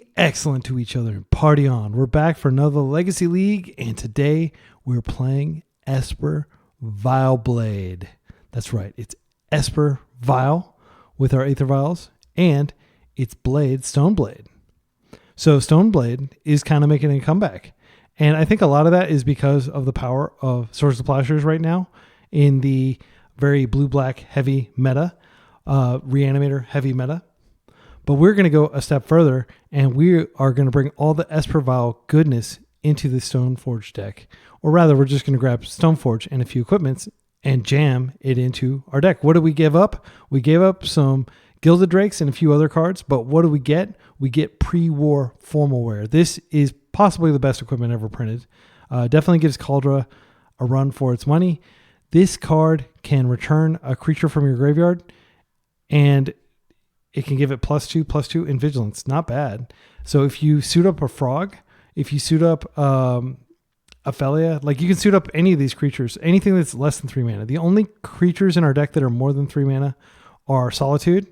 Be excellent to each other and party on. We're back for another Legacy League, and today we're playing Esper Vial Blade. That's right, it's Esper Vial with our Aether Vials, and it's Blade Stoneblade. So Stoneblade is kind of making a comeback, and I think a lot of that is because of the power of Swords to Plowshares right now in the very blue-black heavy meta, Reanimator heavy meta. But we're going to go a step further, and we are going to bring all the Esper Vial goodness into the Stoneforge deck. Or rather, we're just going to grab Stoneforge and a few equipments and jam it into our deck. What did we give up? We gave up some Gilded Drakes and a few other cards, but what do we get? We get Pre-War Formalwear. This is possibly the best equipment ever printed. Definitely gives Kaldra a run for its money. This card can return a creature from your graveyard, and it can give it +2/+2 in Vigilance. Not bad. So if you suit up a Frog, if you suit up Ophelia, like you can suit up any of these creatures, anything that's less than 3 mana. The only creatures in our deck that are more than 3 mana are Solitude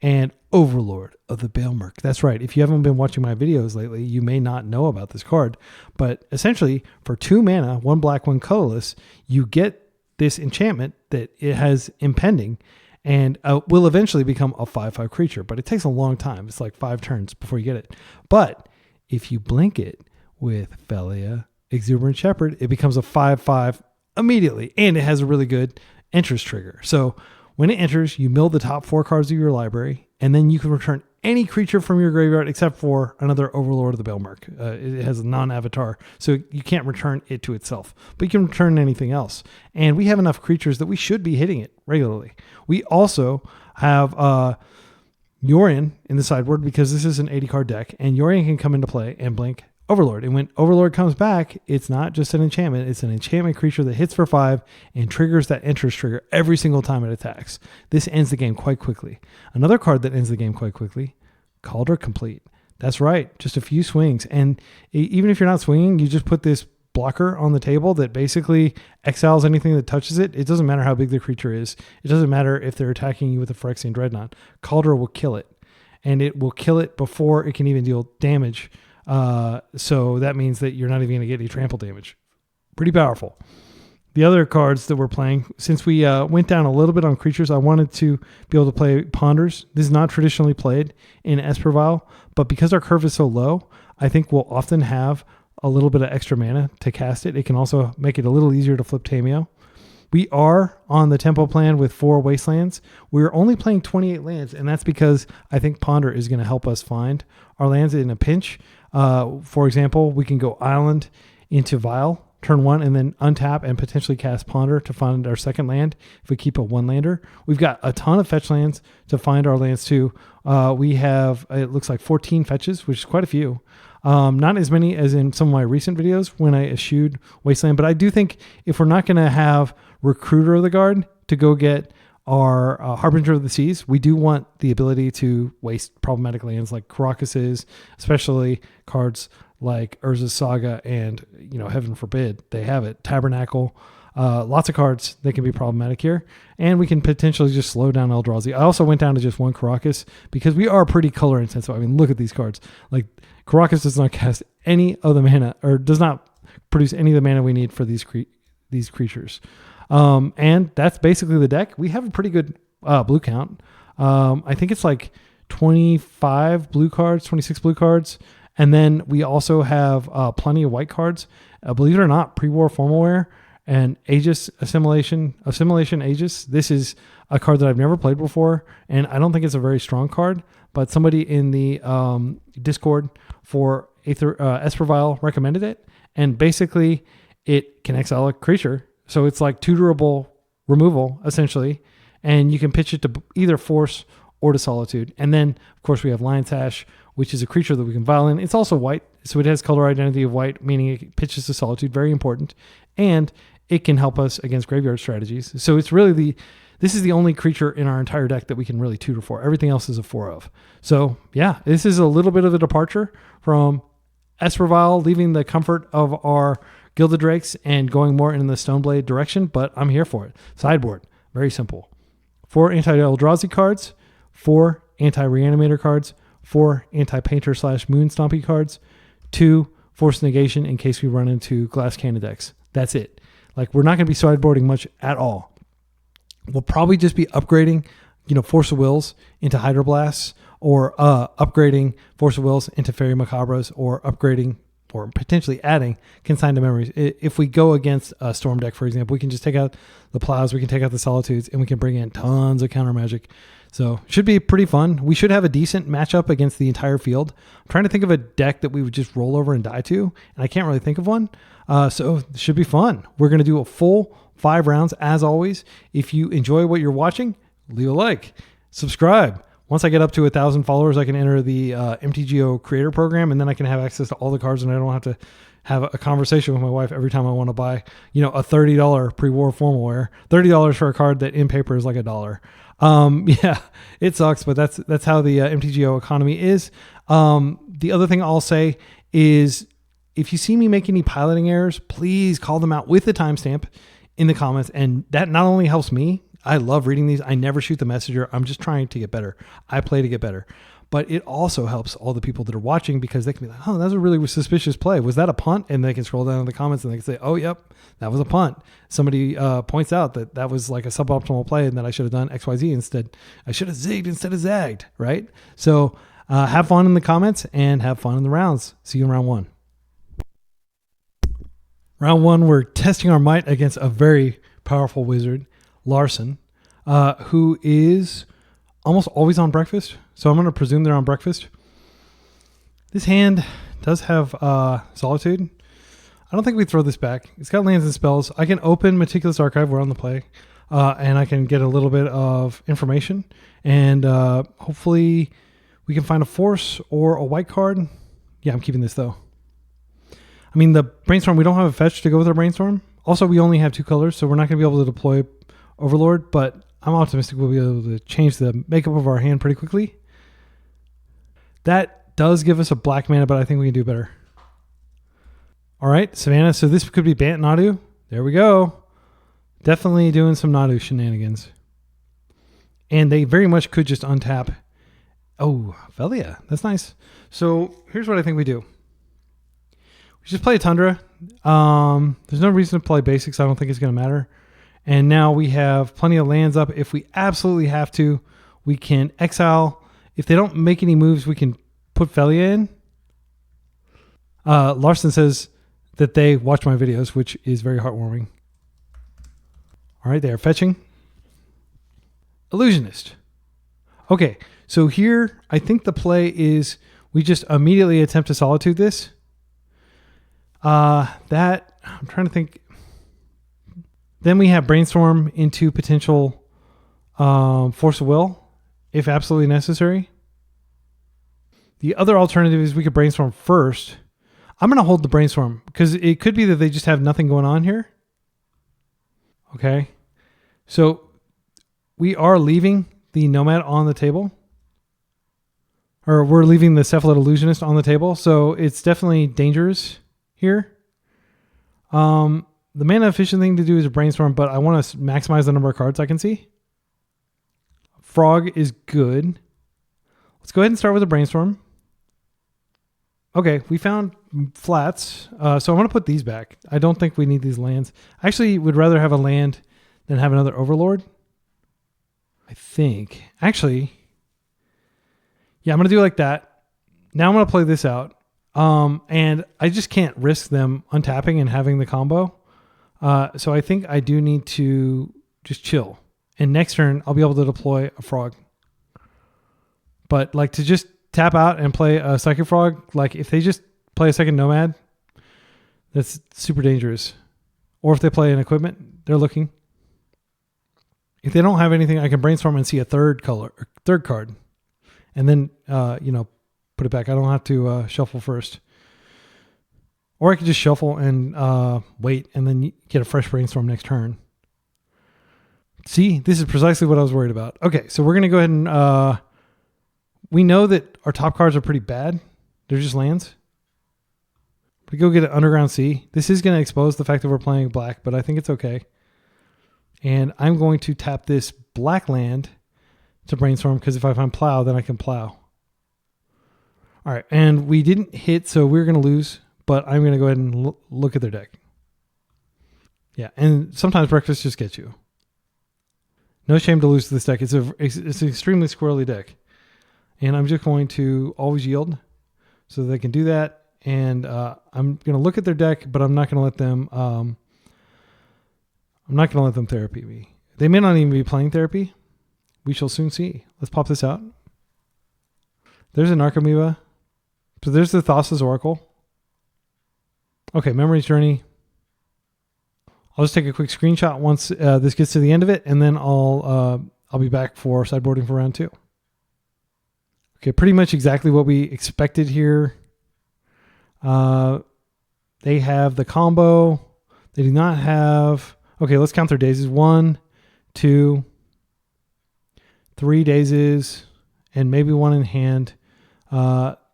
and Overlord of the Baelmerk. That's right. If you haven't been watching my videos lately, you may not know about this card. But essentially, for 2 mana, 1 black, 1 colorless, you get this enchantment that it has impending, and will eventually become a 5/5 creature, but it takes a long time. It's like 5 turns before you get it. But if you blink it with Felia, Exuberant Shepherd, it becomes a 5/5 immediately, and it has a really good enters trigger. So when it enters, you mill the top 4 cards of your library, and then you can return any creature from your graveyard except for another Overlord of the Baelmerk. It has a non-avatar, so you can't return it to itself, but you can return anything else. And we have enough creatures that we should be hitting it regularly. We also have Yorion in the sideboard because this is an 80-card deck, and Yorion can come into play and blink Overlord. And when Overlord comes back, it's not just an enchantment. It's an enchantment creature that hits for 5 and triggers that enters trigger every single time it attacks. This ends the game quite quickly. Another card that ends the game quite quickly, Kaldra Complete. That's right, just a few swings. And even if you're not swinging, you just put this blocker on the table that basically exiles anything that touches it. It doesn't matter how big the creature is. It doesn't matter if they're attacking you with a Phyrexian Dreadnought. Kaldra will kill it, and it will kill it before it can even deal damage. So that means that you're not even going to get any trample damage. Pretty powerful. The other cards that we're playing, since we went down a little bit on creatures, I wanted to be able to play Ponders. This is not traditionally played in Esper Vial, but because our curve is so low, I think we'll often have a little bit of extra mana to cast it. It can also make it a little easier to flip Tameo. We are on the tempo plan with 4 Wastelands. We're only playing 28 lands, and that's because I think Ponder is going to help us find our lands in a pinch. For example, we can go Island into Vial, turn 1, and then untap and potentially cast Ponder to find our second land if we keep a 1-lander. We've got a ton of fetch lands to find our lands too. We have, it looks like 14 fetches, which is quite a few. Not as many as in some of my recent videos when I eschewed Wasteland, but I do think if we're not going to have Recruiter of the Guard to go get our Harbinger of the Seas, we do want the ability to waste problematic lands like Karakas', especially cards like Urza's Saga and, Heaven Forbid, they have it, Tabernacle. Lots of cards that can be problematic here, and we can potentially just slow down Eldrazi. I also went down to just 1 Karakas because we are pretty color intensive. I mean, look at these cards. Like, Karakas does not cast any of the mana, or does not produce any of the mana we need for these creatures. And that's basically the deck. We have a pretty good blue count. I think it's like 25 blue cards, 26 blue cards. And then we also have plenty of white cards. Believe it or not, Pre-War Formalwear and Aegis Assimilation Aegis. This is a card that I've never played before, and I don't think it's a very strong card, but somebody in the Discord for Esper Vial recommended it, and basically it can exile a creature. So it's like tutorable removal, essentially, and you can pitch it to either Force or to Solitude. And then, of course, we have Lion's Hash, which is a creature that we can vial in. It's also white, so it has color identity of white, meaning it pitches to Solitude, very important, and it can help us against graveyard strategies. So it's really this is the only creature in our entire deck that we can really tutor for. Everything else is a 4 of. So yeah, this is a little bit of a departure from Esper Vial, leaving the comfort of our Gilded Drakes and going more in the Stoneblade direction, but I'm here for it. Sideboard, very simple. 4 anti-Eldrazi cards, 4 anti-Reanimator cards, 4 anti-painter / moon stompy cards, 2 force negation in case we run into glass cannon decks. That's it. Like, we're not going to be sideboarding much at all. We'll probably just be upgrading, Force of Wills into Hydroblasts, or upgrading Force of Wills into Fairy Macabras, or upgrading or potentially adding Consign to Memories. If we go against a Storm deck, for example, we can just take out the Plows, we can take out the Solitudes, and we can bring in tons of counter magic. So should be pretty fun. We should have a decent matchup against the entire field. I'm trying to think of a deck that we would just roll over and die to, and I can't really think of one. So it should be fun. We're going to do a full 5 rounds as always. If you enjoy what you're watching, leave a like, subscribe. Once I get up to 1,000 followers, I can enter the MTGO creator program, and then I can have access to all the cards, and I don't have to have a conversation with my wife every time I want to buy, a $30 Pre-War Formalwear, $30 for a card that in paper is like $1. Yeah, it sucks, but that's how the MTGO economy is. The other thing I'll say is, if you see me make any piloting errors, please call them out with the timestamp in the comments, and that not only helps me. I love reading these. I never shoot the messenger. I'm just trying to get better. I play to get better. But it also helps all the people that are watching, because they can be like, oh, that's a really suspicious play. Was that a punt? And they can scroll down in the comments and they can say, oh, yep, that was a punt. Somebody points out that was like a suboptimal play and that I should have done XYZ instead. I should have zigged instead of zagged, right? So have fun in the comments and have fun in the rounds. See you in round 1. Round 1, we're testing our might against a very powerful wizard, Larson, who is almost always on breakfast. So I'm going to presume they're on breakfast. This hand does have Solitude. I don't think we throw this back. It's got lands and spells. I can open Meticulous Archive. We're on the play. And I can get a little bit of information. And hopefully we can find a force or a white card. Yeah, I'm keeping this though. I mean, the Brainstorm, we don't have a fetch to go with our Brainstorm. Also, we only have 2 colors, so we're not going to be able to deploy Overlord, but I'm optimistic we'll be able to change the makeup of our hand pretty quickly. That does give us a black mana, but I think we can do better. All right, Savannah. So this could be Bant Nadu. There we go. Definitely doing some Nadu shenanigans. And they very much could just untap. Oh, Velia. That's nice. So here's what I think we do. We just play a Tundra. There's no reason to play basics. I don't think it's going to matter. And now we have plenty of lands up. If we absolutely have to, we can exile. If they don't make any moves, we can put Velia in. Larson says that they watch my videos, which is very heartwarming. All right, they are fetching. Illusionist. Okay, so here I think the play is we just immediately attempt to Solitude this. I'm trying to think. Then we have Brainstorm into potential Force of Will, if absolutely necessary. The other alternative is we could Brainstorm first. I'm going to hold the Brainstorm because it could be that they just have nothing going on here. Okay. So we are leaving the Nomad on the table. Or we're leaving the Cephalid Illusionist on the table. So it's definitely dangerous here. The mana efficient thing to do is a Brainstorm, but I want to maximize the number of cards I can see. Frog is good. Let's go ahead and start with a Brainstorm. Okay, we found flats. So I'm going to put these back. I don't think we need these lands. I actually would rather have a land than have another Overlord. I think. Actually, yeah, I'm going to do it like that. Now I'm going to play this out. And I just can't risk them untapping and having the combo. So I think I do need to just chill. And next turn, I'll be able to deploy a Frog. But like to just tap out and play a Psychic Frog, like if they just play a second Nomad, that's super dangerous. Or if they play an equipment, they're looking. If they don't have anything, I can Brainstorm and see a third card. And then, put it back. I don't have to shuffle first. Or I could just shuffle and wait and then get a fresh Brainstorm next turn. See, this is precisely what I was worried about. Okay, so we're going to go ahead and... we know that our top cards are pretty bad. They're just lands. We go get an Underground Sea. This is going to expose the fact that we're playing black, but I think it's okay. And I'm going to tap this black land to Brainstorm, because if I find Plow, then I can Plow. All right, and we didn't hit, so we're going to lose, but I'm going to go ahead and look at their deck. Yeah, and sometimes breakfast just gets you. No shame to lose to this deck. It's an extremely squirrely deck. And I'm just going to always yield so that they can do that. And I'm going to look at their deck, but I'm not going to let them therapy me. They may not even be playing therapy. We shall soon see. Let's pop this out. There's an Archamoeba. So there's the Thassa's Oracle. Okay, Memory's Journey. I'll just take a quick screenshot once this gets to the end of it, and then I'll be back for sideboarding for round 2. Okay, pretty much exactly what we expected here. They have the combo. They do not have... Okay, let's count their dazes. 1, 2, 3 dazes, and maybe 1 in hand.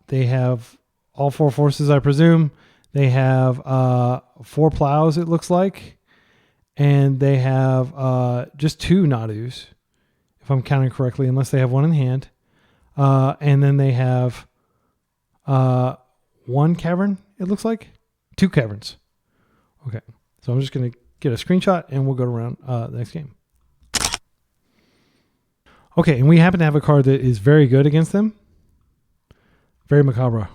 They have all 4 forces, I presume. They have 4 plows, it looks like. And they have just 2 Nadus, if I'm counting correctly, unless they have 1 in hand. And then they have 1 cavern, it looks like. 2 caverns. Okay, so I'm just going to get a screenshot and we'll go around the next game. Okay, and we happen to have a card that is very good against them. Very Macabre.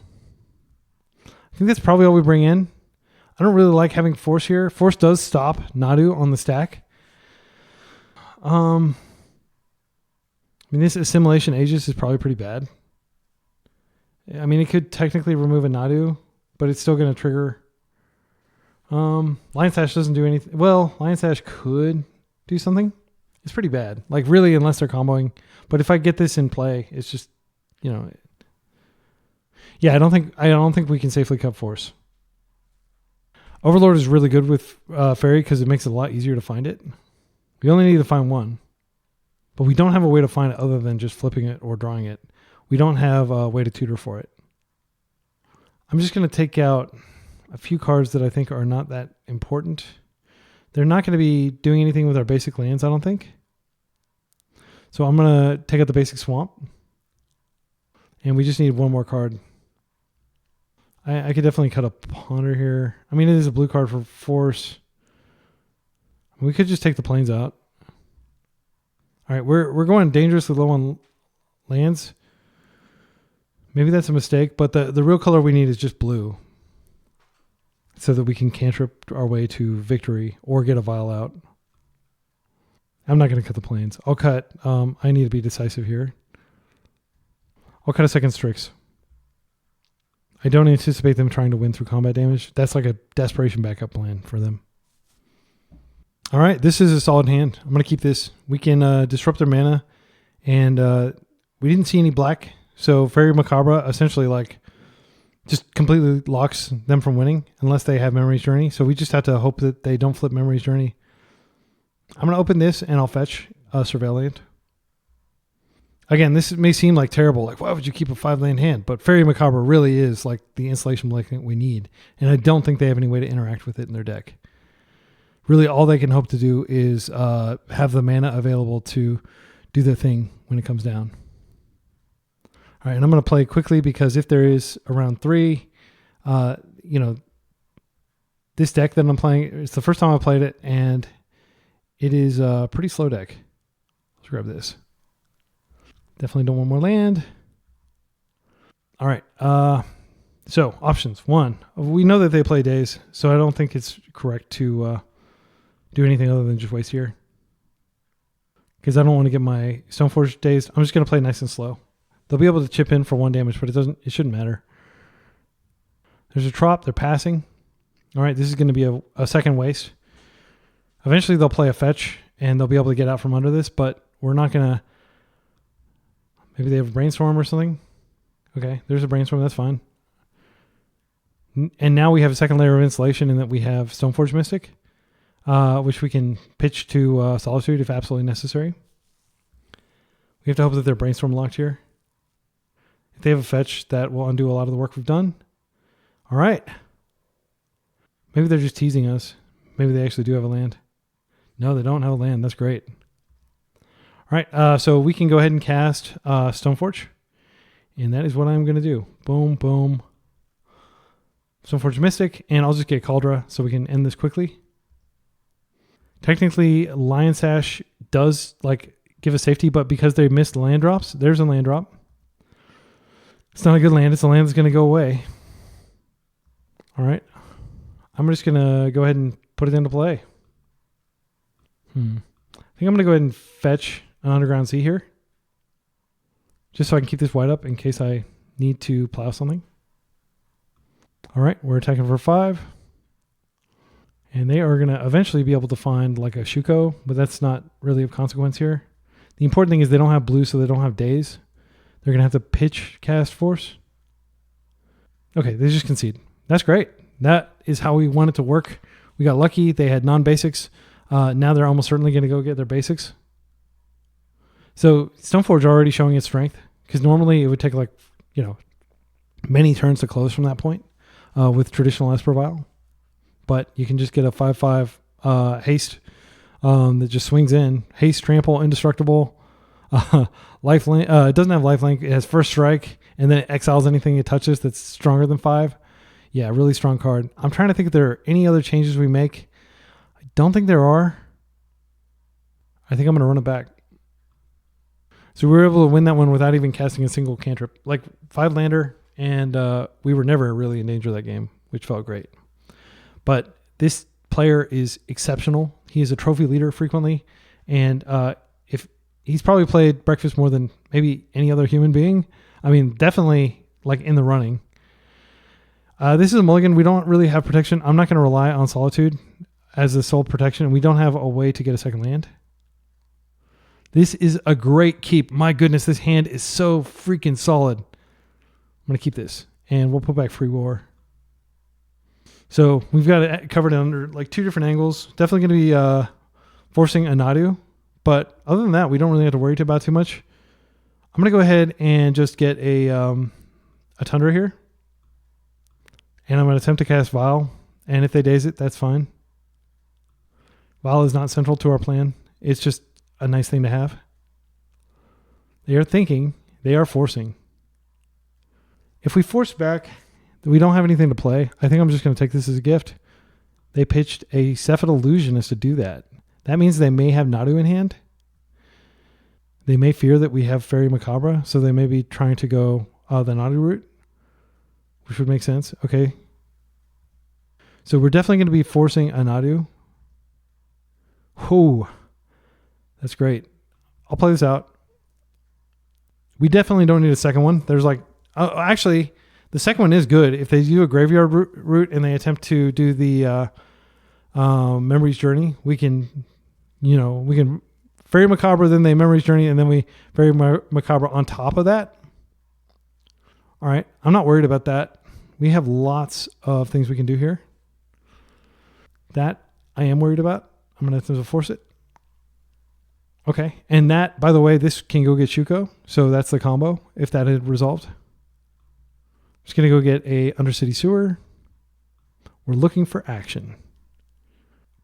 I think that's probably all we bring in. I don't really like having Force here. Force does stop Nadu on the stack. I mean, this Assimilation Aegis is probably pretty bad. I mean, it could technically remove a Nadu, but it's still going to trigger. Lion Sash doesn't do anything. Well, Lion Sash could do something. It's pretty bad. Like, really, unless they're comboing. But if I get this in play, it's just, you know. Yeah, I don't think we can safely cut Force. Overlord is really good with Fairy because it makes it a lot easier to find it. We only need to find 1. But we don't have a way to find it other than just flipping it or drawing it. We don't have a way to tutor for it. I'm just going to take out a few cards that I think are not that important. They're not going to be doing anything with our basic lands, I don't think. So I'm going to take out the basic swamp. And we just need 1 more card. I could definitely cut a Ponder here. I mean, it is a blue card for Force. We could just take the plains out. All right, we're going dangerously low on lands. Maybe that's a mistake, but the real color we need is just blue. So that we can cantrip our way to victory or get a vial out. I'm not going to cut the plains. I'll cut... I need to be decisive here. I'll cut a second Strix. I don't anticipate them trying to win through combat damage. That's like a desperation backup plan for them. All right, this is a solid hand. I'm going to keep this. We can disrupt their mana. And we didn't see any black. So Fairy Macabre essentially like just completely locks them from winning unless they have Memory's Journey. So we just have to hope that they don't flip Memory's Journey. I'm going to open this and I'll fetch a Surveillant. Again, this may seem like terrible. Like, why would you keep a 5-land hand? But Fairy Macabre really is like the installation blanket we need. And I don't think they have any way to interact with it in their deck. Really, all they can hope to do is have the mana available to do their thing when it comes down. All right, and I'm going to play quickly because if there is a round 3, this deck that I'm playing, it's the first time I played it, and it is a pretty slow deck. Let's grab this. Definitely don't want more land. All right. So options. 1, we know that they play days, so I don't think it's correct to do anything other than just waste here. Because I don't want to get my Stoneforge days. I'm just going to play nice and slow. They'll be able to chip in for 1 damage, but it shouldn't matter. There's a Trop. They're passing. All right. This is going to be a second waste. Eventually they'll play a fetch and they'll be able to get out from under this, but we're not going to... Maybe they have a Brainstorm or something. Okay, there's a Brainstorm. That's fine. And now we have a second layer of insulation in that we have Stoneforge Mystic, which we can pitch to Solitude if absolutely necessary. We have to hope that they're Brainstorm locked here. If they have a fetch, that will undo a lot of the work we've done. All right. Maybe they're just teasing us. Maybe they actually do have a land. No, they don't have a land. That's great. All right, so we can go ahead and cast Stoneforge. And that is what I'm going to do. Boom, boom. Stoneforge Mystic, and I'll just get Cauldra so we can end this quickly. Technically, Lion Sash does like give us safety, but because they missed land drops, there's a land drop. It's not a good land. It's a land that's going to go away. All right. I'm just going to go ahead and put it into play. I think I'm going to go ahead and fetch an Underground Sea here, just so I can keep this white up in case I need to plow something. All right, we're attacking for 5. And they are going to eventually be able to find like a Shuko, but that's not really of consequence here. The important thing is they don't have blue, so they don't have days. They're going to have to pitch cast force. Okay, they just concede. That's great. That is how we want it to work. We got lucky. They had non-basics. Now they're almost certainly going to go get their basics. So Stoneforge already showing its strength, because normally it would take like, many turns to close from that point with traditional Esper Vial. But you can just get a 5/5 haste that just swings in. Haste, trample, indestructible. Lifelink. It doesn't have lifelink. It has first strike, and then it exiles anything it touches that's stronger than 5. Yeah, really strong card. I'm trying to think if there are any other changes we make. I don't think there are. I think I'm going to run it back. So we were able to win that one without even casting a single cantrip. Like 5 lander, and we were never really in danger of that game, which felt great. But this player is exceptional. He is a trophy leader frequently, and if he's probably played Breakfast more than maybe any other human being. I mean, definitely like in the running. This is a mulligan. We don't really have protection. I'm not going to rely on Solitude as the sole protection. We don't have a way to get a second land. This is a great keep. My goodness, this hand is so freaking solid. I'm going to keep this, and we'll put back Free War. So we've got it covered under like 2 different angles. Definitely going to be forcing a Nadu. But other than that, we don't really have to worry about too much. I'm going to go ahead and just get a Tundra here. And I'm going to attempt to cast Vial. And if they daze it, that's fine. Vial is not central to our plan. It's just a nice thing to have. They are thinking. They are forcing. If we force back, we don't have anything to play. I think I'm just going to take this as a gift. They pitched a Cephalid Illusionist to do that. That means they may have Nadu in hand. They may fear that we have Fairy Macabre, so they may be trying to go the Nadu route, which would make sense. Okay. So we're definitely going to be forcing a Nadu. Whoo. That's great. I'll play this out. We definitely don't need a second one. There's like... actually... The second one is good. If they do a graveyard route and they attempt to do the Memories Journey, we can, we can Fairy Macabre, then they Memories Journey, and then we Fairy Macabre on top of that. All right. I'm not worried about that. We have lots of things we can do here. That I am worried about. I'm going to have to force it. Okay. And that, by the way, this can go get Shuko. So that's the combo if that had resolved. Just going to go get a Undercity Sewer. We're looking for action.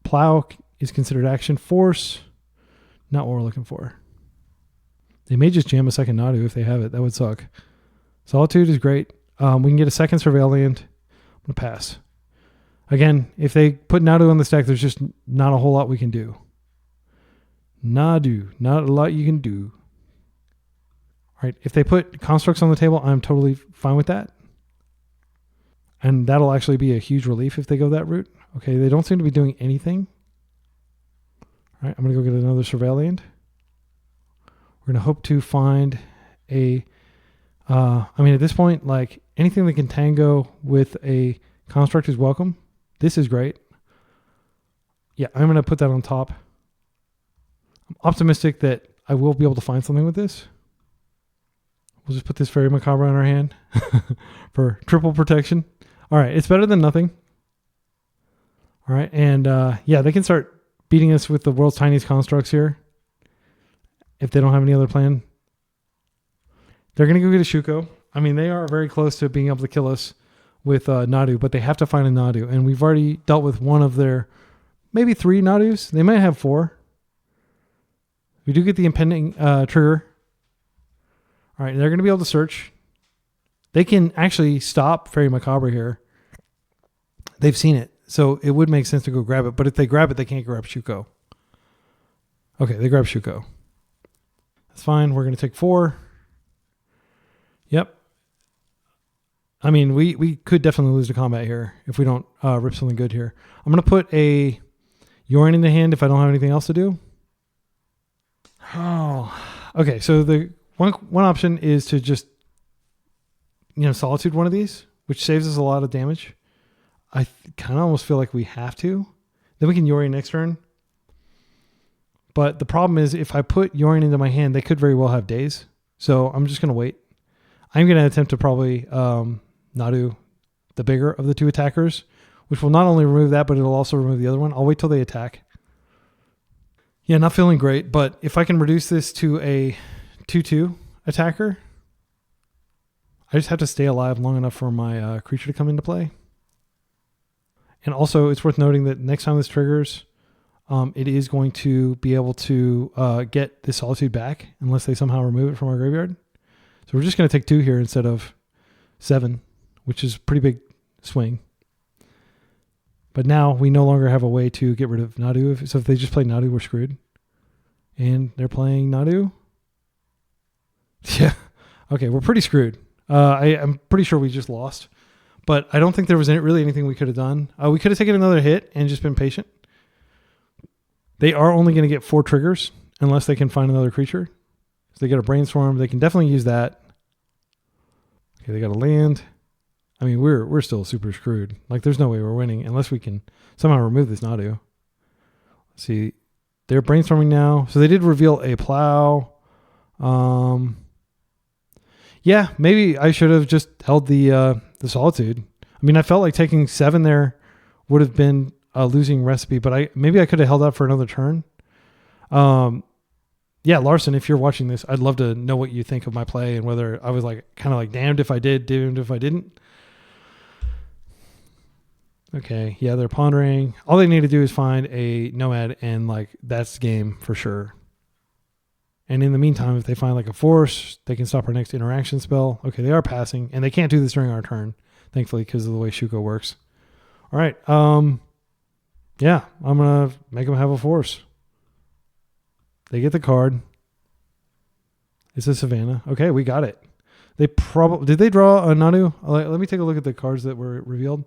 Plow is considered action. Force, not what we're looking for. They may just jam a second Nadu if they have it. That would suck. Solitude is great. We can get a second Surveil Land. I'm going to pass. Again, if they put Nadu on the stack, there's just not a whole lot we can do. Nadu, not a lot you can do. All right, if they put constructs on the table, I'm totally fine with that. And that'll actually be a huge relief if they go that route. Okay, they don't seem to be doing anything. All right, I'm going to go get another Surveil Land. We're going to hope to find a... at this point, like anything that can tango with a construct is welcome. This is great. Yeah, I'm going to put that on top. I'm optimistic that I will be able to find something with this. We'll just put this Fairy Macabre on our hand for triple protection. All right, it's better than nothing. All right, and they can start beating us with the world's tiniest constructs here if they don't have any other plan. They're going to go get a Shuko. I mean, they are very close to being able to kill us with Nadu, but they have to find a Nadu, and we've already dealt with one of their maybe 3 Nadus. They might have 4. We do get the impending trigger. All right, they're going to be able to search. They can actually stop Fairy Macabre here. They've seen it. So it would make sense to go grab it. But if they grab it, they can't grab Shuko. Okay, they grab Shuko. That's fine. We're going to take 4. Yep. I mean, we could definitely lose the combat here if we don't rip something good here. I'm going to put a Yorion in the hand if I don't have anything else to do. Oh, okay. So the one option is to just, Solitude one of these, which saves us a lot of damage. I kind of almost feel like we have to. Then we can Yorion next turn. But the problem is if I put Yorion into my hand, they could very well have days. So I'm just going to wait. I'm going to attempt to probably Nadu, the bigger of the 2 attackers, which will not only remove that, but it'll also remove the other one. I'll wait till they attack. Yeah, not feeling great, but if I can reduce this to a 2/2 attacker, I just have to stay alive long enough for my creature to come into play. And also, it's worth noting that next time this triggers, it is going to be able to get the Solitude back unless they somehow remove it from our graveyard. So we're just going to take 2 here instead of 7, which is a pretty big swing. But now we no longer have a way to get rid of Nadu. So if they just play Nadu, we're screwed. And they're playing Nadu. Yeah. Okay, we're pretty screwed. I'm pretty sure we just lost. But I don't think there was really anything we could have done. We could have taken another hit and just been patient. They are only going to get 4 triggers unless they can find another creature. So they get a Brainstorm. They can definitely use that. Okay, they got a land. I mean, we're still super screwed. Like, there's no way we're winning unless we can somehow remove this Nadu. Let's see. They're brainstorming now. So they did reveal a plow. Yeah, maybe I should have just held the Solitude. I mean, I felt like taking 7 there would have been a losing recipe, but maybe I could have held out for another turn. Yeah, Larson, if you're watching this, I'd love to know what you think of my play and whether I was kind of damned if I did, damned if I didn't. Okay, yeah, they're pondering. All they need to do is find a Nomad, and that's game for sure. And in the meantime, if they find a force, they can stop our next interaction spell. Okay, they are passing, and they can't do this during our turn, thankfully, because of the way Shuko works. All right, yeah, I'm gonna make them have a force. They get the card. It's a Savannah. Okay, we got it. They probably did. They draw a Nadu. Let me take a look at the cards that were revealed.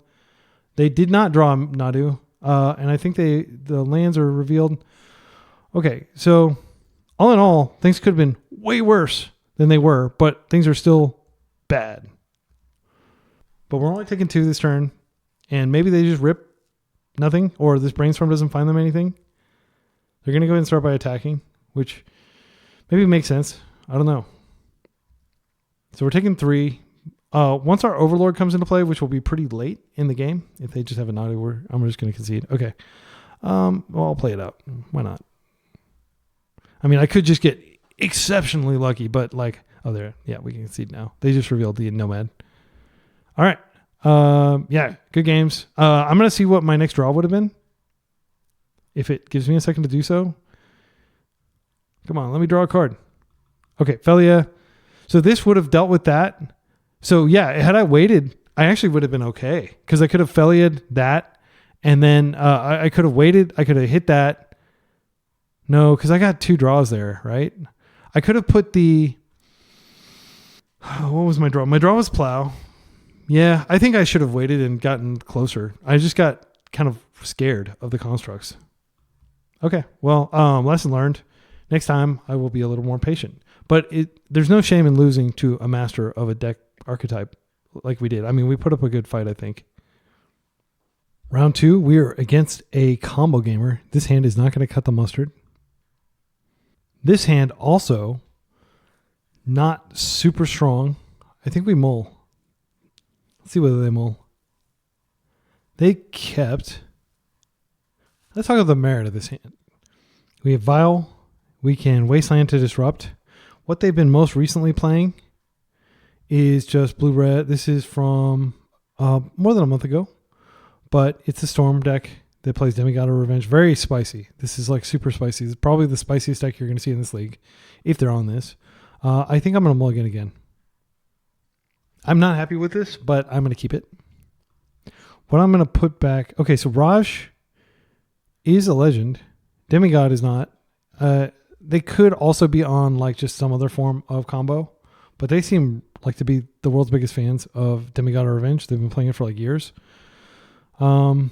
They did not draw Nadu, and I think the lands are revealed. Okay, so all in all, things could have been way worse than they were, but things are still bad. But we're only taking 2 this turn, and maybe they just rip nothing, or this Brainstorm doesn't find them anything. They're going to go ahead and start by attacking, which maybe makes sense. I don't know. So we're taking 3. Once our Overlord comes into play, which will be pretty late in the game, if they just have a Nadu, I'm just going to concede. Okay. Well, I'll play it out. Why not? I mean, I could just get exceptionally lucky, but oh, there. Yeah, we can concede now. They just revealed the Nomad. All right. Yeah, good games. I'm going to see what my next draw would have been. If it gives me a second to do so. Come on, let me draw a card. Okay, Felia. So this would have dealt with that. So yeah, had I waited, I actually would have been okay. Because I could have Felia'd that. And then I could have waited. I could have hit that. No, because I got 2 draws there, right? I could have put the... What was my draw? My draw was Plow. Yeah, I think I should have waited and gotten closer. I just got kind of scared of the constructs. Okay, well, lesson learned. Next time, I will be a little more patient. But there's no shame in losing to a master of a deck archetype like we did. I mean, we put up a good fight, I think. Round 2, we are against a combo gamer. This hand is not going to cut the mustard. This hand also not super strong. I think we mull. Let's see whether they mull. They kept... Let's talk about the merit of this hand. We have Vial. We can Wasteland to disrupt. What they've been most recently playing is just blue-red. This is from more than a month ago. But it's a Storm deck that plays Demigod of Revenge. Very spicy. This is super spicy. It's probably the spiciest deck you're going to see in this league, if they're on this. I think I'm going to mulligan again. I'm not happy with this, but I'm going to keep it. What I'm going to put back... Okay, so Raj is a legend. Demigod is not. They could also be on like just some other form of combo, but they seem like to be the world's biggest fans of Demigod or Revenge. They've been playing it for like years. I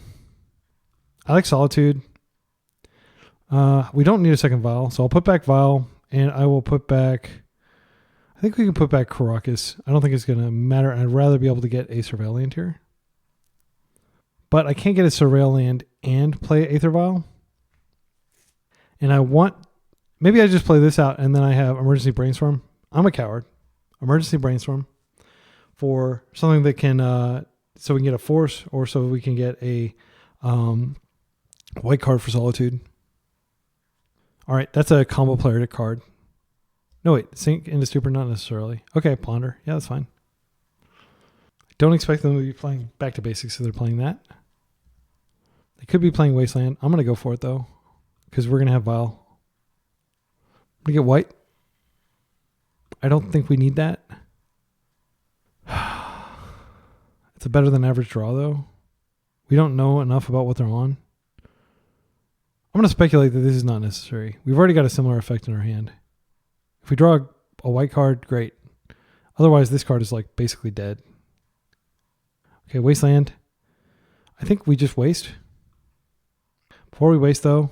like Solitude. We don't need a second Vial, so I'll put back Vial, and I will put back... I think we can put back Karakas. I don't think it's going to matter. I'd rather be able to get a Surveil Land here. But I can't get a Surveil Land and play Aether Vial. And I want... Maybe I just play this out and then I have Emergency Brainstorm. I'm a coward. Emergency Brainstorm for something that can... so we can get a Force, or so we can get a white card for Solitude. All right, that's a combo player card. No, wait, Sink into Stupor, not necessarily. Okay, Ponder. Yeah, that's fine. Don't expect them to be playing Back to Basics if they're playing that. They could be playing Wasteland. I'm going to go for it, though, because we're going to have Vial. I'm going to get white. I don't think we need that. It's a better than average draw, though. We don't know enough about what they're on. I'm going to speculate that this is not necessary. We've already got a similar effect in our hand. If we draw a white card, great. Otherwise, this card is like basically dead. Okay, Wasteland. I think we just waste. Before we waste, though,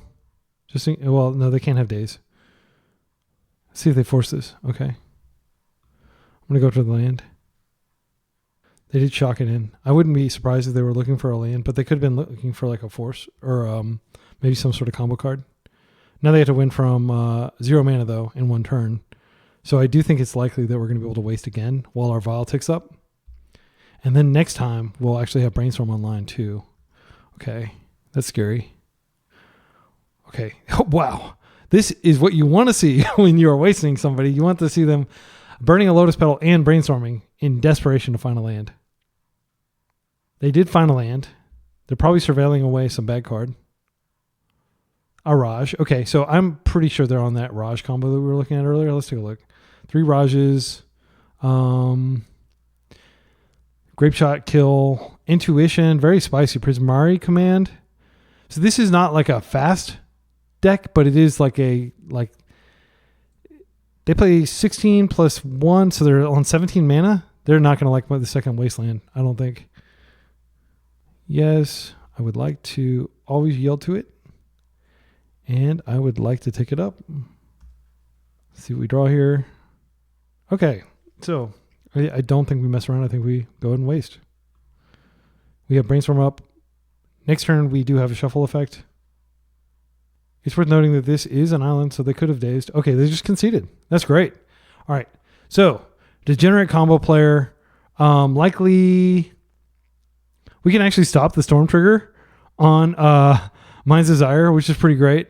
just think, well, no, they can't have days. Let's see if they force this. Okay. I'm going to go to the land. They did shock it in. I wouldn't be surprised if they were looking for a land, but they could have been looking for like a Force or maybe some sort of combo card. Now they have to win from 0 mana, though, in one turn. So I do think it's likely that we're going to be able to waste again while our Vial ticks up. And then next time, we'll actually have Brainstorm online, too. Okay, that's scary. Okay, oh, wow. This is what you want to see when you are wasting somebody. You want to see them burning a Lotus Petal and brainstorming in desperation to find a land. They did find a land. They're probably surveilling away some bad card. A Raj. Okay, so I'm pretty sure they're on that Raj combo that we were looking at earlier. Let's take a look. 3 Rajas. Grape Shot, Kill. Intuition. Very spicy. Prismari Command. So this is not like a fast deck, but it is like a... They play 16 plus 1, so they're on 17 mana. They're not going to like the second Wasteland, I don't think. Yes, I would like to always yield to it. And I would like to take it up. Let's see what we draw here. Okay, so I don't think we mess around. I think we go ahead and waste. We have Brainstorm up. Next turn, we do have a Shuffle effect. It's worth noting that this is an island, so they could have dazed. Okay, they just conceded. That's great. All right, so Degenerate combo player. Likely, we can actually stop the Storm Trigger on Mind's Desire, which is pretty great.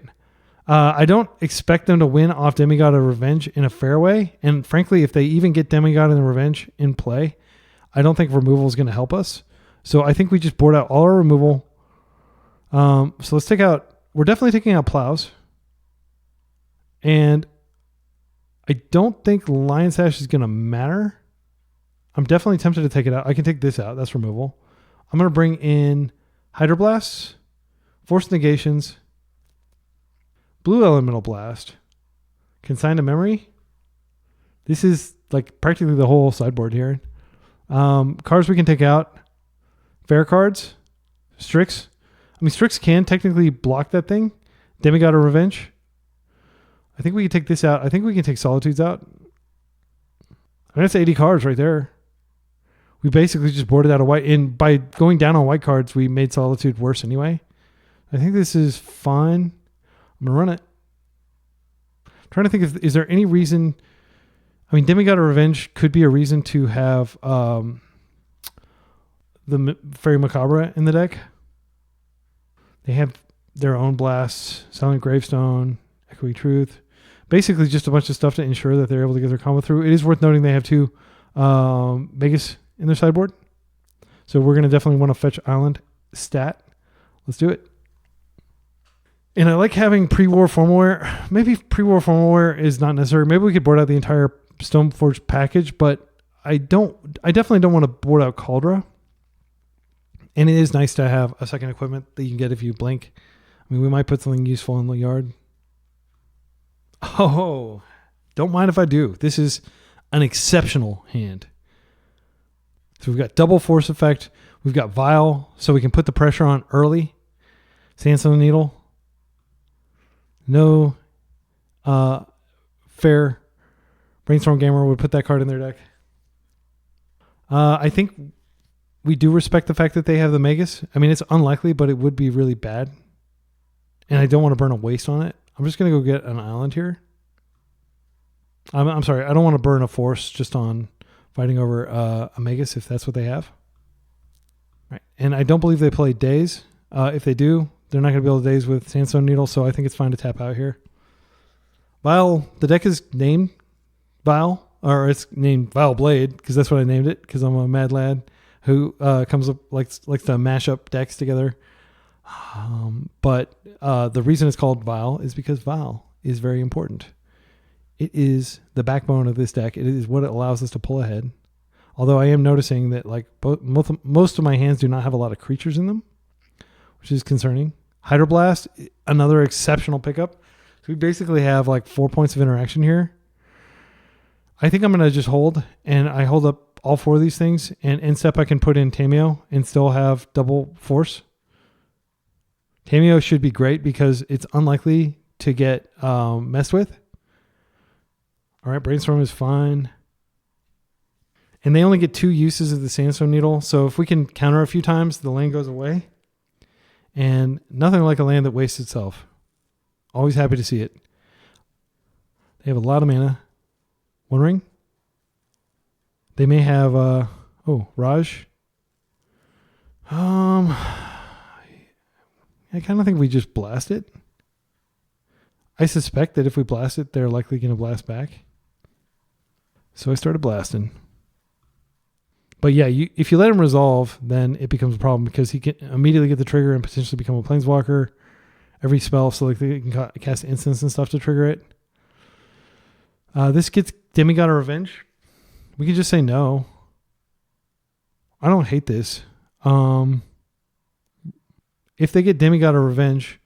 I don't expect them to win off Demigod of Revenge in a fair way. And frankly, if they even get Demigod and Revenge in play, I don't think removal is going to help us. So I think we just board out all our removal. So let's take out... We're definitely taking out Plows. And I don't think Lion Sash is going to matter. I'm definitely tempted to take it out. I can take this out. That's removal. I'm going to bring in Hydroblasts, Force Negations, Blue Elemental Blast, Consign to Memory. This is like practically the whole sideboard here. Cards we can take out. Fair cards. Strix. I mean, Strix can technically block that thing. Demigod of Revenge. I think we can take this out. I think we can take Solitudes out. I mean, that's 80 cards right there. We basically just boarded out a white. And by going down on white cards, we made Solitude worse anyway. I think this is fine. I'm going to run it. I'm trying to think, is there any reason... I mean, Demigod of Revenge could be a reason to have the Fairy Macabre in the deck. They have their own blasts, Silent Gravestone, Echoing Truth. Basically just a bunch of stuff to ensure that they're able to get their combo through. It is worth noting they have 2 Vegas in their sideboard. So we're going to definitely want to fetch Island stat. Let's do it. And I like having Pre-War Formalwear. Maybe Pre-War Formalwear is not necessary. Maybe we could board out the entire Stoneforge package, but I definitely don't want to board out Caldra. And it is nice to have a second equipment that you can get if you blink. I mean, we might put something useful in the yard. Oh, don't mind if I do. This is an exceptional hand. So we've got double force effect. We've got Vial, so we can put the pressure on early. Sandstone Needle. No fair Brainstorm Gamer would put that card in their deck. I think we do respect the fact that they have the Magus. I mean, it's unlikely, but it would be really bad. And I don't want to burn a waste on it. I'm just going to go get an island here. I'm sorry. I don't want to burn a force just on fighting over a Magus if that's what they have. Right. And I don't believe they play Daze. If they do, they're not going to be able to Daze with Sandstone Needle, so I think it's fine to tap out here. Vial, the deck is named Vial, or it's named Vial Blade, because that's what I named it, because I'm a mad lad who comes up likes to mash up decks together. But the reason it's called Vial is because Vial is very important. It is the backbone of this deck. It is what allows us to pull ahead. Although I am noticing that like most of my hands do not have a lot of creatures in them, which is concerning. Hydroblast, another exceptional pickup. So we basically have like 4 points of interaction here. I think I'm going to just hold, and I hold up all 4 of these things, and in step I can put in Tameo and still have double force. Tameo should be great because it's unlikely to get messed with. All right, Brainstorm is fine. And they only get 2 uses of the Sandstone Needle, so if we can counter a few times, the land goes away. And nothing like a land that wastes itself. Always happy to see it. They have a lot of mana. One ring. They may have Raj. I kind of think we just blast it. I suspect that if we blast it, they're likely going to blast back. So I started blasting. But yeah, if you let him resolve, then it becomes a problem because he can immediately get the trigger and potentially become a planeswalker. Every spell, so like they can cast instants and stuff to trigger it. This gets Demigod of Revenge. We can just say no. I don't hate this. If they get Demigod of Revenge,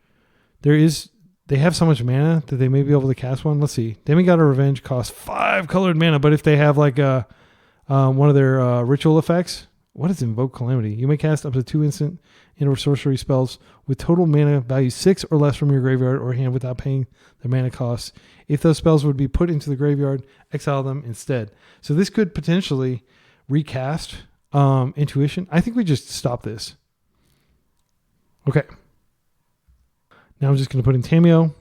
they have so much mana that they may be able to cast one. Let's see. Demigod of Revenge costs 5 colored mana, but if they have like one of their ritual effects, what is Invoke Calamity? You may cast up to 2 instant and/or sorcery spells with total mana value 6 or less from your graveyard or hand without paying their mana costs. If those spells would be put into the graveyard, exile them instead. So this could potentially recast Intuition. I think we just stop this. Okay. Now I'm just going to put in Tameo.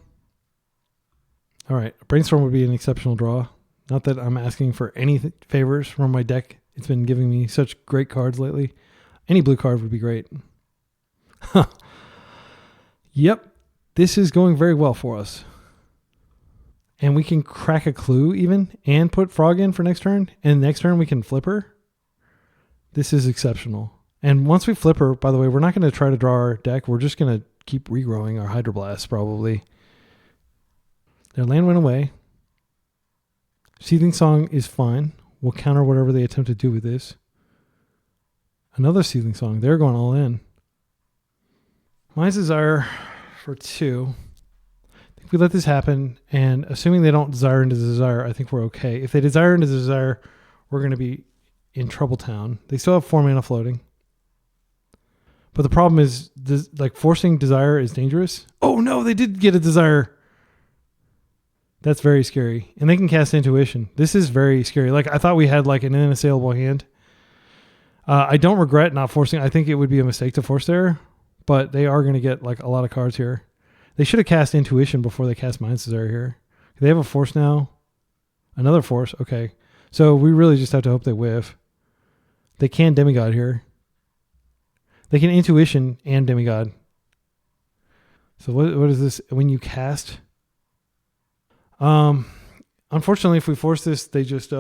All right. Brainstorm would be an exceptional draw. Not that I'm asking for any favors from my deck. It's been giving me such great cards lately. Any blue card would be great. Yep. This is going very well for us. And we can crack a clue even and put Frog in for next turn. And next turn we can flip her. This is exceptional. And once we flip her, by the way, we're not going to try to draw our deck. We're just going to keep regrowing our Hydroblast probably. Their land went away. Seething Song is fine. We'll counter whatever they attempt to do with this. Another Seething Song. They're going all in. Mind's Desire for 2. I think we let this happen, and assuming they don't Desire into Desire, I think we're okay. If they Desire into Desire, we're going to be in Trouble Town. They still have 4 mana floating. But the problem is, like, forcing Desire is dangerous. Oh no, they did get a Desire. That's very scary. And they can cast Intuition. This is very scary. Like, I thought we had like an unassailable hand. I don't regret not forcing. I think it would be a mistake to force there, but they are going to get like a lot of cards here. They should have cast Intuition before they cast Mind's Desire here. They have a force now. Another force. Okay. So we really just have to hope they whiff. They can Demigod here. They can Intuition and Demigod. So what is this? When you cast... unfortunately, if we force this, they just, they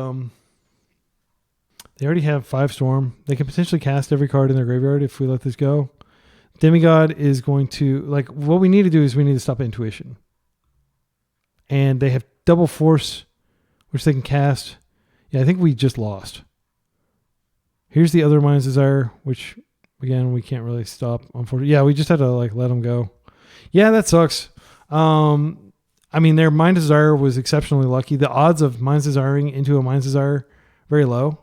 already have 5 Storm. They can potentially cast every card in their graveyard if we let this go. Demigod is going to, like, what we need to do is we need to stop Intuition. And they have double force, which they can cast. Yeah, I think we just lost. Here's the other Mind's Desire, which again we can't really stop. Unfortunately, yeah, we just had to like let them go. Yeah, that sucks. I mean, their Mind's Desire was exceptionally lucky. The odds of Mind's Desiring into a Mind's Desire very low.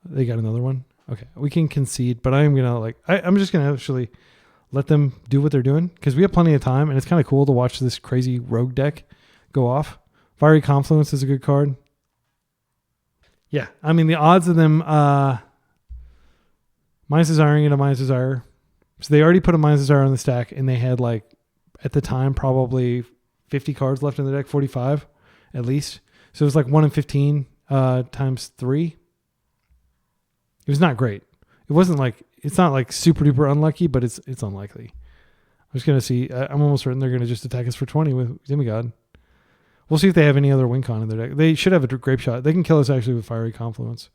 They got another one. Okay, we can concede, but I'm gonna I'm just gonna actually let them do what they're doing because we have plenty of time, and it's kind of cool to watch this crazy rogue deck go off. Fiery Confluence is a good card. Yeah, I mean the odds of them Mind's Desiring into Mind's Desire. So they already put a Mind's Desire on the stack, and they had like at the time probably 50 cards left in the deck, 45 at least. So it was like 1 in 15 times 3. It was not great. It wasn't like, it's not like super duper unlucky, but it's unlikely. I'm just going to see. I'm almost certain they're going to just attack us for 20 with Demigod. We'll see if they have any other win con in their deck. They should have a Grape Shot. They can kill us actually with Fiery Confluence.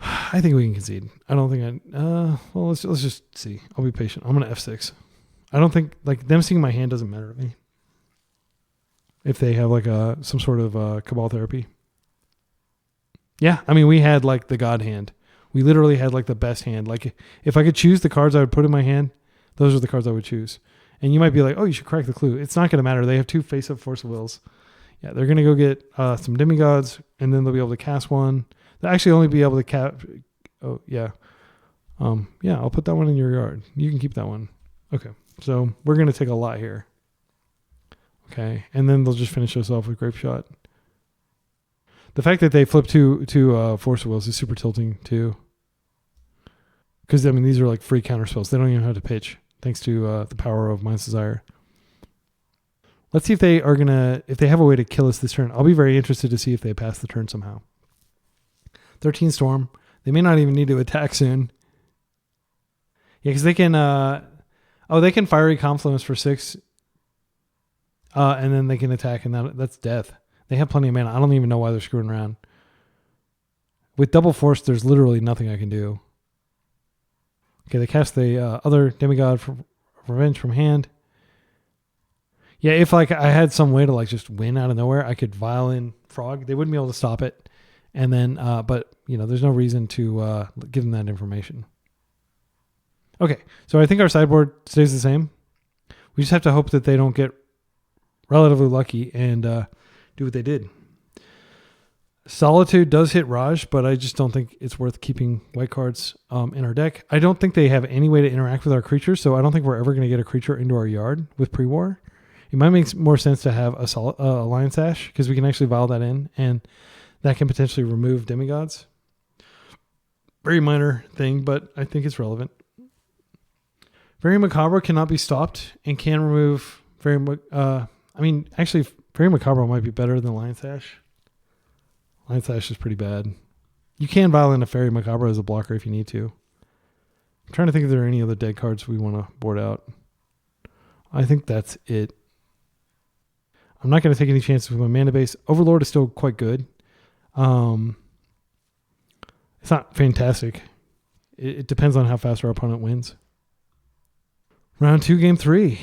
I think we can concede. I don't think well, let's just see. I'll be patient. I'm going to F6. I don't think, like, them seeing my hand doesn't matter to me. If they have like some sort of Cabal Therapy. Yeah, I mean, we had like the God hand. We literally had like the best hand. Like if I could choose the cards I would put in my hand, those are the cards I would choose. And you might be like, oh, you should crack the clue. It's not going to matter. They have 2 face-up Force of Wills. Yeah, they're going to go get some Demigods, and then they'll be able to cast one. They'll actually only be able to cap. Oh, yeah. Yeah, I'll put that one in your yard. You can keep that one. Okay, so we're going to take a lot here. Okay, and then they'll just finish us off with Grape Shot. The fact that they flip two Force of Wills is super tilting too. Because, I mean, these are like free counter spells. They don't even have to pitch, thanks to the power of Mind's Desire. Let's see if they are if they have a way to kill us this turn. I'll be very interested to see if they pass the turn somehow. 13 Storm. They may not even need to attack soon. Yeah, because they can, they can Fiery Confluence for 6. And then they can attack, and that's death. They have plenty of mana. I don't even know why they're screwing around. With Double Force, there's literally nothing I can do. Okay, they cast the other Demigod for Revenge from hand. Yeah, if like I had some way to like just win out of nowhere, I could Vial in Frog. They wouldn't be able to stop it. And then, but you know, there's no reason to give them that information. Okay, so I think our sideboard stays the same. We just have to hope that they don't get relatively lucky and do what they did. Solitude does hit Raj, but I just don't think it's worth keeping white cards in our deck. I don't think they have any way to interact with our creatures, so I don't think we're ever going to get a creature into our yard with Pre-War. It might make more sense to have a Lion Sash, because we can actually Vial that in, and that can potentially remove Demigods. Very minor thing, but I think it's relevant. Very Macabre cannot be stopped and can remove actually, Very Macabre might be better than Lion Sash. Lion Sash is pretty bad. You can Vial in a Fairy Macabre as a blocker if you need to. I'm trying to think if there are any other dead cards we want to board out. I think that's it. I'm not going to take any chances with my mana base. Overlord is still quite good. It's not fantastic. It depends on how fast our opponent wins. Round 2, game 3.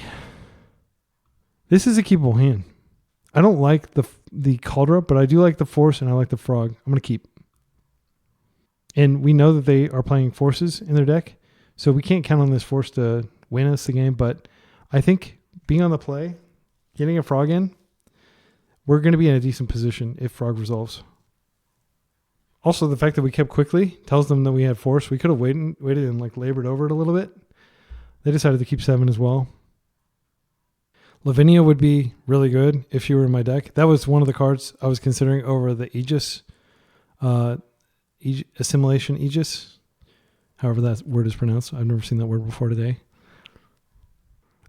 This is a keepable hand. I don't like the Caldra, but I do like the Force and I like the Frog. I'm going to keep. And we know that they are playing Forces in their deck, so we can't count on this Force to win us the game, but I think being on the play, getting a Frog in, we're going to be in a decent position if Frog resolves. Also, the fact that we kept quickly tells them that we had Force. We could have waited and like labored over it a little bit. They decided to keep 7 as well. Lavinia would be really good if she were in my deck. That was one of the cards I was considering over the Aegis, Assimilation Aegis, however that word is pronounced. I've never seen that word before today.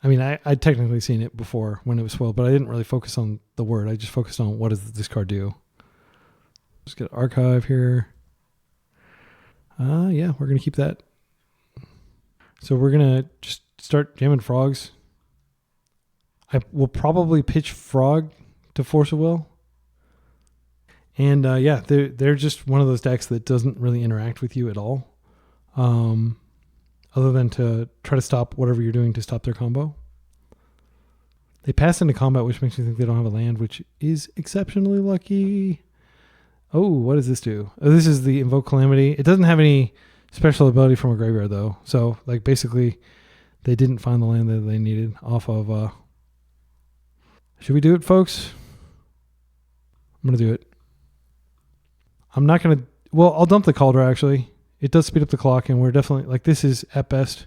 I mean, I'd technically seen it before when it was spelled, but I didn't really focus on the word. I just focused on what does this card do. Let's get Archive here. Yeah, we're going to keep that. So we're going to just start jamming Frogs. I will probably pitch Frog to Force of Will. And yeah, they're just one of those decks that doesn't really interact with you at all. Other than to try to stop whatever you're doing to stop their combo. They pass into combat, which makes me think they don't have a land, which is exceptionally lucky. Oh, what does this do? Oh, this is the Invoke Calamity. It doesn't have any special ability from a graveyard though. So like basically they didn't find the land that they needed off of should we do it, folks? I'm gonna do it. I'm not gonna well, I'll dump the Cauldron actually. It does speed up the clock, and we're definitely like this is at best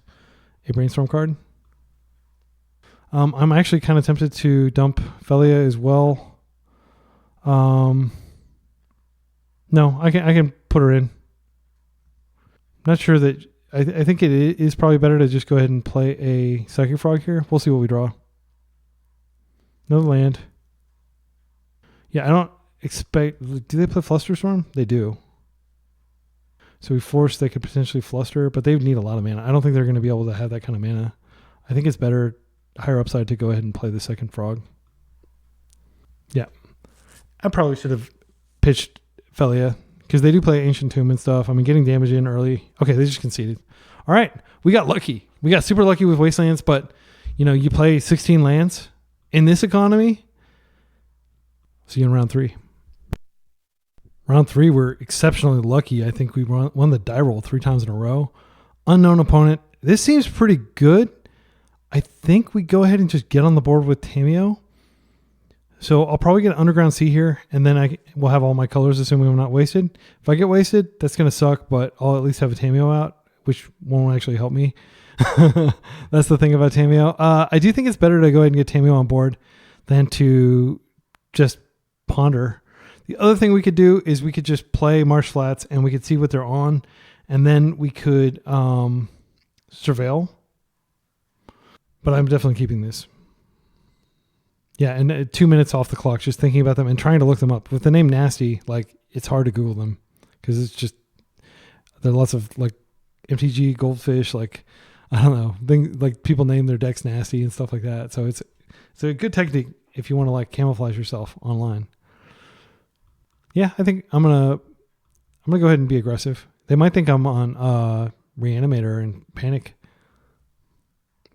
a Brainstorm card. I'm actually kind of tempted to dump Felia as well. No, I can put her in. Not sure that I think it is probably better to just go ahead and play a Psychic Frog here. We'll see what we draw. Another land. Yeah, I don't expect. Do they play Flusterstorm? They do. So we force they could potentially fluster, but they would need a lot of mana. I don't think they're going to be able to have that kind of mana. I think it's better higher upside to go ahead and play the second frog. Yeah. I probably should have pitched Felia because they do play Ancient Tomb and stuff. I mean, getting damage in early. Okay, they just conceded. All right. We got lucky. We got super lucky with Wastelands, but you know, you play 16 lands in this economy. See you in round 3. Round 3, we're exceptionally lucky. I think we won the die roll 3 times in a row. Unknown opponent. This seems pretty good. I think we go ahead and just get on the board with Tamiyo. So I'll probably get Underground Sea here, and then I will have all my colors, assuming I'm not wasted. If I get wasted, that's going to suck, but I'll at least have a Tamiyo out, which won't actually help me. That's the thing about Tamiyo. I do think it's better to go ahead and get Tamiyo on board than to just ponder. The other thing we could do is we could just play Marsh Flats, and we could see what they're on, and then we could surveil. But I'm definitely keeping this. Yeah, and 2 minutes off the clock, just thinking about them and trying to look them up. With the name Nasty, like, it's hard to Google them because it's just, there are lots of, like, MTG, Goldfish, like, I don't know, things, like, people name their decks Nasty and stuff like that. So it's a good technique if you want to, like, camouflage yourself online. Yeah, I think I'm gonna go ahead and be aggressive. They might think I'm on Reanimator and panic.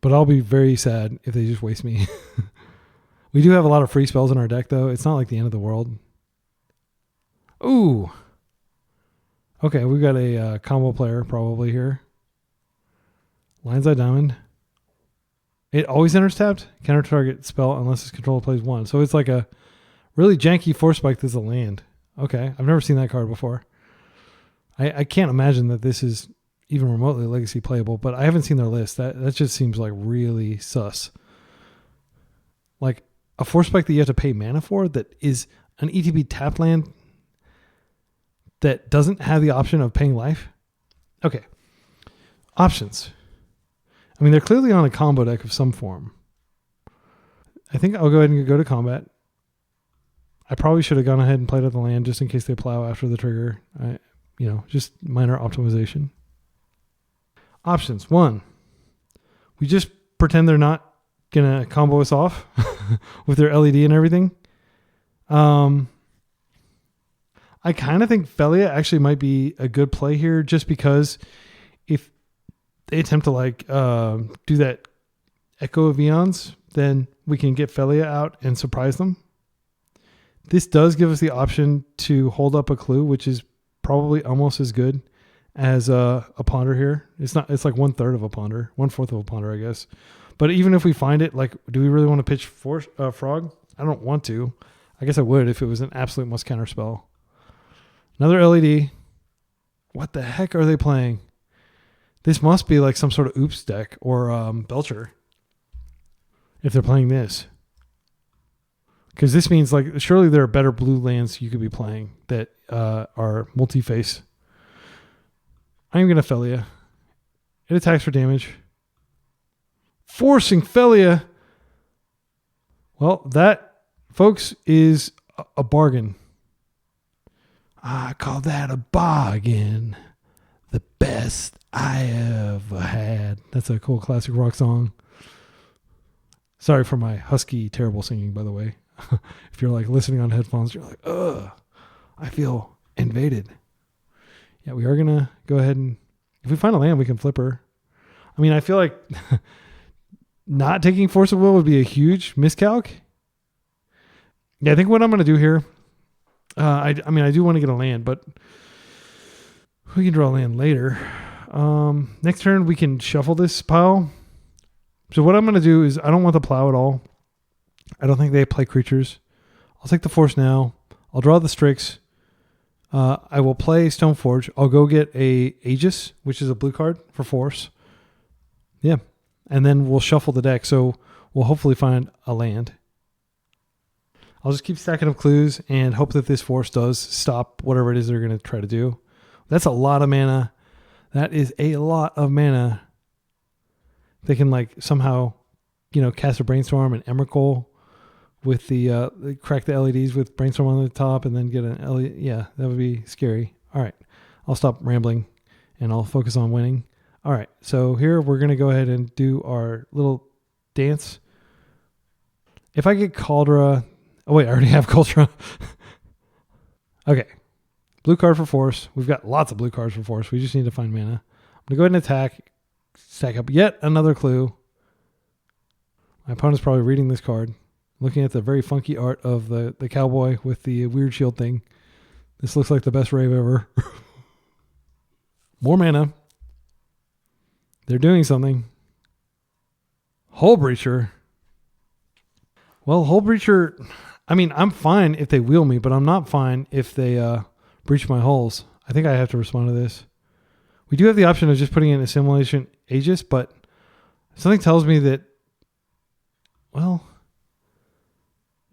But I'll be very sad if they just waste me. We do have a lot of free spells in our deck, though. It's not like the end of the world. Ooh. Okay, we've got a combo player probably here. Lion's Eye Diamond. It always enters tapped. Counter target spell unless its controller plays 1. So it's like a really janky Force Spike that's a land. Okay, I've never seen that card before. I can't imagine that this is even remotely legacy playable, but I haven't seen their list. That just seems like really sus. Like a Force Spike that you have to pay mana for that is an ETB tapped land that doesn't have the option of paying life. Okay. Options. I mean, they're clearly on a combo deck of some form. I think I'll go ahead and go to combat. I probably should have gone ahead and played out the land just in case they plow after the trigger. Just minor optimization. Options. 1, we just pretend they're not going to combo us off with their LED and everything. I kind of think Felia actually might be a good play here just because if they attempt to do that Echo of Eons, then we can get Felia out and surprise them. This does give us the option to hold up a clue, which is probably almost as good as a ponder here. It's like 1/3 of a ponder, 1/4 of a ponder, I guess. But even if we find it, like, do we really want to pitch frog? I don't want to. I guess I would if it was an absolute must counter spell. Another LED. What the heck are they playing? This must be like some sort of oops deck or Belcher. If they're playing this. Because this means, like, surely there are better blue lands you could be playing that are multi-face. I'm going to Felia. It attacks for damage. Forcing Felia. Well, that, folks, is a bargain. I call that a bargain. The best I ever had. That's a cool classic rock song. Sorry for my husky, terrible singing, by the way. If you're like listening on headphones, you're like, ugh, I feel invaded. Yeah, we are going to go ahead and, if we find a land, we can flip her. I mean, I feel like not taking Force of Will would be a huge miscalc. Yeah, I think what I'm going to do here, I mean, I do want to get a land, but we can draw a land later. Next turn, we can shuffle this pile. So what I'm going to do is I don't want the plow at all. I don't think they play creatures. I'll take the force now. I'll draw the Strix. I will play Stoneforge. I'll go get a Aegis, which is a blue card for force. Yeah. And then we'll shuffle the deck. So we'll hopefully find a land. I'll just keep stacking up clues and hope that this force does stop whatever it is they're going to try to do. That's a lot of mana. That is a lot of mana. They can like somehow, cast a Brainstorm and Emrakul with the crack the LEDs with Brainstorm on the top and then get an LED. Yeah, that would be scary. All right, I'll stop rambling and I'll focus on winning. All right, so here we're going to go ahead and do our little dance. If I get Caldra, oh wait, I already have Caldra. Okay, blue card for force. We've got lots of blue cards for force. We just need to find mana. I'm going to go ahead and attack, stack up yet another clue. My opponent's probably reading this card, looking at the very funky art of the cowboy with the weird shield thing. This looks like the best rave ever. More mana. They're doing something. Hullbreacher. Well, Hullbreacher, I mean, I'm fine if they wheel me, but I'm not fine if they breach my hulls. I think I have to respond to this. We do have the option of just putting in Assimilation Aegis, but something tells me that, well,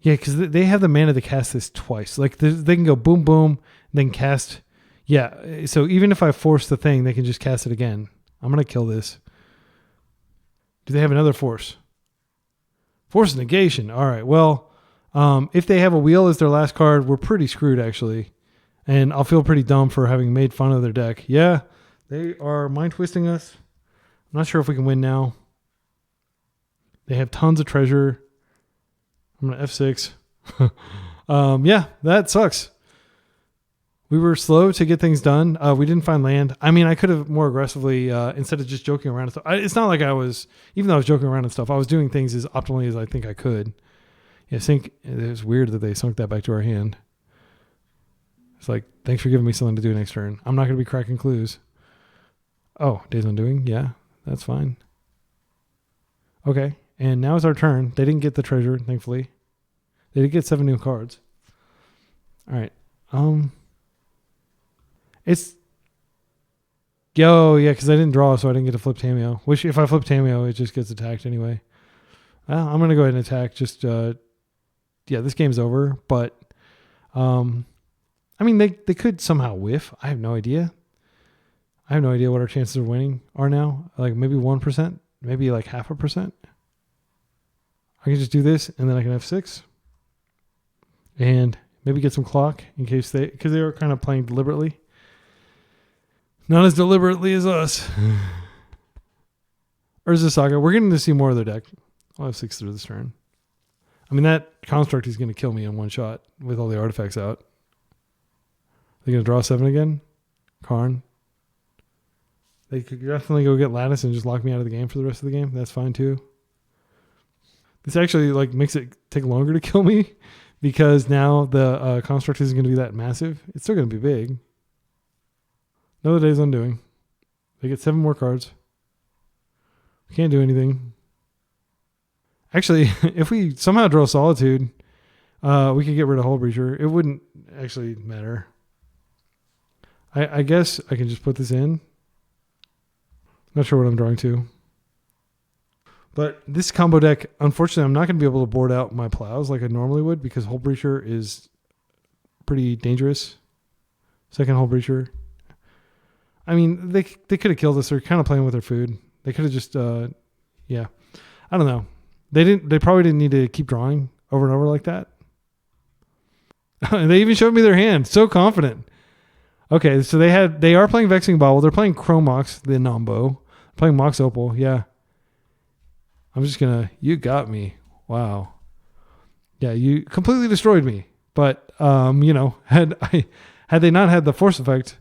yeah, because they have the mana to cast this twice. Like, they can go boom, boom, then cast. Yeah, so even if I force the thing, they can just cast it again. I'm going to kill this. Do they have another force? Force negation. All right, well, if they have a wheel as their last card, we're pretty screwed, actually. And I'll feel pretty dumb for having made fun of their deck. Yeah, they are mind-twisting us. I'm not sure if we can win now. They have tons of treasure. I'm going to F6. Yeah, that sucks. We were slow to get things done. We didn't find land. I mean, I could have more aggressively, instead of just joking around and stuff. It's not like I was, even though I was joking around and stuff, I was doing things as optimally as I think I could. Yeah, it was weird that they sunk that back to our hand. It's like, thanks for giving me something to do next turn. I'm not going to be cracking clues. Oh, Days Undoing. Yeah, that's fine. Okay, and now it's our turn. They didn't get the treasure, thankfully. They did get 7 new cards. All right. It's... Yo, yeah, because I didn't draw, so I didn't get to flip Tameo. Which, if I flip Tameo, it just gets attacked anyway. Well, I'm going to go ahead and attack. Just, yeah, this game's over. But, I mean, they could somehow whiff. I have no idea. I have no idea what our chances of winning are now. Like, maybe 1%. Maybe like 0.5%. I can just do this, and then I can have 6. And maybe get some clock in case because they are kind of playing deliberately. Not as deliberately as us. Urza Saga. We're getting to see more of their deck. I'll have 6 through this turn. I mean, that construct is going to kill me in one shot with all the artifacts out. They're going to draw 7 again. Karn. They could definitely go get Lattice and just lock me out of the game for the rest of the game. That's fine too. This actually like makes it take longer to kill me because now the construct isn't going to be that massive. It's still going to be big. Another Day's Undoing. They get 7 more cards. We can't do anything. Actually, if we somehow draw Solitude, we could get rid of Hullbreacher. It wouldn't actually matter. I guess I can just put this in. Not sure what I'm drawing to. But this combo deck, unfortunately, I'm not going to be able to board out my plows like I normally would because Hullbreacher is pretty dangerous. Second Hullbreacher. I mean, they could have killed us. They're kind of playing with their food. They could have just, yeah. I don't know. They probably didn't need to keep drawing over and over like that. They even showed me their hand. So confident. Okay, so they are playing Vexing Bauble. They're playing Chromox, the Nombo. Playing Mox Opal, yeah. I'm just gonna, you got me. Wow. Yeah, you completely destroyed me. But, had they not had the force effect,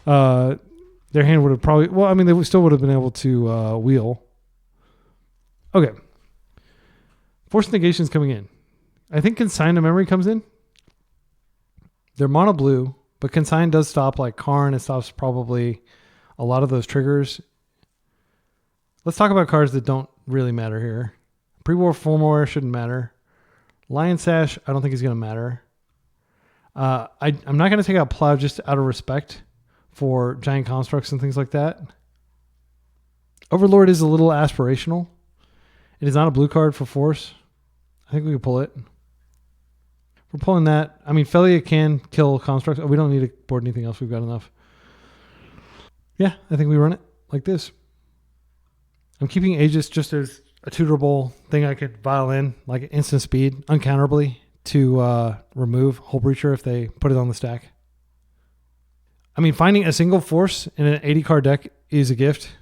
their hand would have probably, well, I mean, they still would have been able to wheel. Okay. Force negation's coming in. I think Consign to Memory comes in. They're mono blue, but Consign does stop like Karn. It stops probably a lot of those triggers. Let's talk about cards that don't really matter here. Pre-War Formalwear shouldn't matter. Lion Sash, I don't think is going to matter. I'm not going to take out Plow just out of respect for giant constructs and things like that. Overlord is a little aspirational. It is not a blue card for force. I think we can pull it. We're pulling that. I mean, Felia can kill constructs. Oh, we don't need to board anything else. We've got enough. Yeah, I think we run it like this. I'm keeping Aegis just as a tutorable thing I could vial in, like instant speed, uncounterably, to remove Hullbreacher if they put it on the stack. I mean, finding a single force in an 80 card deck is a gift.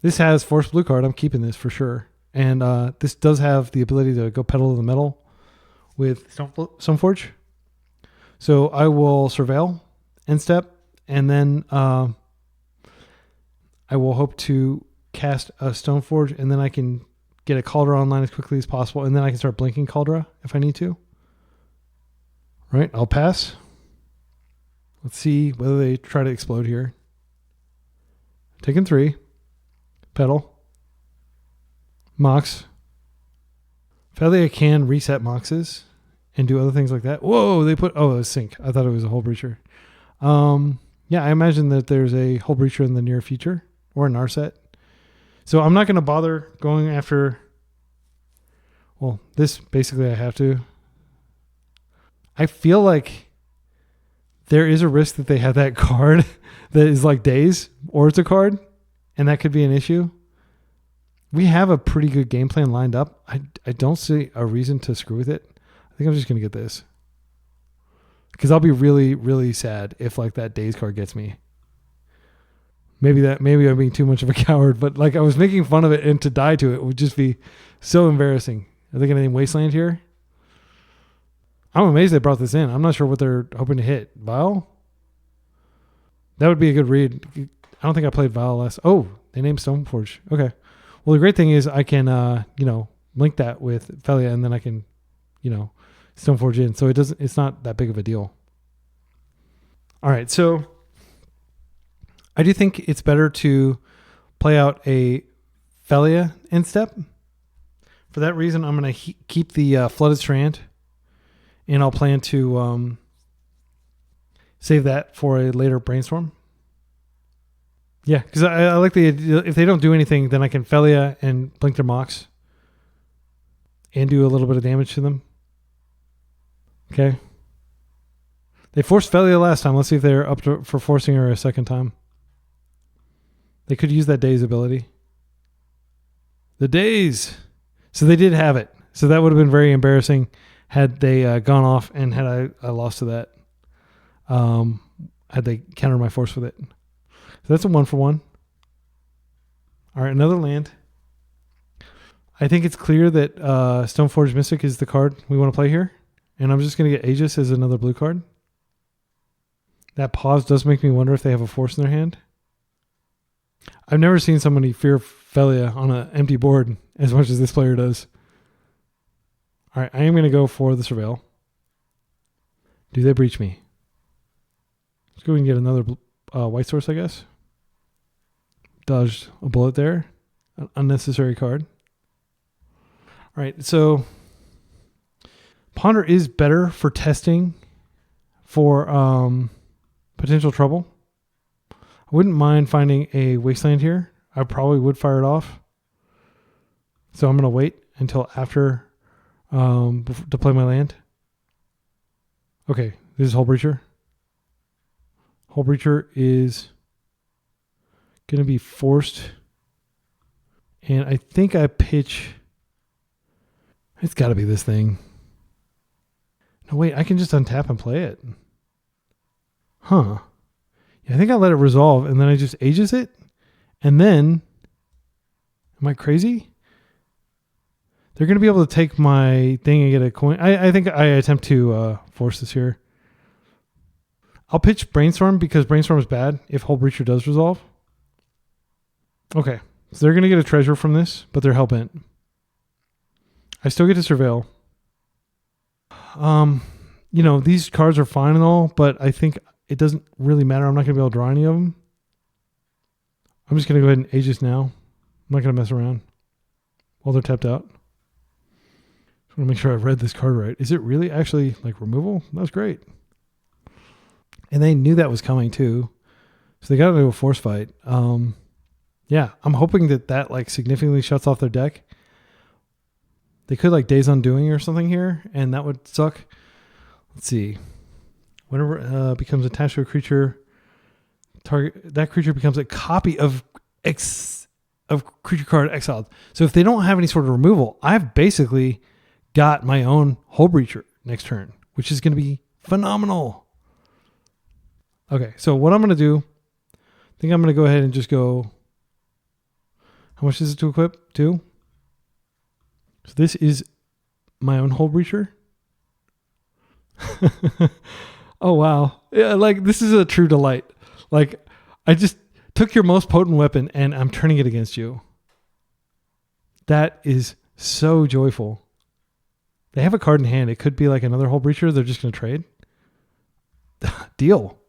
This has force blue card. I'm keeping this for sure. And this does have the ability to go pedal to the metal with Stoneforge. So I will surveil, end step, and then I will hope to cast a Stoneforge, and then I can get a Caldera online as quickly as possible, and then I can start blinking Caldera if I need to. Right, I'll pass. Let's see whether they try to explode here. Taking 3. Pedal. Mox. Felia can reset Moxes and do other things like that. Whoa, they put... Oh, it was Sync. I thought it was a Hullbreacher. Yeah, I imagine that there's a Hullbreacher in the near future, or a Narset. So I'm not going to bother going after... Well, this basically I have to. I feel like there is a risk that they have that card that is like Daze, or it's a card, and that could be an issue. We have a pretty good game plan lined up. I don't see a reason to screw with it. I think I'm just going to get this. Because I'll be really, really sad if like that Daze card gets me. Maybe I'm being too much of a coward, but like I was making fun of it, and to die to it would just be so embarrassing. Are they going to name Wasteland here? I'm amazed they brought this in. I'm not sure what they're hoping to hit. Vial? That would be a good read. I don't think I played Vial last. Oh, they named Stoneforge. Okay. Well, the great thing is I can, link that with Felia, and then I can, Stoneforge in. So it's not that big of a deal. All right. So I do think it's better to play out a Felia instep. For that reason, I'm going to keep the Flooded Strand, and I'll plan to save that for a later Brainstorm. Yeah, because I like the idea. If they don't do anything, then I can Felia and blink their Mox and do a little bit of damage to them. Okay. They forced Felia last time. Let's see if they're up for forcing her a second time. They could use that Daze ability. The Daze! So they did have it. So that would have been very embarrassing had they gone off and had I lost to that. Had they countered my force with it. So that's a 1-for-1. All right, another land. I think it's clear that Stoneforge Mystic is the card we want to play here. And I'm just going to get Aegis as another blue card. That pause does make me wonder if they have a force in their hand. I've never seen somebody fear Felia on an empty board as much as this player does. All right, I am going to go for the Surveil. Do they breach me? Let's go and get another white source, I guess. Dodged a bullet there. An unnecessary card. All right, so Ponder is better for testing for potential trouble. I wouldn't mind finding a Wasteland here. I probably would fire it off. So I'm going to wait until after to play my land. Okay, this is Hullbreacher. Hullbreacher is going to be forced. And I think I pitch... It's got to be this thing. No, wait, I can just untap and play it. Huh. Yeah, I think I let it resolve, and then I just Aegis it. And then... Am I crazy? They're going to be able to take my thing and get a coin. I think I attempt to force this here. I'll pitch Brainstorm because Brainstorm is bad if Hullbreacher does resolve. Okay. So they're going to get a treasure from this, but they're hellbent. I still get to Surveil. you know, these cards are fine and all, but I think it doesn't really matter. I'm not going to be able to draw any of them. I'm just going to go ahead and Aegis now. I'm not going to mess around while they're tapped out. Just want to make sure I've read this card right. Is it really actually like removal? That's great. And they knew that was coming too. So they got into a force fight. Yeah, I'm hoping that like significantly shuts off their deck. They could like Days Undoing or something here, and that would suck. Let's see. Whenever it becomes attached to a creature, that creature becomes a copy of creature card exiled. So if they don't have any sort of removal, I've basically got my own Hullbreacher next turn, which is going to be phenomenal. Okay, so what I'm going to do, I think I'm going to go ahead and just go. How much is it to equip? 2. So this is my own Hullbreacher. Oh, wow. Yeah, like this is a true delight. Like I just took your most potent weapon and I'm turning it against you. That is so joyful. They have a card in hand. It could be like another Hullbreacher. They're just going to trade. Deal.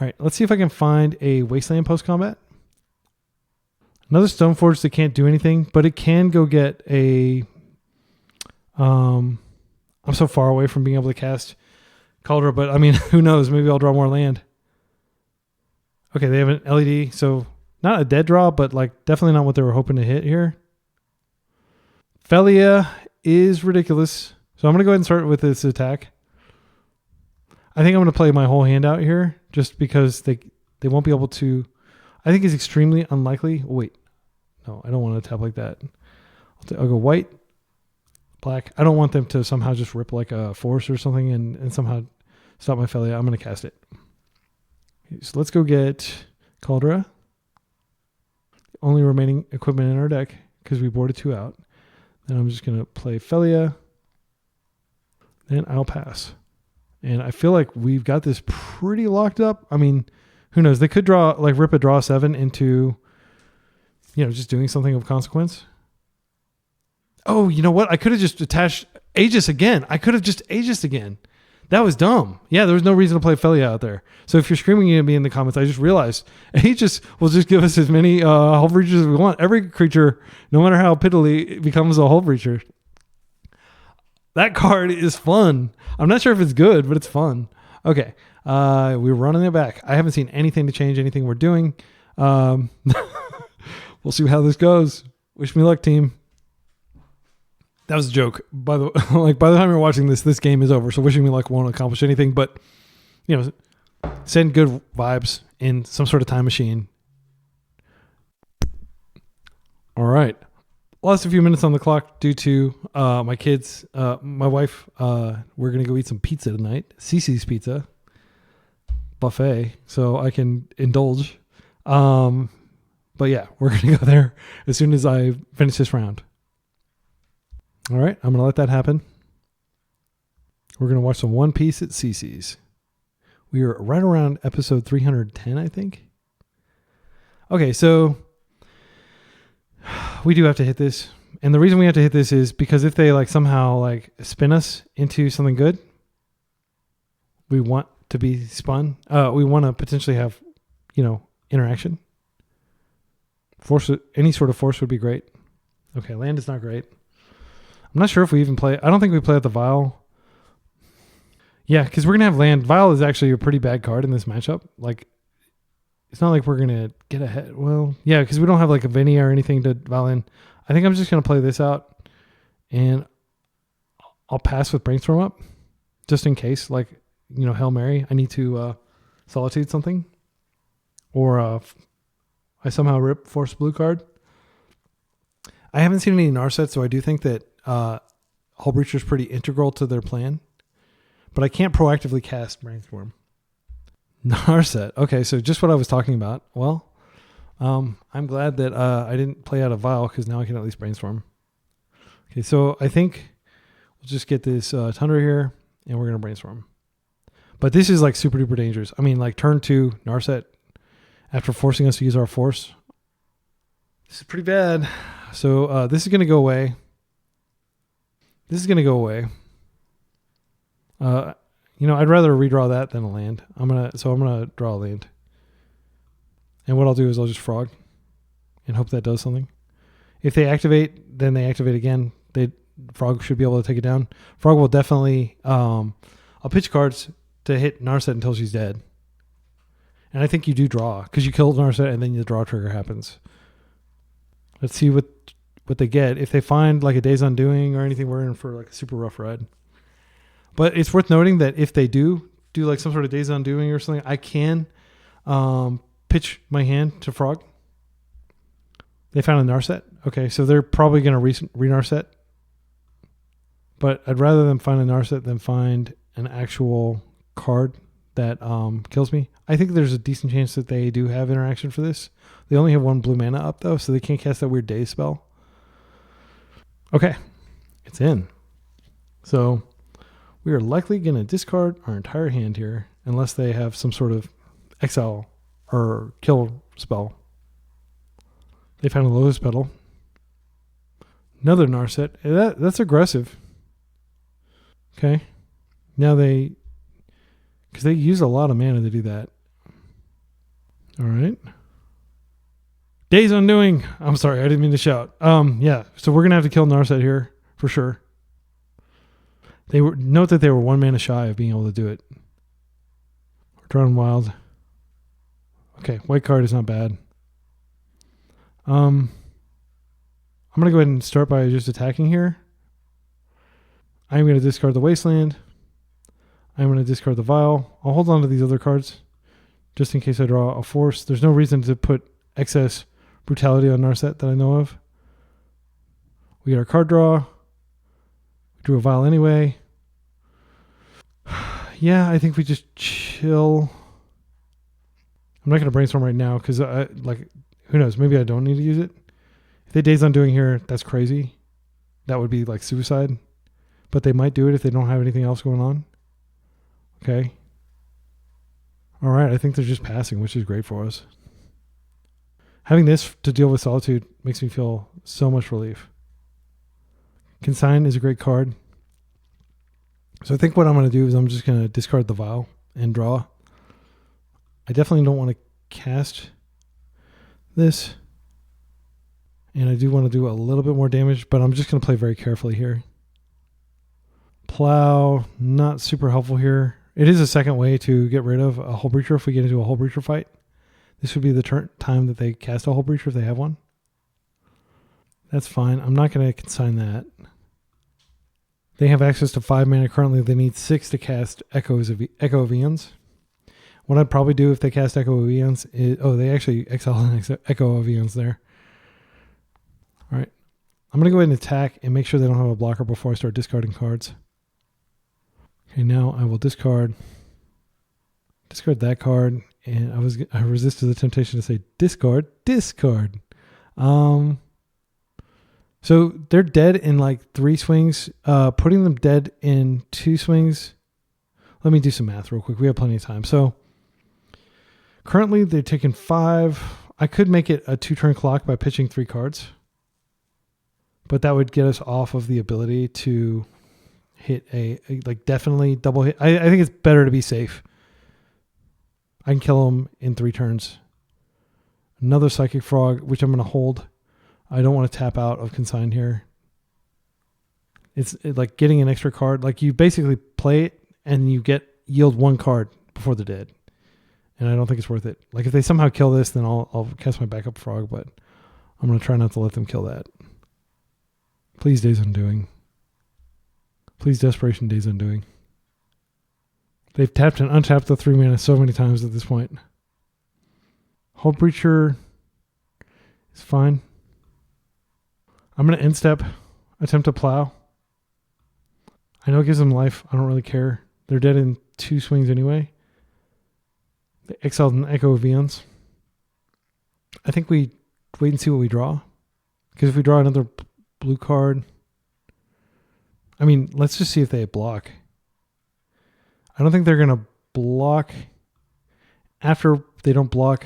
All right, let's see if I can find a Wasteland post-combat. Another Stoneforge that can't do anything, but it can go get a... I'm so far away from being able to cast Cauldron, but I mean, who knows? Maybe I'll draw more land. Okay, they have an LED, so not a dead draw, but like definitely not what they were hoping to hit here. Felia is ridiculous, so I'm going to go ahead and start with this attack. I think I'm going to play my whole hand out here just because they won't be able to. I think it's extremely unlikely. Oh, wait, no, I don't want to tap like that. I'll go white, black. I don't want them to somehow just rip like a force or something and somehow stop my Felia. I'm going to cast it. Okay, so let's go get Cauldron. Only remaining equipment in our deck because we boarded 2 out. Then I'm just going to play Felia. Then I'll pass. And I feel like we've got this pretty locked up. I mean, who knows? They could draw, like rip a draw 7 into, you know, just doing something of consequence. Oh, you know what? I could have just attached Aegis again. That was dumb. Yeah, there was no reason to play Felia out there. So if you're screaming at me in the comments, I just realized Aegis will just give us as many Hullbreachers as we want. Every creature, no matter how piddly, it becomes a Hullbreacher. That card is fun. I'm not sure if it's good, but it's fun. Okay. We're running it back. I haven't seen anything to change anything we're doing. We'll see how this goes. Wish me luck, team. That was a joke. By the time you're watching this game is over. So wishing me luck won't accomplish anything, but you know, send good vibes in some sort of time machine. All right. Lost a few minutes on the clock due to my kids, my wife. We're going to go eat some pizza tonight. Cece's Pizza buffet, so I can indulge. But yeah, we're going to go there as soon as I finish this round. All right, I'm going to let that happen. We're going to watch some One Piece at Cece's. We are right around episode 310, I think. Okay, so we do have to hit this. And the reason we have to hit this is because if they like somehow like spin us into something good, we want to be spun. We want to potentially have, you know, interaction. Force, any sort of force would be great. Okay, land is not great. I'm not sure if we even play. I don't think we play at the Vial. Yeah, because we're going to have land. Vial is actually a pretty bad card in this matchup. Like, it's not like we're going to get ahead. Well, yeah, because we don't have like a Vinny or anything to Vial in. I think I'm just going to play this out. And I'll pass with Brainstorm up. Just in case. Like, you know, Hail Mary. I need to Solitude something. Or I somehow rip Force Blue card. I haven't seen any Narset, so I do think that Hullbreacher is pretty integral to their plan. But I can't proactively cast Brainstorm. Narset. Okay, so just what I was talking about. Well, I'm glad that I didn't play out of Vial because now I can at least Brainstorm. Okay, so I think we'll just get this Tundra here and we're going to Brainstorm. But this is like super duper dangerous. I mean, like turn 2 Narset after forcing us to use our force. This is pretty bad. So this is going to go away. This is going to go away. I'd rather redraw that than a land. I'm gonna draw a land. And what I'll do is I'll just frog and hope that does something. If they activate, then they activate again. Frog should be able to take it down. Frog will definitely. I'll pitch cards to hit Narset until she's dead. And I think you do draw because you kill Narset and then the draw trigger happens. Let's see what they get. If they find like a Day's Undoing or anything, we're in for like a super rough ride. But it's worth noting that if they do like some sort of Day's Undoing or something, I can pitch my hand to Frog. They found a Narset. Okay, so they're probably going to re-Narset. But I'd rather them find a Narset than find an actual card that kills me. I think there's a decent chance that they do have interaction for this. They only have 1 blue mana up, though, so they can't cast that weird Day spell. Okay, it's in. So we are likely going to discard our entire hand here unless they have some sort of exile or kill spell. They found a Lotus Petal. Another Narset. That's aggressive. Okay. Now because they use a lot of mana to do that. All right. Day's Undoing. I'm sorry, I didn't mean to shout. Yeah. So we're gonna have to kill Narset here for sure. Note that they were 1 mana shy of being able to do it. We're drawing wild. Okay, white card is not bad. I'm gonna go ahead and start by just attacking here. I'm gonna discard the Wasteland. I'm gonna discard the Vial. I'll hold on to these other cards just in case I draw a Force. There's no reason to put excess Brutality on Narset that I know of. We get our card draw. We drew a Vial anyway. Yeah, I think we just chill. I'm not going to brainstorm right now because who knows? Maybe I don't need to use it. If they Days Undoing here, that's crazy. That would be like suicide. But they might do it if they don't have anything else going on. Okay. All right. I think they're just passing, which is great for us. Having this to deal with Solitude makes me feel so much relief. Consign is a great card. So I think what I'm going to do is I'm just going to discard the Vial and draw. I definitely don't want to cast this. And I do want to do a little bit more damage, but I'm just going to play very carefully here. Plow, not super helpful here. It is a second way to get rid of a Hullbreacher if we get into a Hullbreacher fight. This would be the time that they cast a Hullbreacher if they have one. That's fine. I'm not going to consign that. They have access to 5 mana currently. They need 6 to cast Echo of Eons. What I'd probably do if they cast Echo of Eons is... Oh, they actually exile an Echo of Eons there. All right. I'm going to go ahead and attack and make sure they don't have a blocker before I start discarding cards. Okay, now I will discard that card. And I resisted the temptation to say discard. So they're dead in like 3 swings. Putting them dead in 2 swings. Let me do some math real quick. We have plenty of time. So currently they're taking 5. I could make it a 2-turn clock by pitching 3 cards. But that would get us off of the ability to hit a definitely double hit. I think it's better to be safe. I can kill them in 3 turns. Another Psychic Frog, which I'm going to hold. I don't want to tap out of Consign here. It's like getting an extra card. Like you basically play it and you yield 1 card before they're dead. And I don't think it's worth it. Like if they somehow kill this, then I'll cast my backup Frog, but I'm going to try not to let them kill that. Please Days Undoing. Please Desperation Days Undoing. They've tapped and untapped the 3 mana so many times at this point. Hullbreacher is fine. I'm going to end step, attempt to plow. I know it gives them life. I don't really care. They're dead in 2 swings anyway. They exiled an Echo of Eons. I think we wait and see what we draw. Because if we draw another blue card... I mean, let's just see if they block. I don't think they're going to block. After they don't block,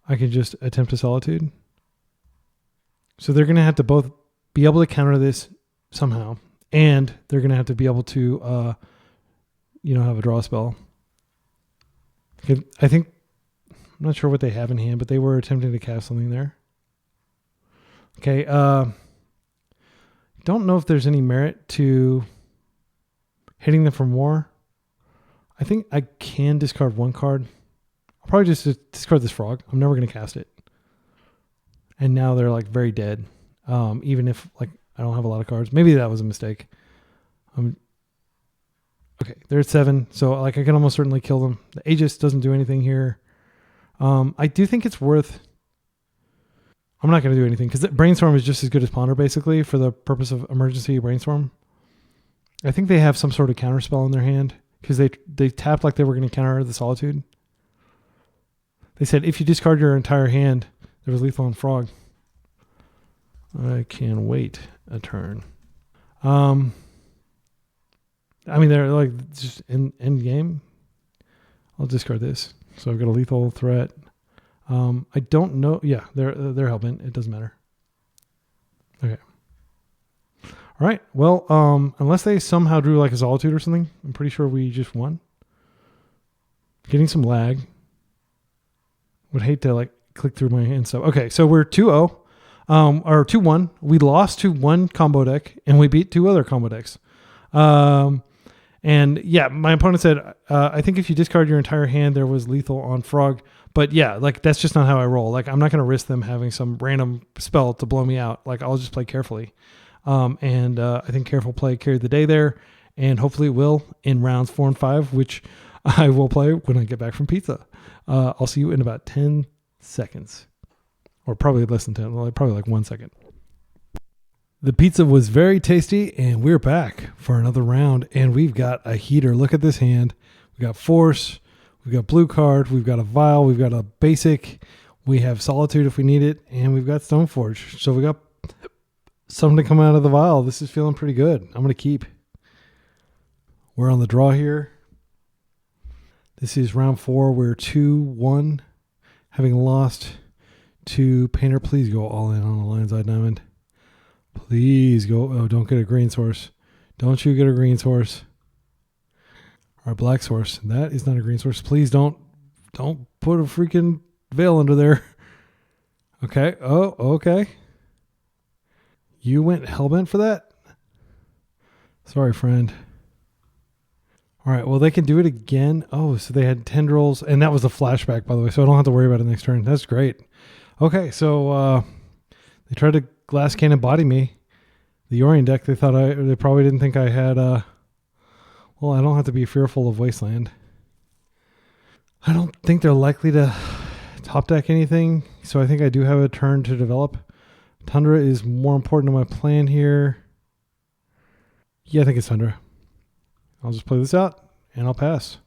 I can just attempt a Solitude. So they're going to have to both be able to counter this somehow. And they're going to have to be able to, have a draw spell. I think, I'm not sure what they have in hand, but they were attempting to cast something there. Okay. Don't know if there's any merit to hitting them for more. I think I can discard one card. I'll probably just discard this frog. I'm never going to cast it. And now they're like very dead. Even if like I don't have a lot of cards. Maybe that was a mistake. Okay, they're at 7. So like I can almost certainly kill them. The Aegis doesn't do anything here. I do think it's worth... I'm not going to do anything because Brainstorm is just as good as Ponder basically for the purpose of emergency Brainstorm. I think they have some sort of counter spell in their hand because they tapped like they were going to counter the Solitude. They said if you discard your entire hand, there was lethal on Frog. I can wait a turn. I mean, they're like just end game. I'll discard this. So I've got a lethal threat. I don't know. Yeah, they're hellbent. It doesn't matter. Okay. All right. Well, unless they somehow drew like a Solitude or something, I'm pretty sure we just won. Getting some lag. Would hate to like click through my hand stuff. Okay, so we're 2-0. Or 2-1. We lost to one combo deck and we beat 2 other combo decks. And yeah, my opponent said, I think if you discard your entire hand, there was lethal on Frog. But yeah, like that's just not how I roll. Like I'm not going to risk them having some random spell to blow me out. Like I'll just play carefully. I think careful play carried the day there. And hopefully it will in rounds 4 and 5, which I will play when I get back from pizza. I'll see you in about 10 seconds. Or probably less than 10, probably like 1 second. The pizza was very tasty, and we're back for another round, and we've got a heater. Look at this hand. We got Force, we've got blue card, we've got a Vial, we've got a basic, we have Solitude if we need it, and we've got Stoneforge. So we got something to come out of the Vial. This is feeling pretty good. I'm going to keep. We're on the draw here. This is round 4. We're 2-1, having lost to Painter. Please go all in on the Lion's Eye Diamond. Please go. Oh, don't get a green source. Don't you get a green source. Or a black source. That is not a green source. Please don't put a freaking veil under there. Okay. Oh, okay. You went hellbent for that? Sorry, friend. All right. Well, they can do it again. Oh, so they had tendrils. And that was a flashback, by the way. So I don't have to worry about it next turn. That's great. Okay. So they tried to glass cannon body me. The Orion deck, they probably didn't think I had, well, I don't have to be fearful of Wasteland. I don't think they're likely to top deck anything, so I think I do have a turn to develop. Tundra is more important to my plan here. Yeah, I think it's Tundra. I'll just play this out, and I'll pass.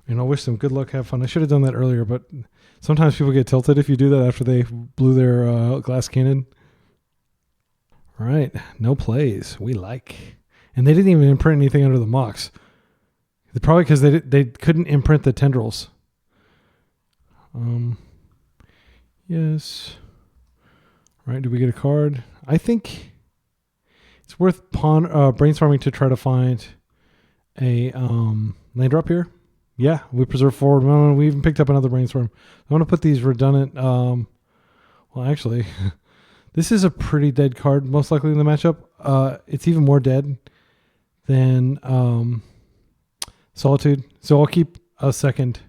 And I'll wish them good luck, have fun. I should have done that earlier, but sometimes people get tilted if you do that after they blew their glass cannon. All right, no plays. We like. And they didn't even imprint anything under the mocks. Probably because they couldn't imprint the tendrils. Yes. All right, do we get a card? I think it's worth brainstorming to try to find a land drop here. Yeah, we preserve forward moment. We even picked up another brainstorm. I want to put these redundant. Well, actually, this is a pretty dead card, most likely in the matchup. It's even more dead than Solitude. So I'll keep a second,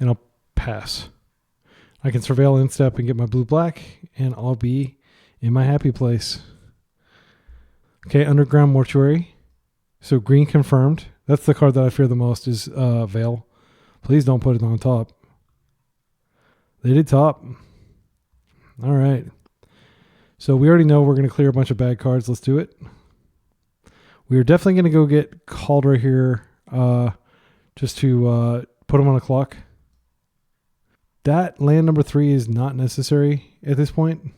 and I'll pass. I can surveil instep and get my blue-black, and I'll be in my happy place. Okay, Underground Mortuary. So green confirmed. That's the card that I fear the most is Veil. Please don't put it on top. They did top. All right. So we already know we're going to clear a bunch of bad cards. Let's do it. We are definitely going to go get called right here just to put them on a clock. That land number 3 is not necessary at this point.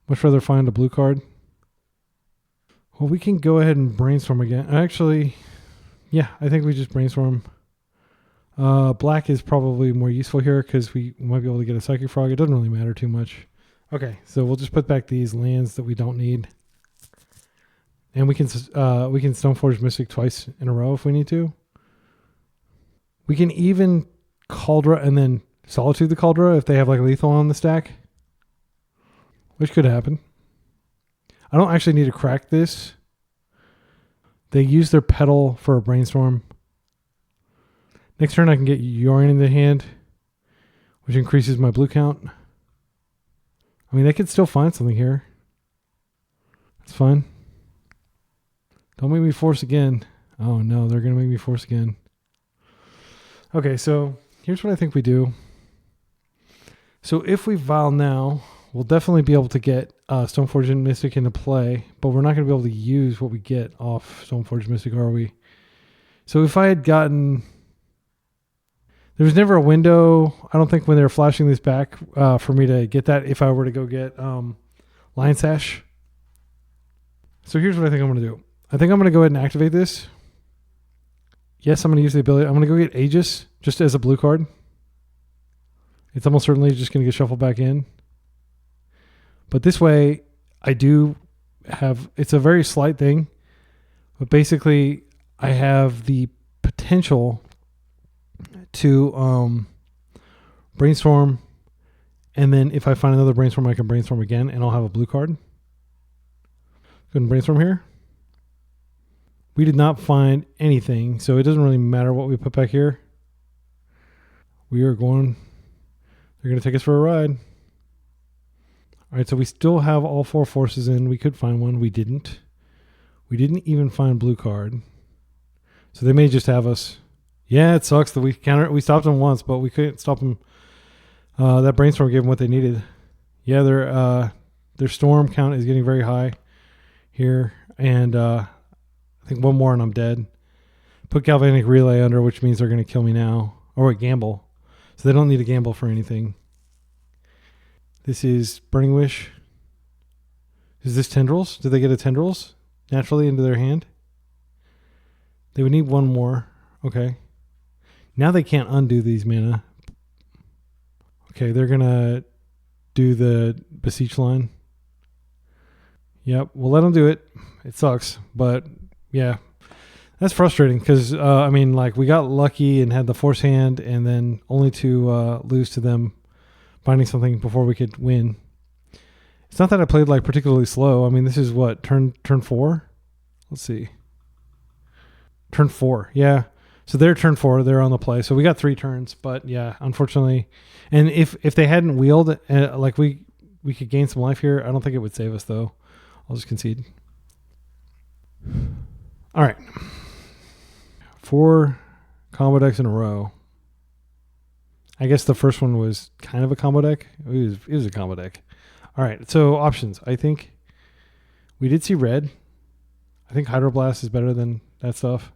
Much rather find a blue card. Well, we can go ahead and brainstorm again. Actually, yeah, I think we just brainstorm. Black is probably more useful here because we might be able to get a Psychic Frog. It doesn't really matter too much. Okay, so we'll just put back these lands that we don't need. And we can Stoneforge Mystic twice in a row if we need to. We can even Caldra and then Solitude the Caldra if they have like lethal on the stack. Which could happen. I don't actually need to crack this. They use their Petal for a Brainstorm. Next turn I can get Yorion in the hand, which increases my blue count. I mean, they could still find something here. That's fine. Don't make me force again. Oh no, they're going to make me force again. Okay, so here's what I think we do. So if we Vial now, we'll definitely be able to get Stoneforge and Mystic into play, but we're not going to be able to use what we get off Stoneforge Mystic, are we? So if I had gotten... There was never a window, I don't think, when they were flashing this back for me to get that if I were to go get Lion Sash. So here's what I think I'm going to do. I think I'm going to go ahead and activate this. Yes, I'm going to use the ability. I'm going to go get Aegis just as a blue card. It's almost certainly just going to get shuffled back in. But this way, I do have... It's a very slight thing. But basically, I have the potential to Brainstorm. And then if I find another Brainstorm, I can Brainstorm again. And I'll have a blue card. Go ahead and Brainstorm here. We did not find anything, so it doesn't really matter what we put back here. We are going... They're going to take us for a ride. All right, so we still have all 4 forces in. We could find one. We didn't. We didn't even find blue card. So they may just have us... Yeah, it sucks that we stopped them once, but we couldn't stop them. That Brainstorm gave them what they needed. Yeah, their storm count is getting very high here. And... I think one more and I'm dead. Put Galvanic Relay under, which means they're going to kill me now. Or wait, gamble. So they don't need to gamble for anything. This is Burning Wish. Is this Tendrils? Did they get a Tendrils naturally into their hand? They would need one more. Okay. Now they can't undo these mana. Okay, they're going to do the Beseech line. Yep, we'll let them do it. It sucks, but... Yeah, that's frustrating because, I mean, like we got lucky and had the force hand and then only to lose to them finding something before we could win. It's not that I played like particularly slow. I mean, this is what, turn 4? Let's see. Turn 4, yeah. So they're turn 4, they're on the play. So we got 3 turns, but yeah, unfortunately. And if they hadn't wheeled, like we could gain some life here. I don't think it would save us though. I'll just concede. All right, 4 combo decks in a row. I guess the first one was kind of a combo deck. It was a combo deck. All right, so options. I think we did see red. I think Hydroblast is better than that stuff.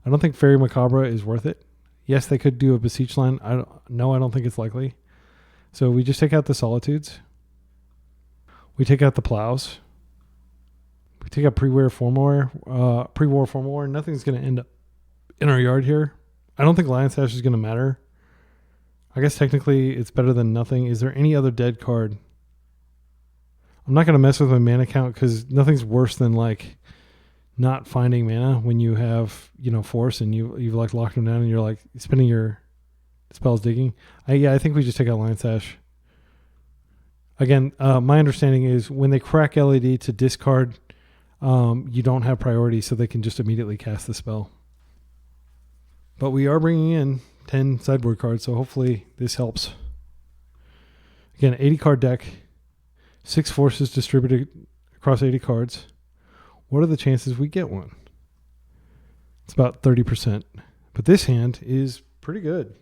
I don't think Fairy Macabre is worth it. Yes, they could do a Beseech line. I don't think it's likely. So we just take out the Solitudes. We take out the Plows. We take out Pre-War Formalwear. Nothing's going to end up in our yard here. I don't think Lion Sash is going to matter. I guess technically it's better than nothing. Is there any other dead card? I'm not going to mess with my mana count because nothing's worse than like not finding mana when you have, force and you've like locked them down and you're like spinning your spells digging. I think we just take out Lion Sash. Again, my understanding is when they crack LED to discard, you don't have priority, so they can just immediately cast the spell. But we are bringing in 10 sideboard cards, so hopefully this helps. Again, 80 card deck, 6 forces distributed across 80 cards. What are the chances we get one? It's about 30%. But this hand is pretty good.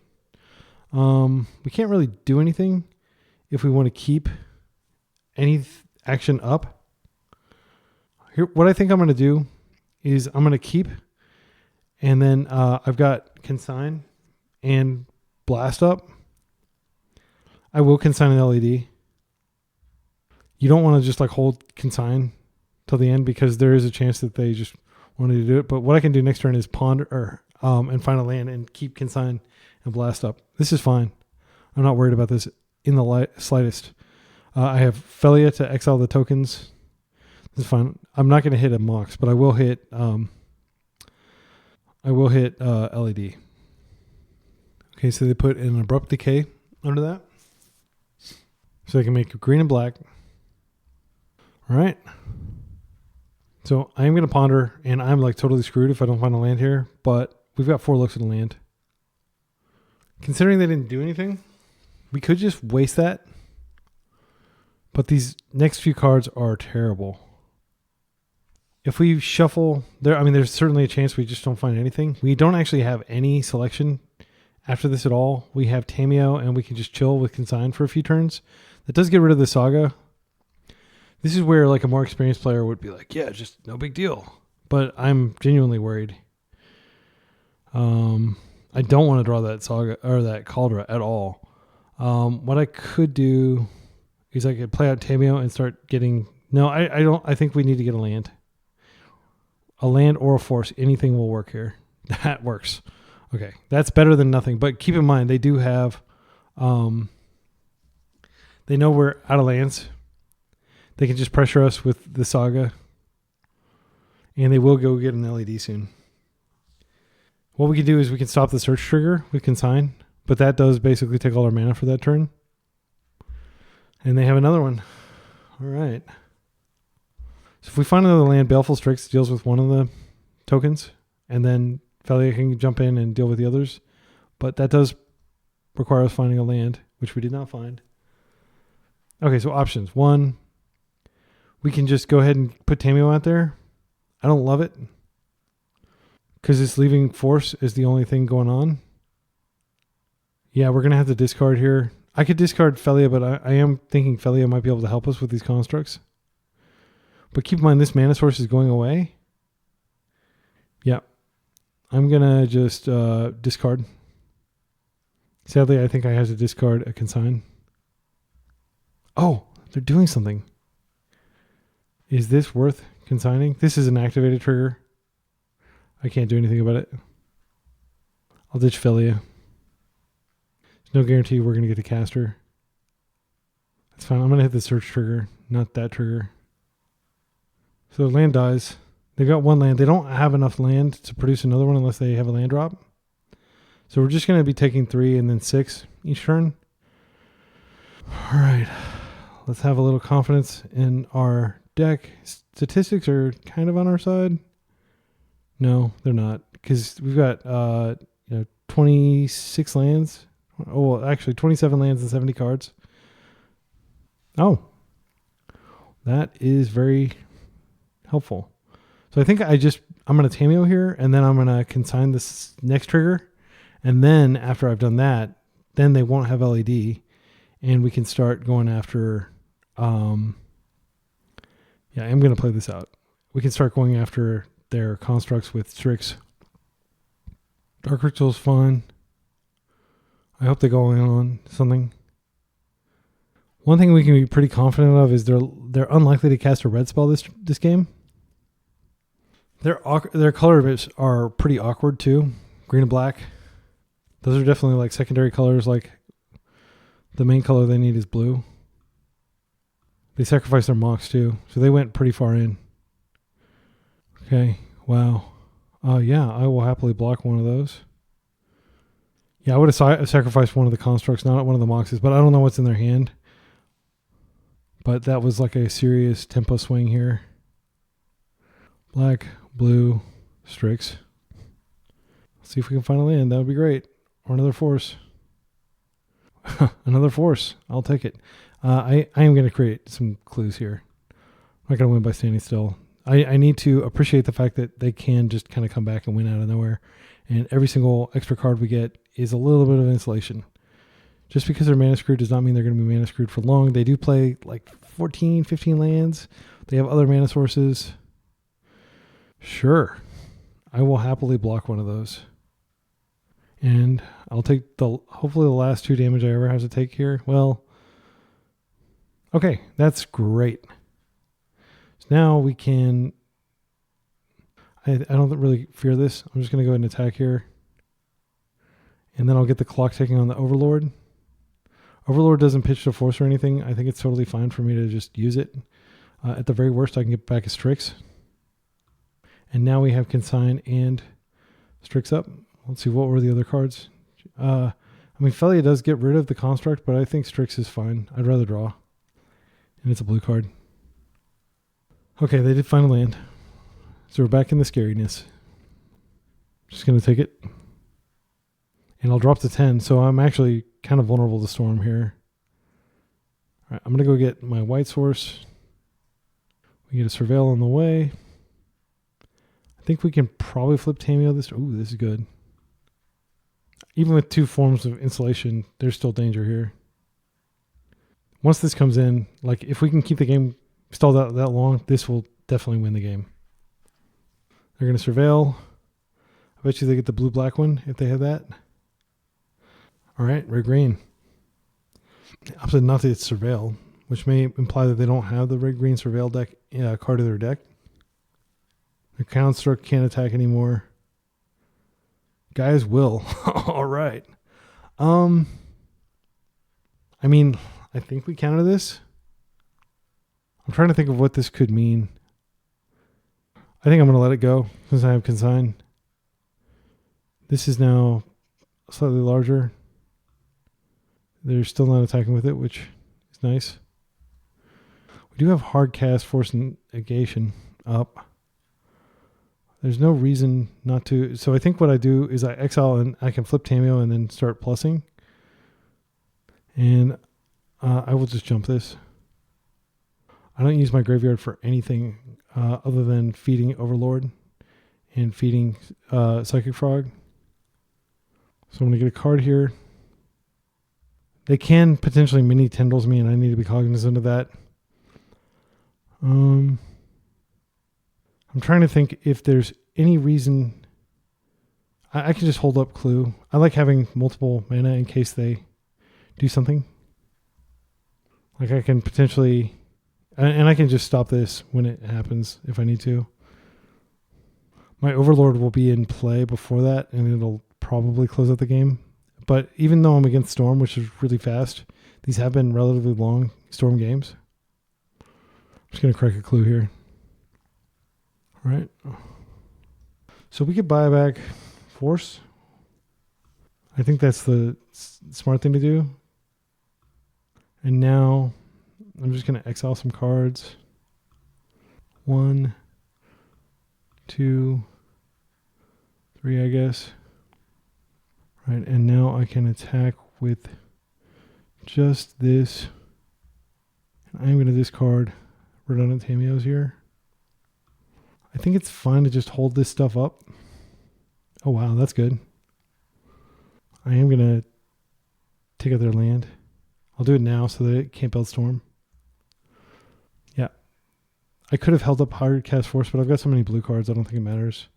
We can't really do anything if we want to keep any action up. Here, what I think I'm going to do is I'm going to keep, and then I've got Consign and Blast up. I will Consign an LED. You don't want to just like hold Consign till the end because there is a chance that they just wanted to do it. But what I can do next turn is ponder and find a land and keep Consign and Blast up. This is fine. I'm not worried about this in the slightest. I have Felia to exile the tokens. This is fine. I'm not going to hit a Mox, but I will hit LED. Okay, so they put an Abrupt Decay under that. So they can make green and black. All right. So I am going to ponder, and I'm like totally screwed if I don't find a land here, but we've got 4 looks at a land. Considering they didn't do anything, we could just waste that. But these next few cards are terrible. If we shuffle there, I mean, there's certainly a chance we just don't find anything. We don't actually have any selection after this at all. We have Tameo, and we can just chill with Consign for a few turns. That does get rid of the Saga. This is where like a more experienced player would be like, yeah, just no big deal. But I'm genuinely worried. I don't want to draw that Saga or that Caldra at all. What I could do is I could play out Tameo and start getting... No, I don't. I think we need to get a land. A land or a force. Anything will work here. That works. Okay, that's better than nothing. But keep in mind, they do have... they know we're out of lands. They can just pressure us with the Saga. And they will go get an LED soon. What we can do is we can stop the search trigger with Consign. But that does basically take all our mana for that turn. And they have another one. All right. So if we find another land, Baleful Strix deals with one of the tokens. And then Felia can jump in and deal with the others. But that does require us finding a land, which we did not find. Okay, so options. 1, we can just go ahead and put Tameo out there. I don't love it. Because it's leaving force is the only thing going on. Yeah, we're going to have to discard here. I could discard Felia, but I am thinking Felia might be able to help us with these constructs. But keep in mind, this mana source is going away. Yeah. I'm going to just discard. Sadly, I think I have to discard a Consign. Oh, they're doing something. Is this worth consigning? This is an activated trigger. I can't do anything about it. I'll ditch Felia. There's no guarantee we're going to get the caster. That's fine. I'm going to hit the search trigger, not that trigger. So land dies. They've got 1 land. They don't have enough land to produce another one unless they have a land drop. So we're just going to be taking 3 and then 6 each turn. All right. Let's have a little confidence in our deck. Statistics are kind of on our side. No, they're not. Because we've got 26 lands. Oh, well, actually 27 lands and 70 cards. Oh. That is very helpful. So I think I'm going to Tameo here, and then I'm going to consign this next trigger. And then after I've done that, then they won't have LED. And we can start going after... yeah, I'm going to play this out. We can start going after their constructs with Strix. Dark Ritual's fine. I hope they go in on something. One thing we can be pretty confident of is they're unlikely to cast a red spell this game. Their colors are pretty awkward too. Green and black. Those are definitely like secondary colors. Like the main color they need is blue. They sacrificed their Mox too, so they went pretty far in. Okay, wow. Yeah, I will happily block one of those. Yeah, I would have sacrificed one of the constructs, not one of the Moxes, but I don't know what's in their hand. But that was like a serious tempo swing here. Black, blue, Strix. Let's see if we can find a land. That would be great. Or another force. Another force. I'll take it. I am going to create some clues here. I'm not going to win by standing still. I need to appreciate the fact that they can just kind of come back and win out of nowhere. And every single extra card we get is a little bit of insulation. Just because they're mana screwed does not mean they're going to be mana screwed for long. They do play like 14, 15 lands. They have other mana sources. Sure. I will happily block one of those. And I'll take hopefully the last 2 damage I ever have to take here. Well, okay, that's great. So now we can... I don't really fear this. I'm just going to go ahead and attack here. And then I'll get the clock ticking on the Overlord. Overlord doesn't pitch to force or anything. I think it's totally fine for me to just use it. At the very worst, I can get back a Strix. And now we have Consign and Strix up. Let's see, what were the other cards? I mean, Felia does get rid of the Construct, but I think Strix is fine. I'd rather draw. And it's a blue card. Okay, they did find a land. So we're back in the scariness. Just going to take it. And I'll drop to 10, so I'm actually kind of vulnerable to Storm here. All right, I'm going to go get my white source. We get a Surveil on the way. I think we can probably flip Tameo this. Ooh, this is good. Even with 2 forms of insulation, there's still danger here. Once this comes in, like if we can keep the game stalled out that long, this will definitely win the game. They're going to Surveil. I bet you they get the blue-black one if they have that. All right, red-green. Opposite, not that it's Surveil, which may imply that they don't have the red-green Surveil deck card of their deck. The Construct can't attack anymore. Guys will. All right. I mean, I think we counter this. I'm trying to think of what this could mean. I think I'm going to let it go since I have Consign. This is now slightly larger. They're still not attacking with it, which is nice. We do have hard cast, force negation up. There's no reason not to. So I think what I do is I exile and I can flip Tameo and then start plussing. And I will just jump this. I don't use my graveyard for anything other than feeding Overlord and feeding Psychic Frog. So I'm going to get a card here. They can potentially mini Tendrils me, and I need to be cognizant of that. I'm trying to think if there's any reason. I can just hold up Clue. I like having multiple mana in case they do something. Like I can potentially, and I can just stop this when it happens if I need to. My Overlord will be in play before that, and it'll probably close out the game. But even though I'm against Storm, which is really fast, these have been relatively long Storm games. I'm just going to crack a Clue here. All right. So we could buy back Force. I think that's the smart thing to do. And now I'm just going to exile some cards. 1, 2, 3, I guess. Right, and now I can attack with just this. And I'm going to discard redundant Tameos here. I think it's fine to just hold this stuff up. Oh wow, that's good. I am going to take out their land. I'll do it now so that it can't build Storm. Yeah. I could have held up hard cast Force, but I've got so many blue cards, I don't think it matters.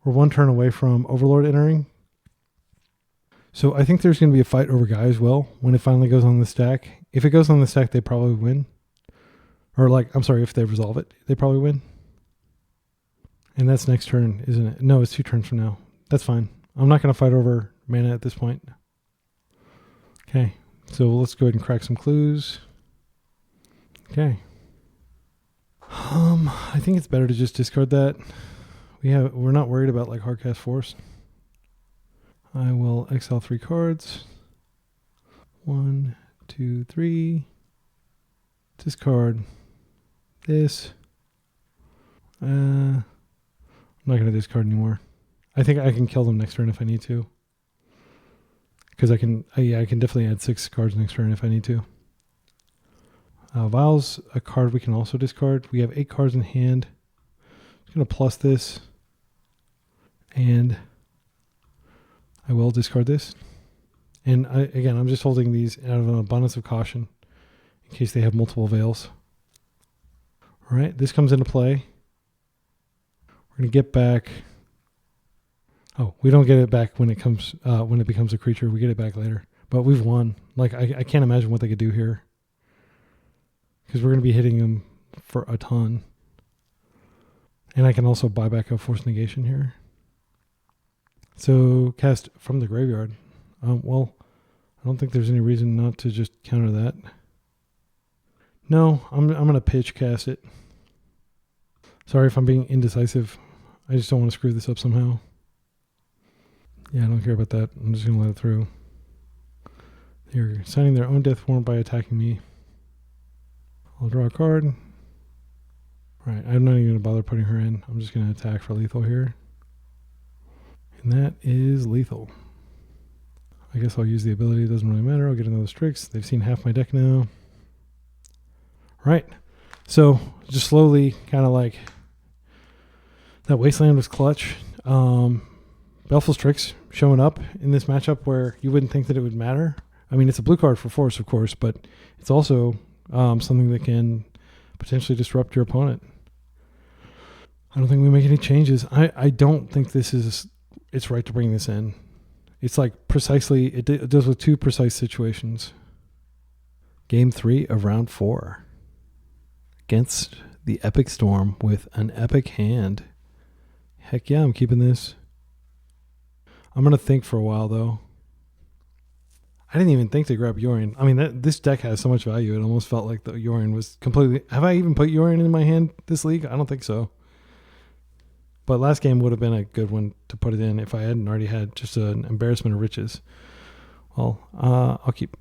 We're 1 turn away from Overlord entering. So I think there's going to be a fight over Guy as well when it finally goes on the stack. If it goes on the stack, they probably win. Or like, I'm sorry, if they resolve it, they probably win. And that's next turn, isn't it? No, it's 2 turns from now. That's fine. I'm not going to fight over mana at this point. Okay, so let's go ahead and crack some clues. Okay. I think it's better to just discard that. We're not worried about like hardcast Force. I will exile 3 cards. 1, 2, 3. Discard this. I'm not going to discard anymore. I think I can kill them next turn if I need to. Because I can definitely add 6 cards next turn if I need to. Vial's a card we can also discard. We have 8 cards in hand. I'm going to plus this. And I will discard this. And again, I'm just holding these out of an abundance of caution in case they have multiple veils. All right, this comes into play. We're going to get back. Oh, we don't get it back when it comes when it becomes a creature. We get it back later. But we've won. Like I can't imagine what they could do here. Because we're going to be hitting them for a ton. And I can also buy back a Force Negation here. So cast from the graveyard. Well, I don't think there's any reason not to just counter that. No, I'm going to pitch cast it. Sorry if I'm being indecisive. I just don't want to screw this up somehow. Yeah, I don't care about that. I'm just going to let it through. They're signing their own death warrant by attacking me. I'll draw a card. Right, I'm not even going to bother putting her in. I'm just going to attack for lethal here. And that is lethal. I guess I'll use the ability. It doesn't really matter. I'll get another Strix. They've seen half my deck now. Right. So just slowly, kind of like that Wasteland was clutch. Baleful Strix showing up in this matchup where you wouldn't think that it would matter. I mean, it's a blue card for force, of course, but it's also something that can potentially disrupt your opponent. I don't think we make any changes. I don't think it's right to bring this in. It's like precisely, it deals with two precise situations. Game 3 of round 4 against the Epic Storm with an epic hand. Heck yeah, I'm keeping this. I'm going to think for a while, though. I didn't even think to grab Yorion. I mean, this deck has so much value. It almost felt like the Yorion was completely... Have I even put Yorion in my hand this league? I don't think so. But last game would have been a good one to put it in if I hadn't already had just an embarrassment of riches. Well, I'll keep.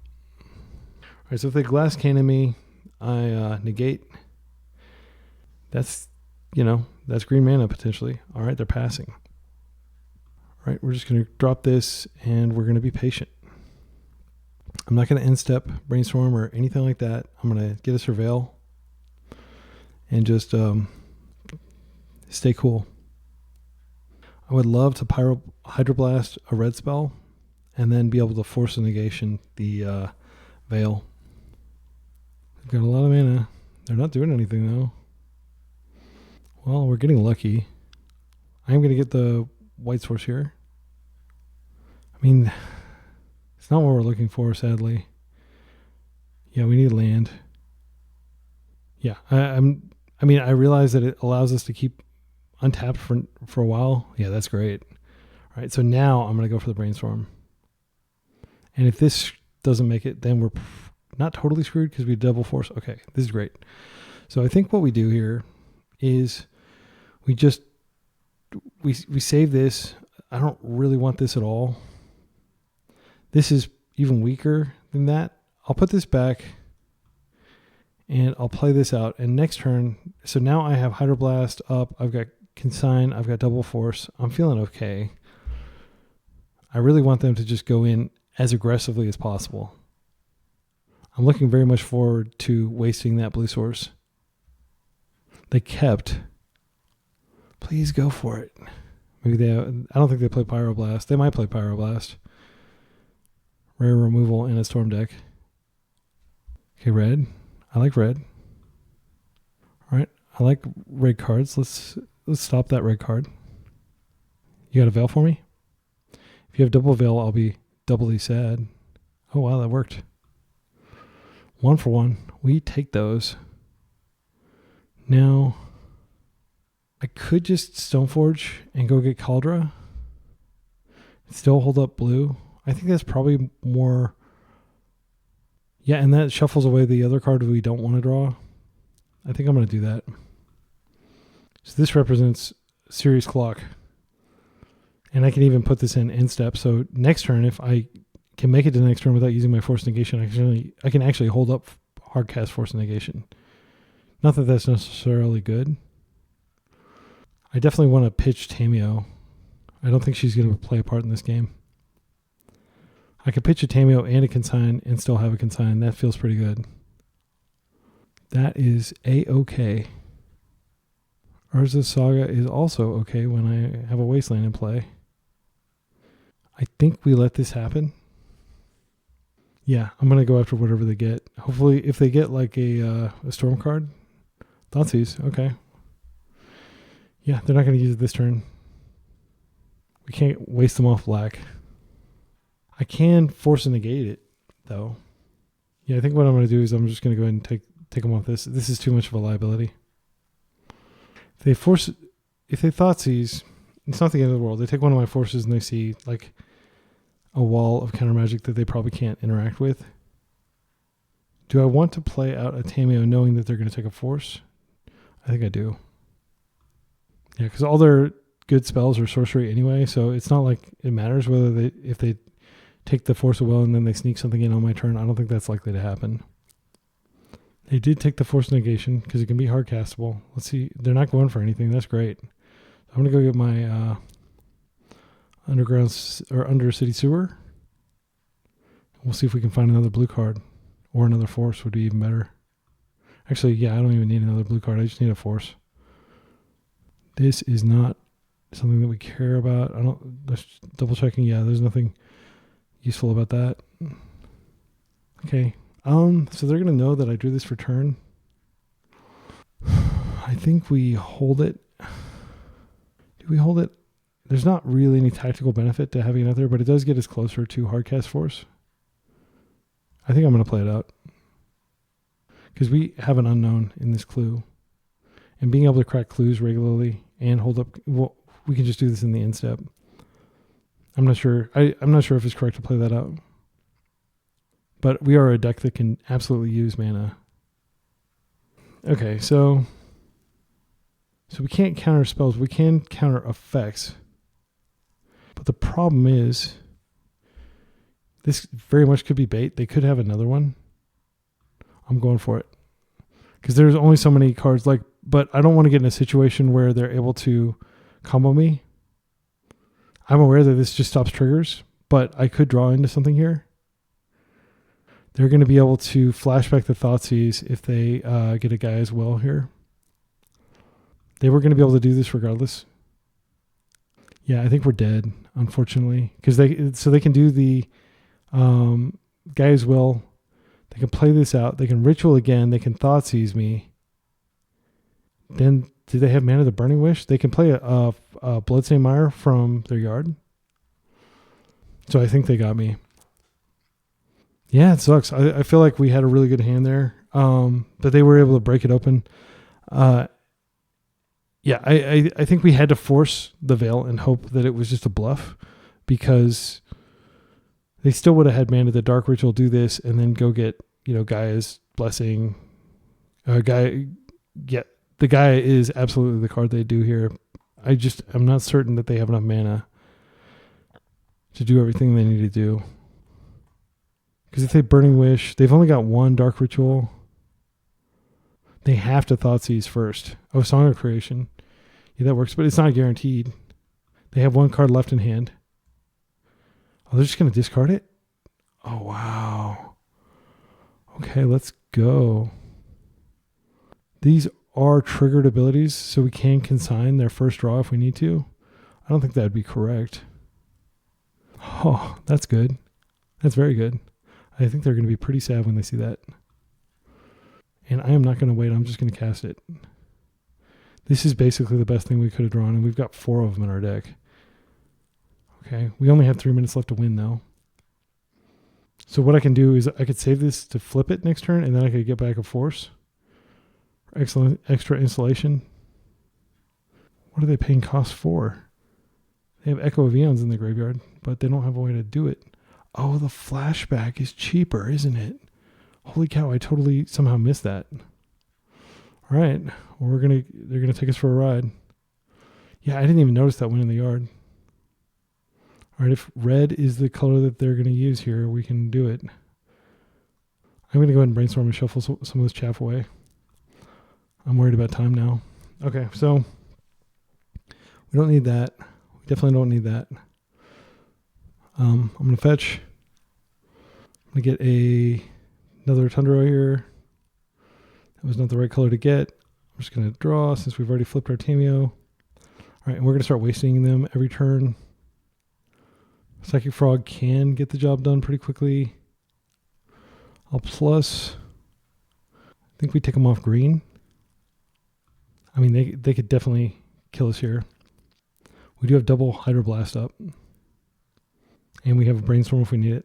All right, so if they glass cannon me, I negate. That's, that's green mana potentially. All right, they're passing. All right, we're just going to drop this and we're going to be patient. I'm not going to end step, brainstorm, or anything like that. I'm going to get a surveil and just stay cool. I would love to Hydroblast a red spell and then be able to force a negation the Veil. I've got a lot of mana. They're not doing anything though. Well, we're getting lucky. I'm going to get the white source here. I mean, it's not what we're looking for, sadly. Yeah, we need land. Yeah, I realize that it allows us to keep untapped for a while. Yeah, that's great. All right, so now I'm going to go for the brainstorm. And if this doesn't make it, then we're not totally screwed because we double force. Okay, this is great. So I think what we do here is we save this. I don't really want this at all. This is even weaker than that. I'll put this back and I'll play this out. And next turn, so now I have Hydroblast up. I've got Consign. I've got double force. I'm feeling okay. I really want them to just go in as aggressively as possible. I'm looking very much forward to wasting that blue source. They kept. Please go for it. Maybe I don't think they play Pyroblast. They might play Pyroblast. Rare removal in a storm deck. Okay, red. I like red. All right, I like red cards. Let's stop that red card. You got a Veil for me? If you have double Veil, I'll be doubly sad. Oh wow, that worked. 1 for 1. We take those. Now, I could just Stoneforge and go get Kaldra. Still hold up blue. I think that's probably more... Yeah, and that shuffles away the other card we don't want to draw. I think I'm going to do that. So this represents Serious Clock. And I can even put this in end step. So next turn, if I can make it to the next turn without using my Force Negation, I can actually hold up Hardcast Force Negation. Not that that's necessarily good. I definitely want to pitch Tameo. I don't think she's going to play a part in this game. I could pitch a Tameo and a Consign and still have a Consign. That feels pretty good. That is A-okay. Urza's Saga is also okay when I have a Wasteland in play. I think we let this happen. Yeah, I'm going to go after whatever they get. Hopefully, if they get like a Storm card. Thoughtseize, okay. Yeah, they're not going to use it this turn. We can't waste them off black. I can force and negate it, though. Yeah, I think what I'm going to do is I'm just going to go ahead and take them off this. This is too much of a liability. If they Thoughtseize, it's not the end of the world. They take one of my forces and they see, like, a wall of counter magic that they probably can't interact with. Do I want to play out a Tamiyo knowing that they're going to take a force? I think I do. Yeah, because all their good spells are sorcery anyway, so it's not like it matters whether if they take the force of will and then they sneak something in on my turn. I don't think that's likely to happen. They did take the force negation because it can be hard castable. Let's see. They're not going for anything. That's great. I'm going to go get my Undercity Sewer. We'll see if we can find another blue card, or another force would be even better. Actually, yeah, I don't even need another blue card. I just need a force. This is not something that we care about. Just double checking. Yeah, there's nothing useful about that. Okay. So they're going to know that I drew this for turn. I think we hold it. Do we hold it? There's not really any tactical benefit to having it out there, but it does get us closer to Hardcast Force. I think I'm going to play it out. Because we have an unknown in this clue. And being able to crack clues regularly and hold up, well, we can just do this in the end step. I'm not sure. I'm not sure if it's correct to play that out. But we are a deck that can absolutely use mana. Okay, so we can't counter spells. We can counter effects. But the problem is, this very much could be bait. They could have another one. I'm going for it. Because there's only so many cards, but I don't want to get in a situation where they're able to combo me. I'm aware that this just stops triggers, but I could draw into something here. They're going to be able to flashback the Thoughtseize if they get a guy as well here. They were going to be able to do this regardless. Yeah, I think we're dead, unfortunately. Because they can do the guy as well. They can play this out. They can Ritual again. They can Thoughtseize me. Then, do they have Mana the Burning Wish? They can play a Bloodstained Mire from their yard. So I think they got me. Yeah, it sucks. I feel like we had a really good hand there, but they were able to break it open. Yeah, I think we had to force the Veil and hope that it was just a bluff, because they still would have had mana the Dark Ritual do this and then go get, Gaia's Blessing. The Gaia is absolutely the card they do here. I'm not certain that they have enough mana to do everything they need to do. Because if they Burning Wish, they've only got one Dark Ritual. They have to Thoughtseize first. Oh, Song of Creation. Yeah, that works, but it's not guaranteed. They have one card left in hand. Oh, they're just going to discard it? Oh, wow. Okay, let's go. These are triggered abilities, so we can consign their first draw if we need to. I don't think that would be correct. Oh, that's good. That's very good. I think they're going to be pretty sad when they see that. And I am not going to wait. I'm just going to cast it. This is basically the best thing we could have drawn, and we've got 4 of them in our deck. Okay, we only have 3 minutes left to win, though. So what I can do is I could save this to flip it next turn, and then I could get back a force. Excellent extra installation. What are they paying cost for? They have Echo of Eons in the graveyard, but they don't have a way to do it. Oh, the flashback is cheaper, isn't it? Holy cow, I totally somehow missed that. All right, well, they're gonna take us for a ride. Yeah, I didn't even notice that one in the yard. All right, if red is the color that they're gonna use here, we can do it. I'm gonna go ahead and brainstorm and shuffle some of this chaff away. I'm worried about time now. Okay, so we don't need that. We definitely don't need that. I'm going to fetch. I'm going to get another Tundra here. That was not the right color to get. I'm just going to draw since we've already flipped our Tamiyo. All right, and we're going to start wasting them every turn. Psychic Frog can get the job done pretty quickly. I'll plus. I think we take them off green. I mean, they could definitely kill us here. We do have double Hydroblast up. And we have a Brainstorm if we need it.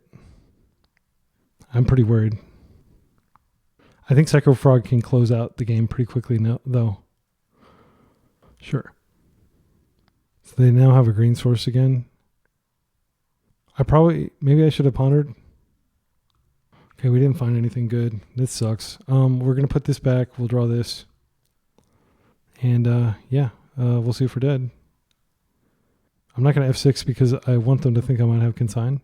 I'm pretty worried. I think Psycho Frog can close out the game pretty quickly now, though. Sure. So they now have a green source again. Maybe I should have pondered. Okay, we didn't find anything good. This sucks. We're going to put this back. We'll draw this. And we'll see if we're dead. I'm not going to F6 because I want them to think I might have Consign.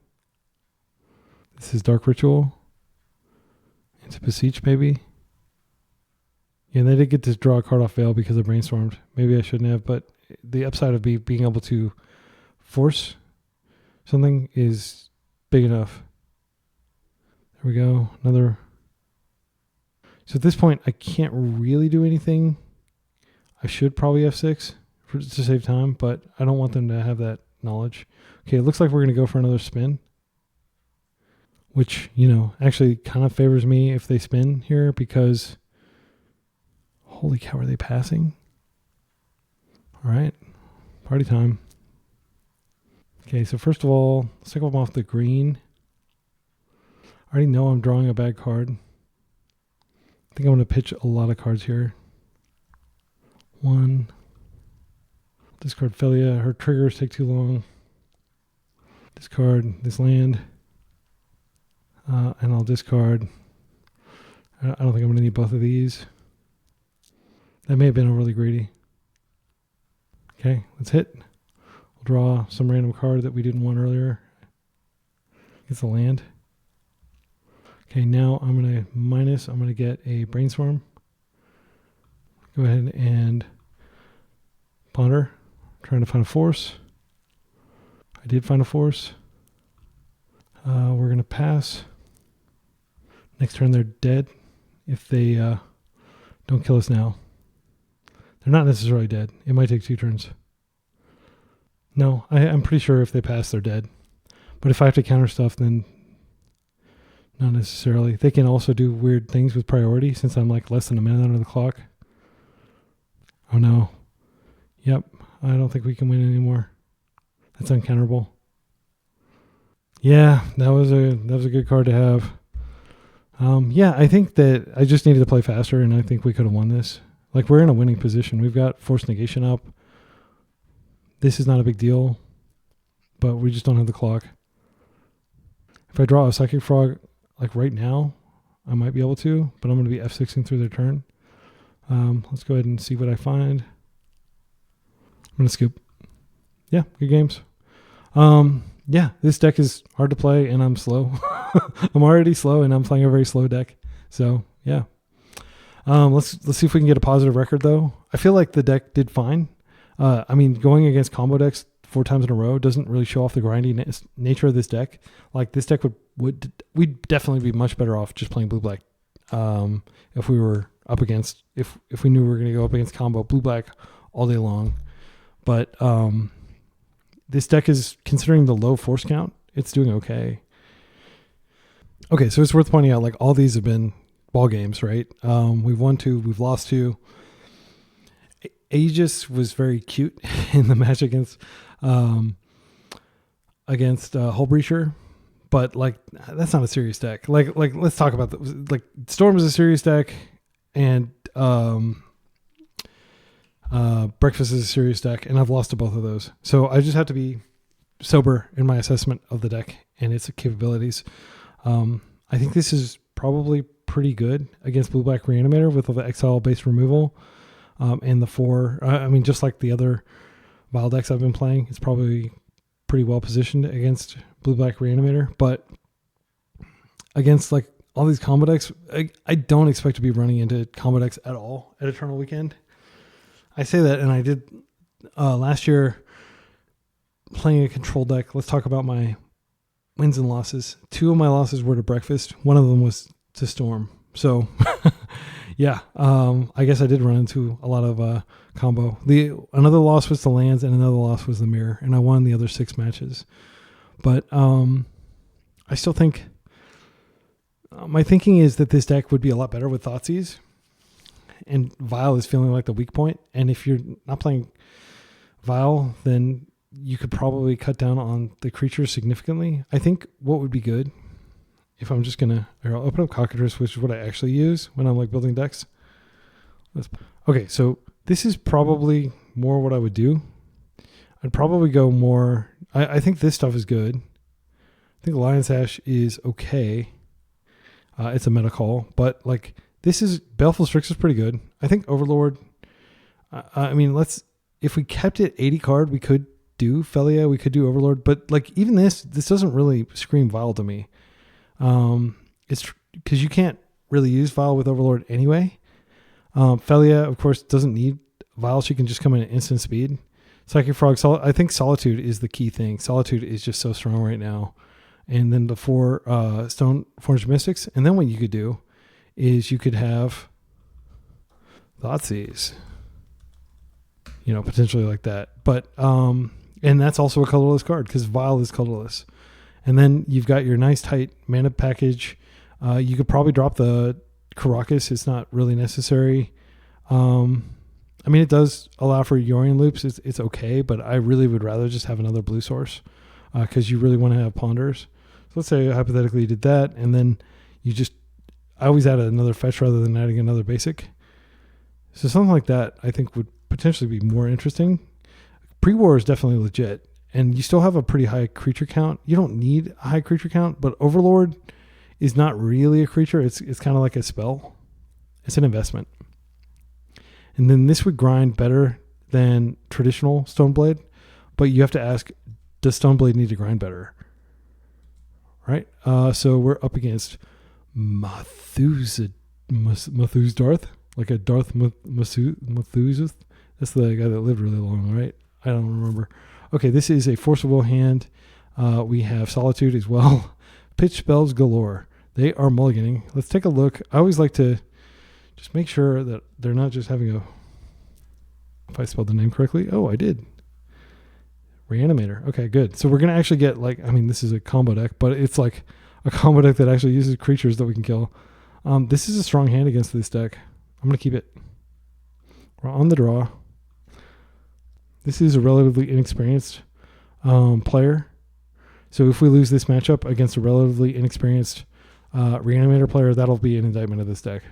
This is Dark Ritual. Into Beseech, maybe. Yeah, and they did get to draw a card off Veil because I brainstormed. Maybe I shouldn't have, but the upside of being able to force something is big enough. There we go. Another. So at this point, I can't really do anything. I should probably F6 to save time, but I don't want them to have that knowledge. Okay, it looks like we're going to go for another spin, which, actually kind of favors me if they spin here because, holy cow, are they passing? All right, party time. Okay, so first of all, let's take them off the green. I already know I'm drawing a bad card. I think I'm going to pitch a lot of cards here. 1. Discard Felia. Her triggers take too long. Discard this land. And I'll discard. I don't think I'm going to need both of these. That may have been overly greedy. Okay, let's hit. We'll draw some random card that we didn't want earlier. It's a land. Okay, now I'm going to get a brainstorm. Go ahead and ponder. Trying to find a force. I did find a force. We're going to pass. Next turn they're dead if they don't kill us now. They're not necessarily dead. It might take 2 turns. No, I'm pretty sure if they pass they're dead. But if I have to counter stuff, then not necessarily. They can also do weird things with priority since I'm like less than a minute under the clock. Oh no. Yep. I don't think we can win anymore. That's uncounterable. Yeah, that was a good card to have. I think that I just needed to play faster, and I think we could have won this. Like, we're in a winning position. We've got Force Negation up. This is not a big deal, but we just don't have the clock. If I draw a Psychic Frog, like right now, I might be able to, but I'm going to be F6ing through their turn. Let's go ahead and see what I find. I'm going to scoop. Yeah, good games. This deck is hard to play, and I'm slow. I'm already slow, and I'm playing a very slow deck. So, yeah. Let's see if we can get a positive record, though. I feel like the deck did fine. Going against combo decks 4 times in a row doesn't really show off the grindy nature of this deck. Like, this deck we'd definitely be much better off just playing blue-black if we were up against, if we knew we were going to go up against combo blue-black all day long. But this deck is, considering the low force count, it's doing okay. Okay, so it's worth pointing out, like, all these have been ball games, right? We've won 2, we've lost 2. Aegis was very cute in the match against Hullbreacher, but like that's not a serious deck. Like let's talk about like Storm is a serious deck, and Breakfast is a serious deck, and I've lost to both of those. So I just have to be sober in my assessment of the deck and its capabilities. I think this is probably pretty good against Blue-Black Reanimator with the exile-based removal. And the 4, just like the other Vial decks I've been playing, it's probably pretty well positioned against Blue-Black Reanimator. But against like all these combo decks, I don't expect to be running into combo decks at all at Eternal Weekend. I say that, and I did last year playing a control deck. Let's talk about my wins and losses. 2 of my losses were to Breakfast. One of them was to Storm. So... Yeah, I guess I did run into a lot of combo. Another loss was the lands, and another loss was the mirror, and I won the other 6 matches. But I still think my thinking is that this deck would be a lot better with Thoughtseize, and Vial is feeling like the weak point. And if you're not playing Vial, then you could probably cut down on the creatures significantly. I think what would be good, if I'm just going to open up Cockatrice, which is what I actually use when I'm like building decks. Okay, so this is probably more what I would do. I'd probably go more... I think this stuff is good. think Lion's Sash is okay. It's a meta call, but like this is Baleful Strix is pretty good. I think Overlord. I mean, if we kept it 80 card, we could do Felia, we could do Overlord, but like even this doesn't really scream Vial to me. It's because you can't really use Vial with Overlord anyway. Felia, of course, doesn't need Vial. She can just come in at instant speed. Psychic Frog, I think Solitude is the key thing. Solitude is just so strong right now. And then the 4 Stoneforged Mystics. And then what you could do is you could have Thoughtseize. You know, potentially like that. But, and that's also a colorless card because Vial is colorless. And then you've got your nice tight mana package. You could probably drop the Karakas. It's not really necessary. I mean, it does allow for Yorion loops. It's okay, but I really would rather just have another blue source because you really want to have Ponders. So let's say hypothetically you did that, and then I always added another fetch rather than adding another basic. So something like that I think would potentially be more interesting. Pre-War is definitely legit, and you still have a pretty high creature count. You don't need a high creature count, but Overlord is not really a creature. It's kind of like a spell. It's an investment. And then this would grind better than traditional Stoneblade, but you have to ask, does Stoneblade need to grind better? Right? So we're up against Mathusdarth, like a Darth Mathuseth. That's the guy that lived really long, right? I don't remember. Okay, this is a forcible hand. We have Solitude as well. Pitch spells galore. They are mulliganing. Let's take a look. I always like to just make sure that they're not just having if I spelled the name correctly. Oh, I did. Reanimator. Okay, good. So we're going to actually get this is a combo deck, but it's like a combo deck that actually uses creatures that we can kill. This is a strong hand against this deck. I'm going to keep it. We're on the draw. This is a relatively inexperienced player. So if we lose this matchup against a relatively inexperienced Reanimator player, that'll be an indictment of this deck.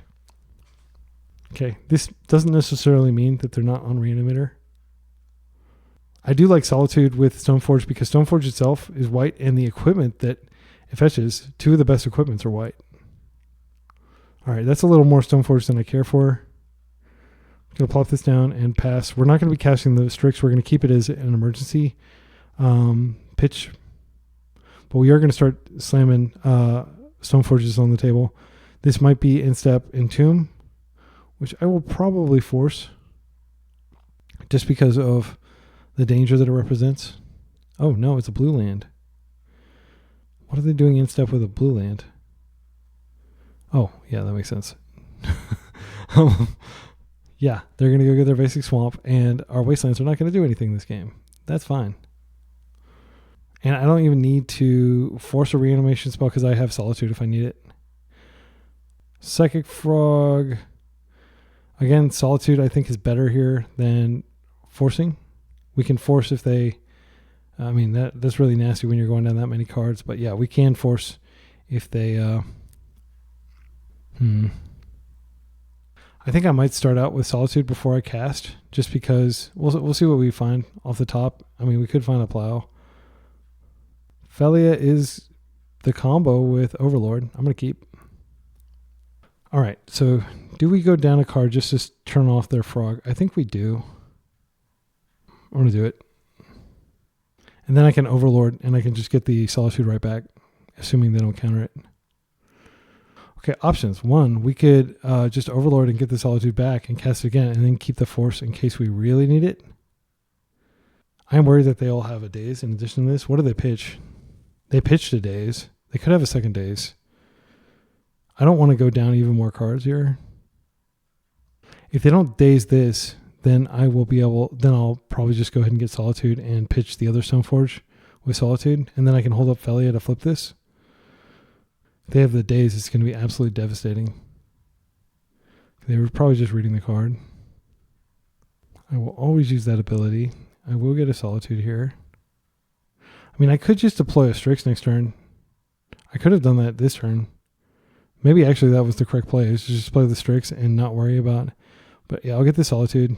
Okay, this doesn't necessarily mean that they're not on Reanimator. I do like Solitude with Stoneforge because Stoneforge itself is white, and the equipment that it fetches, 2 of the best equipments are white. All right, that's a little more Stoneforge than I care for. I'm going to plop this down and pass. We're not going to be casting the Strix. We're going to keep it as an emergency pitch. But we are going to start slamming Stoneforges on the table. This might be Instep Entomb, which I will probably force just because of the danger that it represents. Oh, no, it's a blue land. What are they doing in step with a blue land? Oh, yeah, that makes sense. Yeah, they're going to go get their basic swamp, and our wastelands are not going to do anything this game. That's fine. And I don't even need to force a reanimation spell because I have Solitude if I need it. Psychic Frog. Again, Solitude I think is better here than forcing. We can force if they... I mean, that's really nasty when you're going down that many cards. But yeah, we can force if they... I think I might start out with Solitude before I cast, just because we'll see what we find off the top. I mean, we could find a plow. Felia is the combo with Overlord. I'm going to keep. All right, so do we go down a card just to turn off their frog? I think we do. I'm going to do it. And then I can Overlord, and I can just get the Solitude right back, assuming they don't counter it. Okay, options. 1, we could just Overlord and get the Solitude back and cast it again, and then keep the Force in case we really need it. I'm worried that they all have a Daze in addition to this. What do they pitch? They pitched a Daze. They could have a second Daze. I don't want to go down even more cards here. If they don't Daze this, then I'll probably just go ahead and get Solitude and pitch the other Stoneforge with Solitude, and then I can hold up Felia to flip this. If they have the Daze, it's going to be absolutely devastating. They were probably just reading the card. I will always use that ability. I will get a Solitude here. I mean, I could just deploy a Strix next turn. I could have done that this turn. Maybe actually that was the correct play, is to just play the Strix and not worry about it. But yeah, I'll get the Solitude.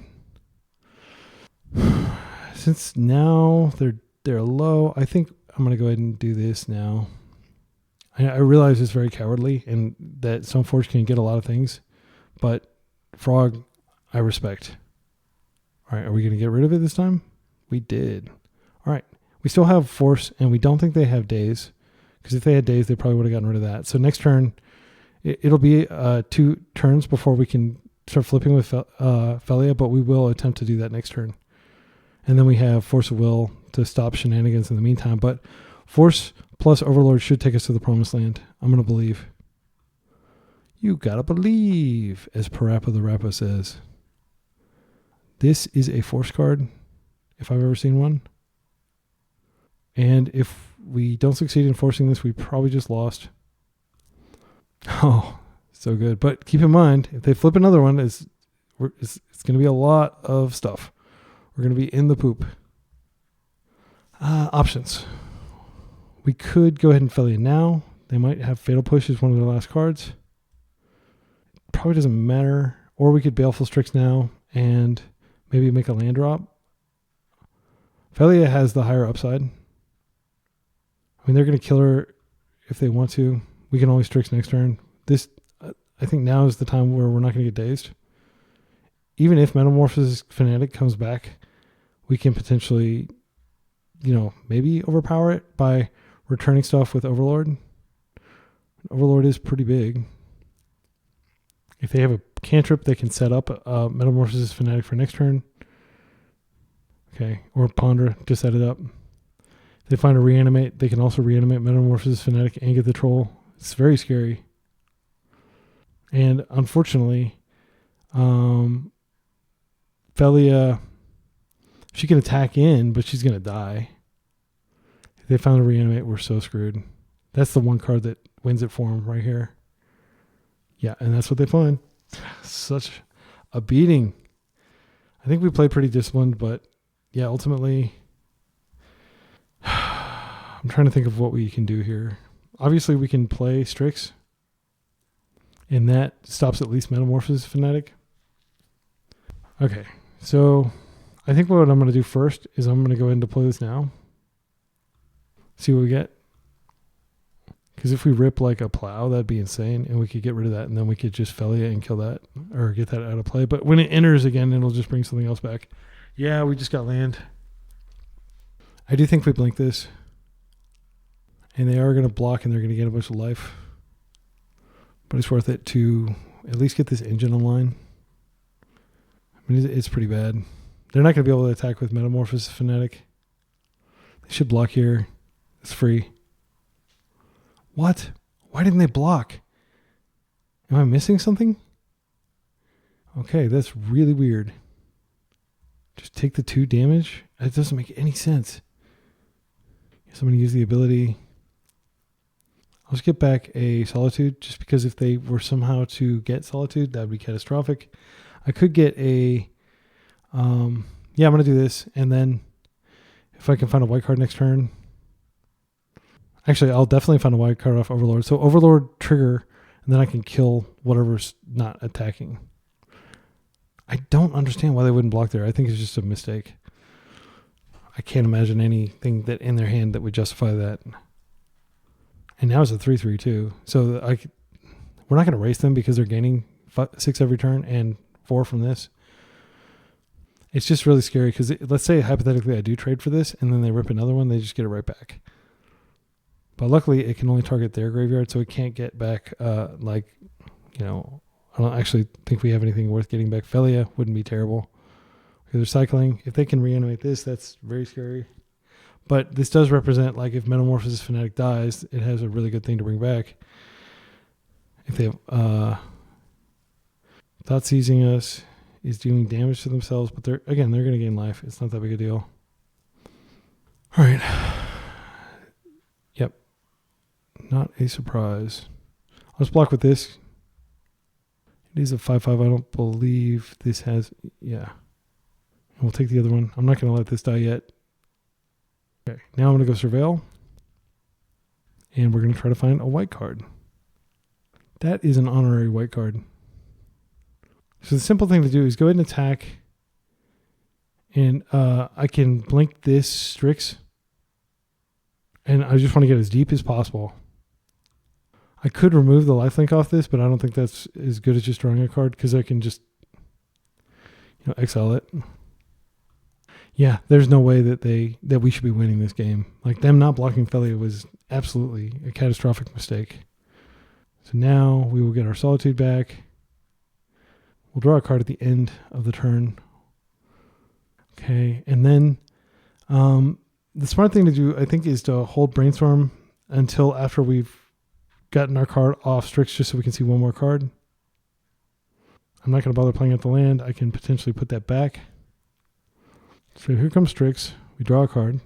Since now they're low, I think I'm going to go ahead and do this now. I realize it's very cowardly and that Stoneforge can get a lot of things, but Frog, I respect. All right, are we going to get rid of it this time? We did. All right, we still have Force, and we don't think they have Daze, because if they had Daze, they probably would have gotten rid of that. So next turn, it'll be 2 turns before we can start flipping with Felia, but we will attempt to do that next turn. And then we have Force of Will to stop shenanigans in the meantime, but Force plus Overlord should take us to the Promised Land. I'm going to believe. You gotta believe, as Parappa the Rappa says. This is a Force card, if I've ever seen one. And if we don't succeed in forcing this, we probably just lost. Oh, so good. But keep in mind, if they flip another one, it's going to be a lot of stuff. We're going to be in the poop. Options. We could go ahead and Felia now. They might have Fatal Push as one of their last cards. Probably doesn't matter. Or we could Baleful Strix now and maybe make a land drop. Felia has the higher upside. I mean, they're going to kill her if they want to. We can always Strix next turn. This, I think now is the time where we're not going to get dazed. Even if Metamorphosis Fanatic comes back, we can potentially, maybe overpower it by returning stuff with Overlord. Overlord is pretty big. If they have a cantrip, they can set up a Metamorphosis Fanatic for next turn. Okay, or Ponder, just set it up. If they find a Reanimate, they can also Reanimate Metamorphosis Fanatic and get the Troll. It's very scary. And unfortunately, Felia, she can attack in, but she's going to die. If they found a Reanimate, we're so screwed. That's the one card that wins it for them right here. Yeah, and that's what they find. Such a beating. I think we played pretty disciplined, but yeah, ultimately, I'm trying to think of what we can do here. Obviously, we can play Strix, and that stops at least Metamorphosis Fanatic. Okay, so I think what I'm going to do first is I'm going to go ahead and deploy this now. See what we get. Because if we rip like a plow, that'd be insane, and we could get rid of that, and then we could just Felia and kill that, or get that out of play. But when it enters again, it'll just bring something else back. Yeah, we just got land. I do think we blink this. And they are going to block, and they're going to get a bunch of life. But it's worth it to at least get this engine online. I mean, it's pretty bad. They're not going to be able to attack with Metamorphosis Fanatic. They should block here. It's free. What? Why didn't they block? Am I missing something? Okay, that's really weird. Just take the 2 damage? That doesn't make any sense. Guess I'm going to use the ability. I'll just get back a Solitude, just because if they were somehow to get Solitude, that would be catastrophic. I could get a... yeah, I'm going to do this, and then if I can find a white card next turn... Actually, I'll definitely find a white card off Overlord. So Overlord trigger, and then I can kill whatever's not attacking. I don't understand why they wouldn't block there. I think it's just a mistake. I can't imagine anything that in their hand that would justify that. And now it's a 3/3 too. So we're not going to race them because they're gaining 6 every turn and 4 from this. It's just really scary because let's say hypothetically I do trade for this and then they rip another one, they just get it right back. But luckily it can only target their graveyard, so it can't get back I don't actually think we have anything worth getting back. Felia wouldn't be terrible because they're cycling. If they can reanimate this, that's very scary. But this does represent, like, if Metamorphosis Fanatic dies, it has a really good thing to bring back. If they have Thought Seizing Us is doing damage to themselves, but they're going to gain life. It's not that big a deal. All right. Yep. Not a surprise. Let's block with this. It is a 5/5. I don't believe this has... Yeah. And we'll take the other one. I'm not going to let this die yet. Okay. Now I'm going to go Surveil. And we're going to try to find a white card. That is an honorary white card. So the simple thing to do is go ahead and attack. And I can blink this Strix. And I just want to get as deep as possible. I could remove the lifelink off this, but I don't think that's as good as just drawing a card because I can just, exile it. Yeah, there's no way that we should be winning this game. Like, them not blocking Thalia was absolutely a catastrophic mistake. So now we will get our Solitude back. We'll draw a card at the end of the turn. Okay, and then the smart thing to do, I think, is to hold Brainstorm until after we've gotten our card off Strix, just so we can see one more card. I'm not going to bother playing out the land. I can potentially put that back. So here comes Strix. We draw a card.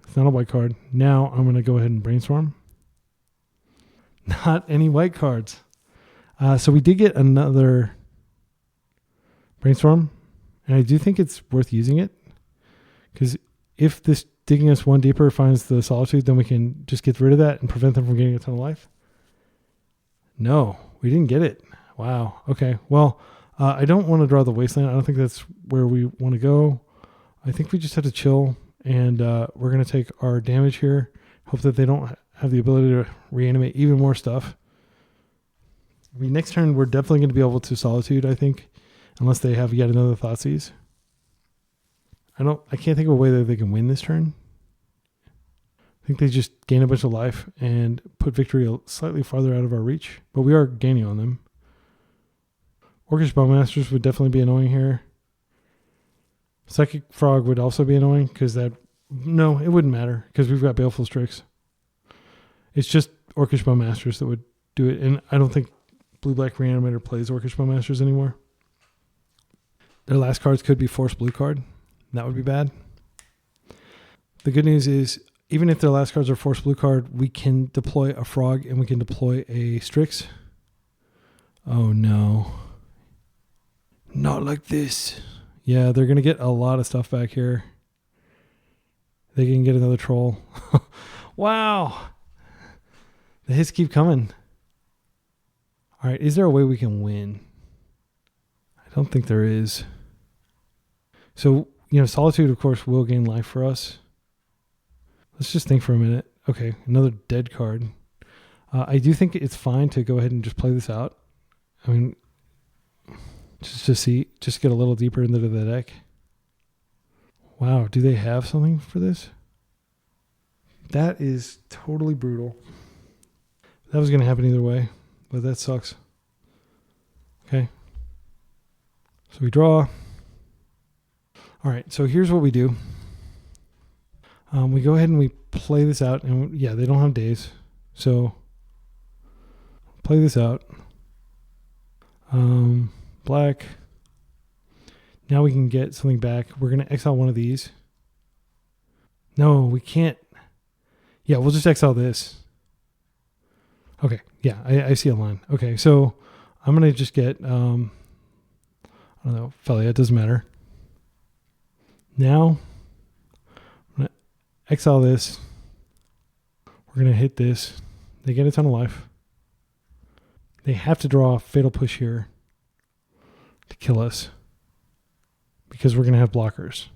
It's not a white card. Now I'm going to go ahead and Brainstorm. Not any white cards. So we did get another Brainstorm, and I do think it's worth using it, because if this digging us one deeper finds the Solitude, then we can just get rid of that and prevent them from getting a ton of life. No, we didn't get it. Wow. Okay. Well, I don't want to draw the Wasteland. I don't think that's where we want to go. I think we just have to chill, and we're going to take our damage here. Hope that they don't have the ability to reanimate even more stuff. Next turn, we're definitely going to be able to Solitude, I think, unless they have yet another Thoughtseize. I can't think of a way that they can win this turn. I think they just gain a bunch of life and put victory slightly farther out of our reach, but we are gaining on them. Orcish Bowmasters would definitely be annoying here. Psychic Frog would also be annoying because no, it wouldn't matter because we've got Baleful Strix. It's just Orcish Bowmasters that would do it, and I don't think Blue-Black Reanimator plays Orcish Bowmasters anymore. Their last cards could be Force Blue card. That would be bad. The good news is, even if their last cards are Force Blue card, we can deploy a Frog and we can deploy a Strix. Oh no. Not like this. Yeah, they're going to get a lot of stuff back here. They can get another Troll. Wow. The hits keep coming. All right, is there a way we can win? I don't think there is. So, Solitude, of course, will gain life for us. Let's just think for a minute. Okay, another dead card. I do think it's fine to go ahead and just play this out. I mean, just get a little deeper into the deck. Wow, do they have something for this? That is totally brutal. That was going to happen either way, but that sucks. Okay. So we draw. All right, so here's what we do. We go ahead and we play this out, and yeah, they don't have days. So play this out. Black. Now we can get something back. We're going to exile one of these. No, we can't. Yeah, we'll just exile this. Okay, yeah, I see a line. Okay, so I'm going to just get, I don't know, Thalia, it doesn't matter. Now, I'm going to exile this. We're going to hit this. They get a ton of life. They have to draw a Fatal Push here to kill us, because we're going to have blockers.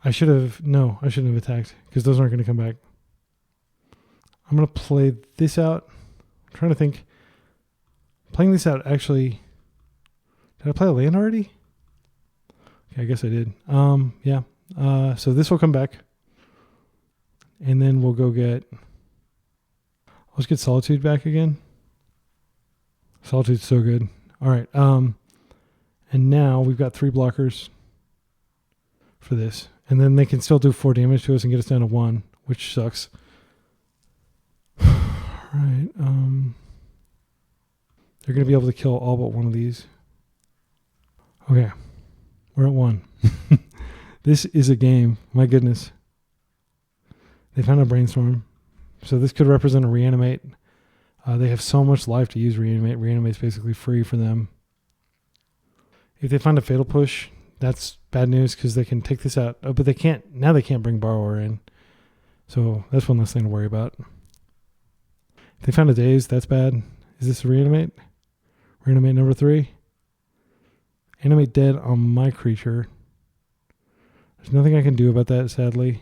I shouldn't have attacked, because those aren't going to come back. I'm going to play this out. I'm trying to think. Playing this out, actually, did I play a land already? Okay, I guess I did. Yeah. So this will come back. And then we'll go let's get Solitude back again. Solitude's so good. All right. And now we've got 3 blockers for this. And then they can still do 4 damage to us and get us down to 1, which sucks. All right. They're going to be able to kill all but one of these. Okay. We're at 1. This is a game. My goodness. They found a Brainstorm. So this could represent a Reanimate. They have so much life to use Reanimate. Reanimate's basically free for them. If they find a Fatal Push, that's bad news because they can take this out. Oh, but they can't. Now they can't bring Borrower in. So that's one less thing to worry about. If they found a Daze, that's bad. Is this a Reanimate? Reanimate number 3. Animate dead on my creature. There's nothing I can do about that, sadly.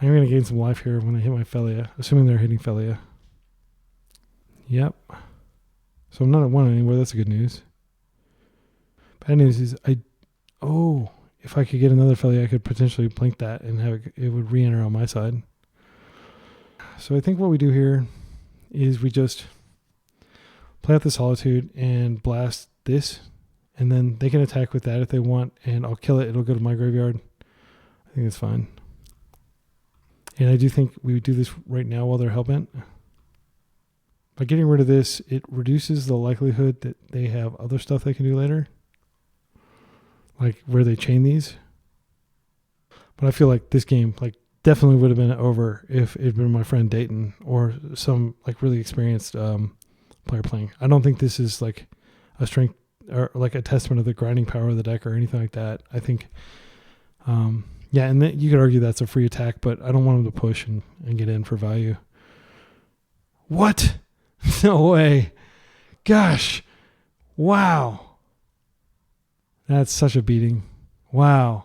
I'm going to gain some life here when I hit my Felia, assuming they're hitting Felia. Yep. So I'm not at 1 anymore. That's good news. Bad news is if I could get another Felia, I could potentially blink that and have it would re-enter on my side. So I think what we do here is we just play out the Solitude and blast this, and then they can attack with that if they want, and I'll kill it. It'll go to my graveyard. I think that's fine. And I do think we would do this right now while they're hellbent. By getting rid of this, it reduces the likelihood that they have other stuff they can do later, like where they chain these. But I feel like this game definitely would have been over if it had been my friend Dayton or some really experienced player playing. I don't think this is like a strength or like a testament of the grinding power of the deck or anything like that. I think, yeah, and you could argue that's a free attack, but I don't want him to push and get in for value. What? No way. Gosh. Wow. That's such a beating. Wow.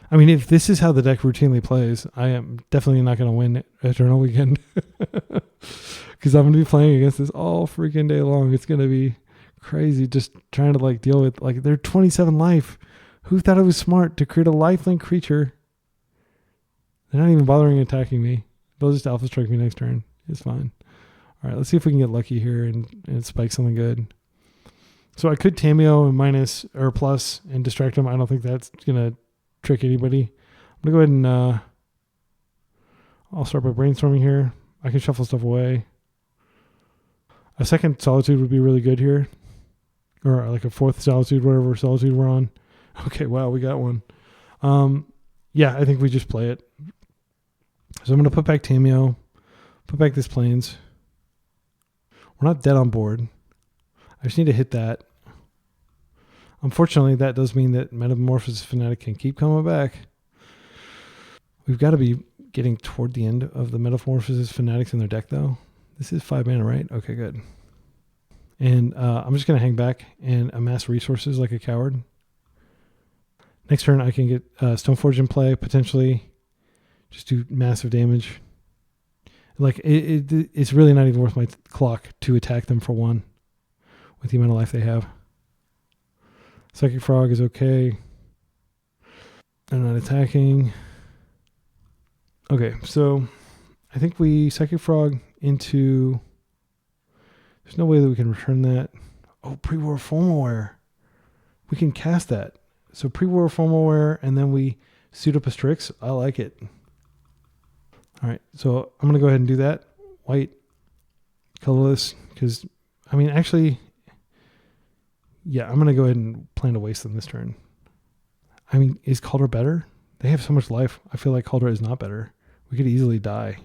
I mean, if this is how the deck routinely plays, I am definitely not going to win Eternal Weekend. Because I'm going to be playing against this all freaking day long. It's going to be crazy just trying to deal with, they're 27 life. Who thought it was smart to create a lifelink creature? They're not even bothering attacking me. They'll just alpha strike me next turn. It's fine. All right, let's see if we can get lucky here and spike something good. So I could Tameo and minus or plus and distract them. I don't think that's going to trick anybody. I'm going to go ahead and I'll start by brainstorming here. I can shuffle stuff away. A second Solitude would be really good here. Or like a fourth Solitude, whatever Solitude we're on. Okay, wow, we got one. Yeah, I think we just play it. So I'm going to put back Tameo, put back this Plains. We're not dead on board. I just need to hit that. Unfortunately, that does mean that Metamorphosis Fanatic can keep coming back. We've got to be getting toward the end of the Metamorphosis Fanatics in their deck, though. This is 5 mana, right? Okay, good. And I'm just going to hang back and amass resources like a coward. Next turn, I can get Stoneforge in play, potentially. Just do massive damage. It's really not even worth my clock to attack them for 1 with the amount of life they have. Psychic Frog is okay. I'm not attacking. Okay, so I think we Psychic Frog into... There's no way that we can return that. Oh, Pre-War Formalwear. We can cast that. So Pre-War Formalwear, and then we suit up a Strix. I like it. All right, so I'm going to go ahead and do that. White, colorless, because, I mean, actually, yeah, I'm going to go ahead and plan to waste them this turn. I mean, is Kaldra better? They have so much life. I feel like Kaldra is not better. We could easily die.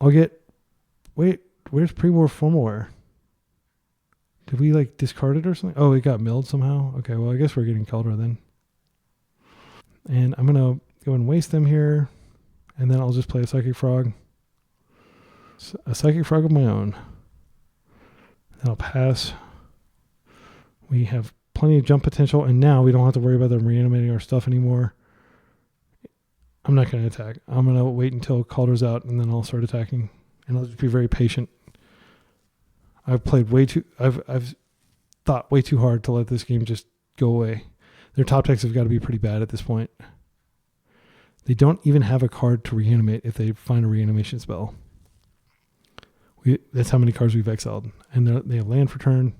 I'll get... Wait, where's Pre-War Formalwear? Did we, discard it or something? Oh, it got milled somehow? Okay, well, I guess we're getting Kaldra then. And I'm going to go and waste them here. And then I'll just play a Psychic Frog. A Psychic Frog of my own. Then I'll pass. We have plenty of jump potential, and now we don't have to worry about them reanimating our stuff anymore. I'm not going to attack. I'm going to wait until Calder's out, and then I'll start attacking. And I'll just be very patient. I've thought way too hard to let this game just go away. Their top decks have got to be pretty bad at this point. They don't even have a card to reanimate if they find a reanimation spell. That's how many cards we've exiled. And they have land for turn.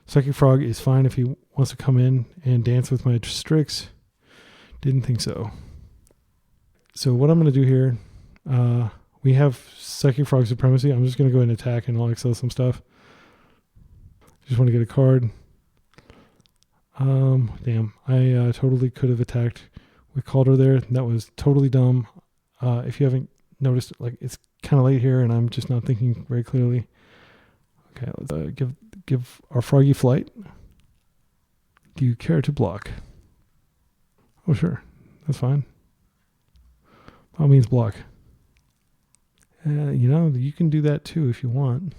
Psychic Frog is fine if he wants to come in and dance with my Strix. Didn't think so. So what I'm going to do here, we have Psychic Frog Supremacy. I'm just going to go ahead and attack and I'll exile some stuff. Just want to get a card. Damn. I totally could have attacked with Calder there. That was totally dumb. If you haven't noticed, it's kind of late here and I'm just not thinking very clearly. Okay, let's give our Froggy flight. Do you care to block? Oh, sure. That's fine. By all means, block. You can do that too if you want.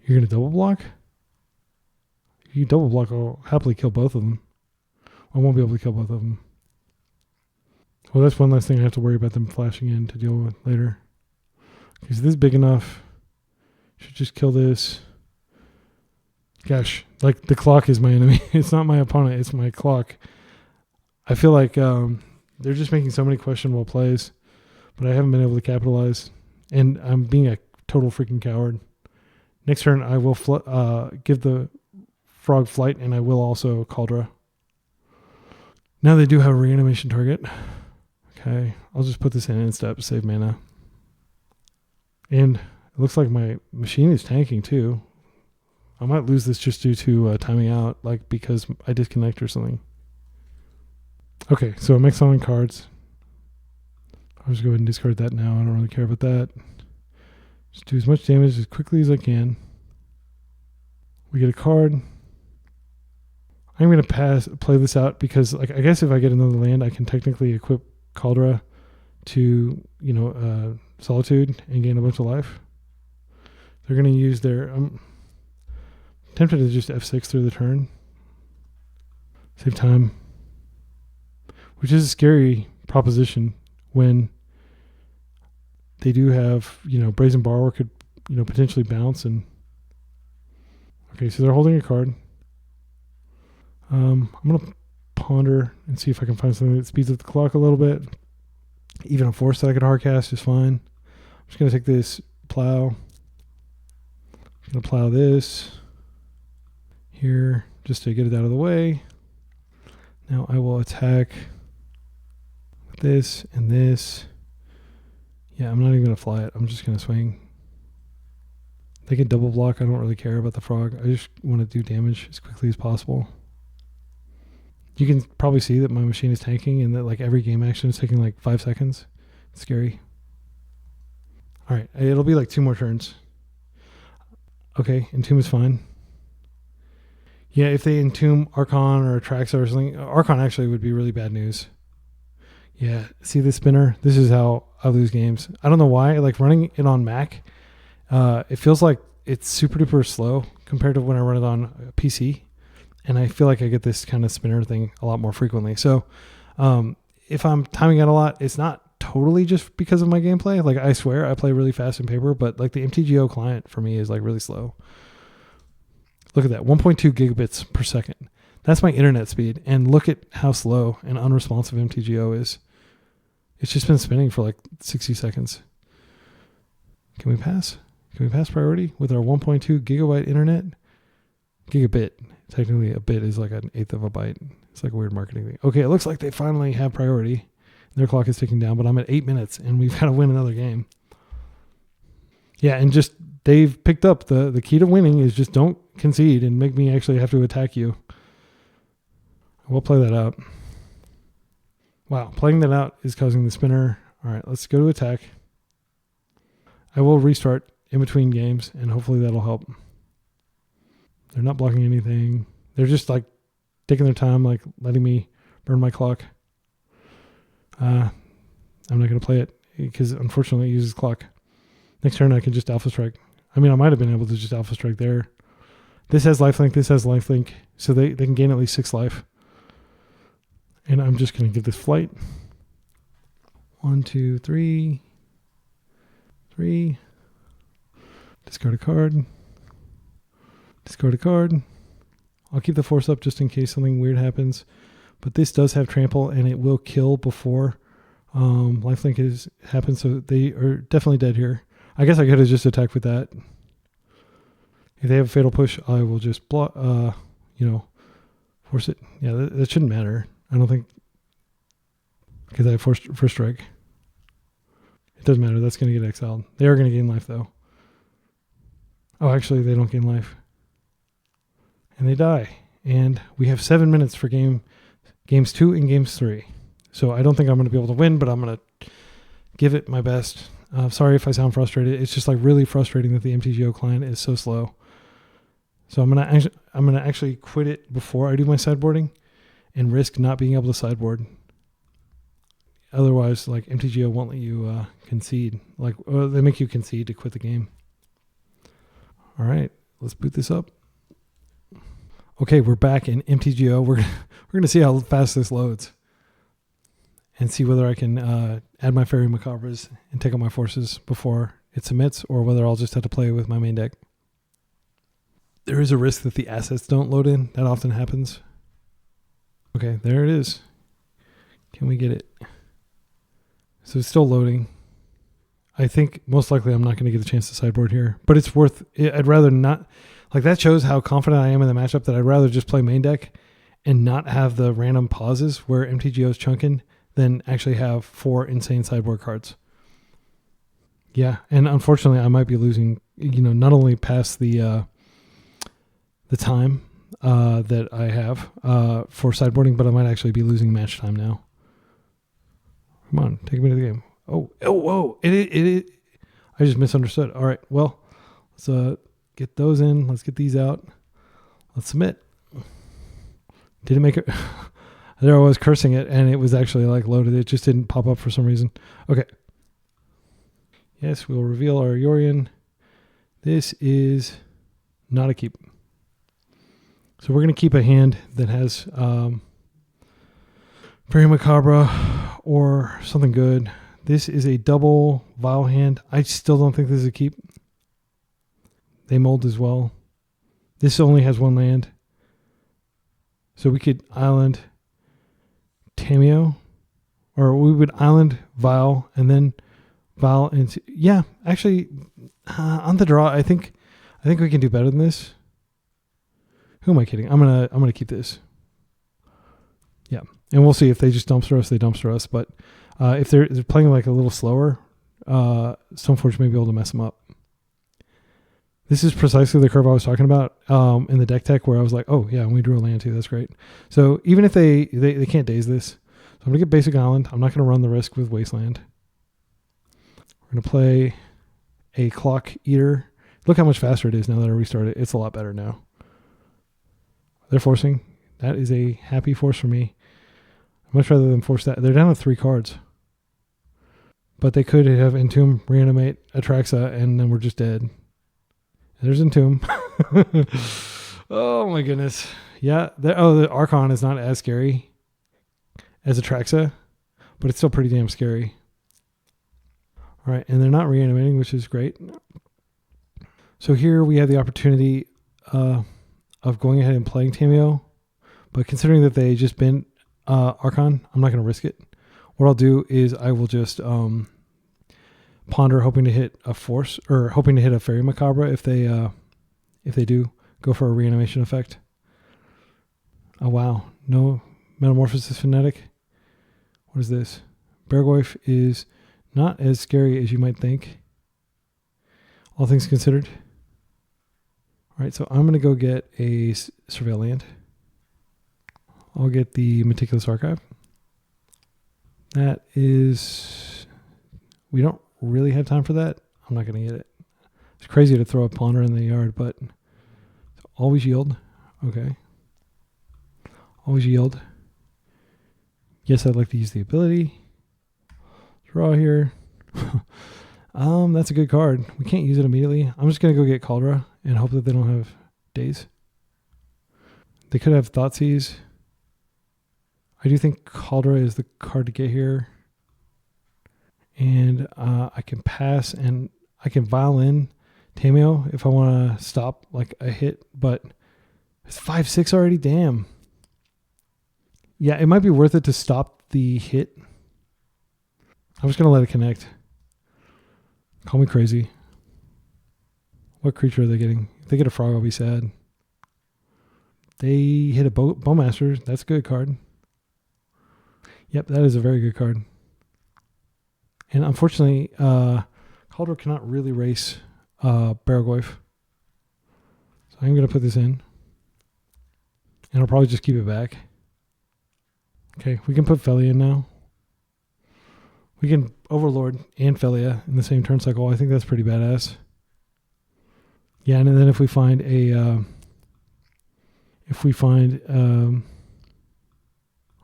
You're going to double block? If you double block, I'll happily kill both of them. I won't be able to kill both of them. Well, that's one less thing I have to worry about them flashing in to deal with later. Okay, so this is big enough. Should just kill this. Gosh, like the clock is my enemy. It's not my opponent, it's my clock. I feel like they're just making so many questionable plays, but I haven't been able to capitalize. And I'm being a total freaking coward. Next turn, I will give the frog flight, and I will also Cauldra. Now they do have a reanimation target. Okay, I'll just put this in step to save mana. And it looks like my machine is tanking too. I might lose this just due to timing out, like because I disconnect or something. Okay, so I'm exiling cards. I'll just go ahead and discard that now. I don't really care about that. Just do as much damage as quickly as I can. We get a card. I'm going to play this out because, like, I guess if I get another land, I can technically equip Cauldra to, Solitude and gain a bunch of life. They're going to use their... I'm tempted to just F6 through the turn. Save time. Which is a scary proposition when they do have, Brazen Borrower could, potentially bounce. And okay, so they're holding a card. I'm going to ponder and see if I can find something that speeds up the clock a little bit. Even a force that I could hardcast is fine. I'm just going to take this plow. I'm going to plow this here just to get it out of the way. Now I will attack with this and this. Yeah, I'm not even going to fly it. I'm just going to swing. They can double block. I don't really care about the frog. I just want to do damage as quickly as possible. You can probably see that my machine is tanking and that like every game action is taking like 5 seconds. It's scary. All right, it'll be like 2 more turns. Okay, Entomb is fine. Yeah, if they Entomb Archon or Atraxa or something, Archon actually would be really bad news. Yeah, see this spinner? This is how I lose games. I don't know why. Like running it on Mac, it feels like it's super duper slow compared to when I run it on PC. And I feel like I get this kind of spinner thing a lot more frequently. So if I'm timing out a lot, it's not totally just because of my gameplay. Like I swear I play really fast in paper, but like the MTGO client for me is like really slow. Look at that, 1.2 gigabits per second. That's my internet speed. And look at how slow and unresponsive MTGO is. It's just been spinning for like 60 seconds. Can we pass? Can we pass priority with our 1.2 gigabyte internet? Gigabit. Technically, a bit is like an eighth of a byte. It's like a weird marketing thing. Okay, it looks like they finally have priority. Their clock is ticking down, but I'm at 8 minutes, and we've got to win another game. Yeah, and just they've picked up the key to winning is just don't concede and make me actually have to attack you. We'll play that out. Wow, playing that out is causing the spinner. All right, let's go to attack. I will restart in between games, and hopefully that'll help. They're not blocking anything. They're just like taking their time, like letting me burn my clock. I'm not going to play it because unfortunately it uses clock. Next turn I can just Alpha Strike. I mean, I might have been able to just Alpha Strike there. This has lifelink, this has lifelink. So they can gain at least 6 life. And I'm just going to give this flight. 1, 2, 3. 3. Discard a card. Discard a card. I'll keep the force up just in case something weird happens. But this does have trample and it will kill before lifelink happens. So they are definitely dead here. I guess I could have just attacked with that. If they have a fatal push, I will just block, force it. Yeah, that shouldn't matter. I don't think, because I have first strike. It doesn't matter. That's going to get exiled. They are going to gain life though. Oh, actually they don't gain life. And they die. And we have 7 minutes for games 2 and games 3. So I don't think I'm going to be able to win, but I'm going to give it my best. Sorry if I sound frustrated. It's just like really frustrating that the MTGO client is so slow. So I'm going to actually quit it before I do my sideboarding and risk not being able to sideboard. Otherwise, like MTGO won't let you concede. Like they make you concede to quit the game. All right, let's boot this up. Okay, we're back in MTGO. We're going to see how fast this loads. and see whether I can add my Fairy Macabras and take out my forces before it submits, or whether I'll just have to play with my main deck. There is a risk that the assets don't load in. That often happens. Okay, there it is. Can we get it? So it's still loading. I think most likely I'm not going to get a chance to sideboard here, but it's worth it. I'd rather not. Like, that shows how confident I am in the matchup, that I'd rather just play main deck and not have the random pauses where MTGO is chunking than actually have 4 insane sideboard cards. Yeah, and unfortunately I might be losing, not only past the time that I have for sideboarding, but I might actually be losing match time now. Come on, take me to the game. Oh, whoa! It I just misunderstood. All right, well, let's get those in. Let's get these out. Let's submit. Didn't make it. There I was cursing it, and it was actually like loaded. It just didn't pop up for some reason. Okay. Yes, we'll reveal our Yorion. This is not a keep. So we're going to keep a hand that has Fairy Macabra or something good. This is a double Vial hand. I still don't think this is a keep. They mold as well. This only has 1 land. So we could island Tamiyo, or we would island Vial and then Vial into, yeah, actually on the draw, I think we can do better than this. Who am I kidding? I'm gonna keep this. Yeah, and we'll see if they just dumpster us. They dumpster us, but if they're playing like a little slower, Stoneforge may be able to mess them up. This is precisely the curve I was talking about in the deck tech, where I was like, oh yeah, we drew a land too. That's great. So even if they can't daze this, so I'm gonna get basic island. I'm not gonna run the risk with Wasteland. We're gonna play a Clock Eater. Look how much faster it is now that I restart it. It's a lot better now. They're forcing. That is a happy force for me. I'd much rather than force that. They're down to 3 cards. But they could have Entomb, Reanimate, Atraxa, and then we're just dead. There's Entomb. Oh my goodness. Yeah. The Archon is not as scary as Atraxa, but it's still pretty damn scary. All right, and they're not reanimating, which is great. So here we have the opportunity of going ahead and playing Tamiyo, but considering that they just been Archon, I'm not going to risk it. What I'll do is I will just ponder, hoping to hit a force, or hoping to hit a Fairy Macabra if they do go for a reanimation effect. Oh wow, no Metamorphosis Fanatic. What is this? Beargoyf is not as scary as you might think, all things considered. All right, so I'm going to go get a Surveil land. I'll get the Meticulous Archive. That is... We don't really have time for that. I'm not going to get it. It's crazy to throw a Ponder in the yard, but always yield. Okay. Always yield. Yes, I'd like to use the ability. Draw here. That's a good card. We can't use it immediately. I'm just going to go get Caldra and hope that they don't have days. They could have Thoughtseize. I do think Caldra is the card to get here. And I can pass, and I can Vial in Tamiyo if I want to stop like a hit, but it's 5/6 already. Damn. Yeah, it might be worth it to stop the hit. I'm just going to let it connect. Call me crazy. What creature are they getting? If they get a frog, I'll be sad. They hit a Bowmaster. That's a good card. Yep, that is a very good card. And unfortunately, Caldra cannot really race Beargoyf. So I'm going to put this in. And I'll probably just keep it back. Okay, we can put Felia in now. We can Overlord and Felia in the same turn cycle. I think that's pretty badass. Yeah, and then if we find a...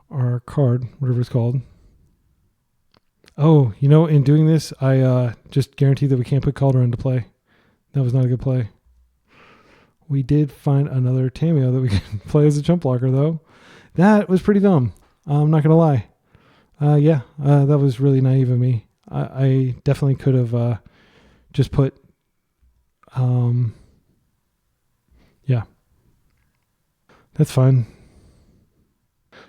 our card, whatever it's called. Oh, in doing this, I just guaranteed that we can't put Caldra into play. That was not a good play. We did find another Tamiyo that we can play as a chump blocker, though. That was pretty dumb. I'm not going to lie. Yeah, that was really naive of me. I definitely could have just put, yeah, that's fine.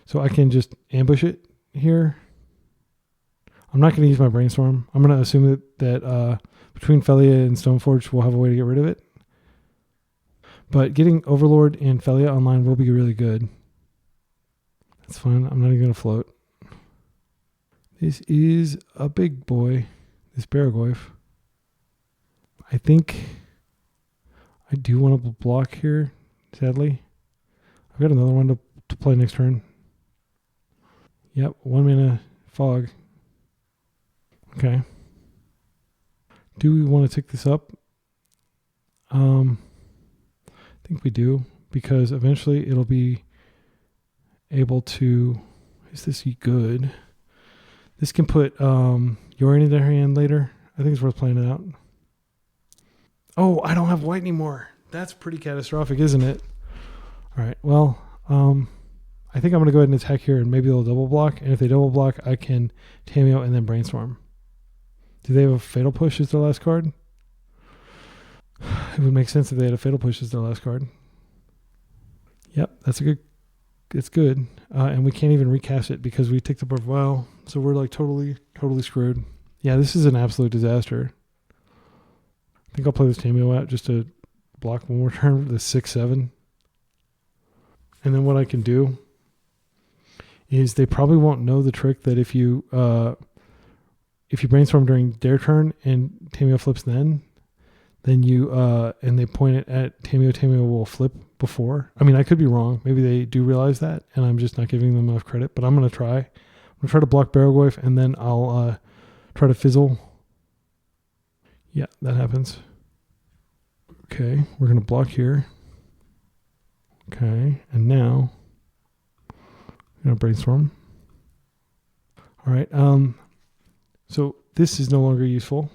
So I can just ambush it here. I'm not going to use my brainstorm. I'm going to assume that between Felia and Stoneforge, we'll have a way to get rid of it. But getting Overlord and Felia online will be really good. That's fine. I'm not even going to float. This is a big boy, this Baraglyph. I think I do want to block here, sadly. I've got another one to play next turn. Yep, 1 mana fog. Okay. Do we want to tick this up? I think we do, because eventually it'll be able to... Is this good? This can put Yorion in their hand later. I think it's worth playing it out. Oh, I don't have white anymore. That's pretty catastrophic, isn't it? All right, well, I think I'm going to go ahead and attack here, and maybe they'll double block. And if they double block, I can Tameo and then Brainstorm. Do they have a Fatal Push as their last card? It would make sense if they had a Fatal Push as their last card. Yep, it's good. And we can't even recast it because we ticked up our vial. So we're like totally screwed. Yeah, this is an absolute disaster. I think I'll play this Tameo out just to block one more turn with the 6/7. And then what I can do is they probably won't know the trick that if you brainstorm during their turn and Tameo flips then you and they point it at Tameo will flip before. I mean, I could be wrong. Maybe they do realize that, and I'm just not giving them enough credit. But I'm gonna try. I'm gonna try to block Baraglyph, and then I'll try to fizzle. Yeah, that happens. Okay, we're gonna block here. Okay, and now I'm gonna brainstorm. All right. So this is no longer useful.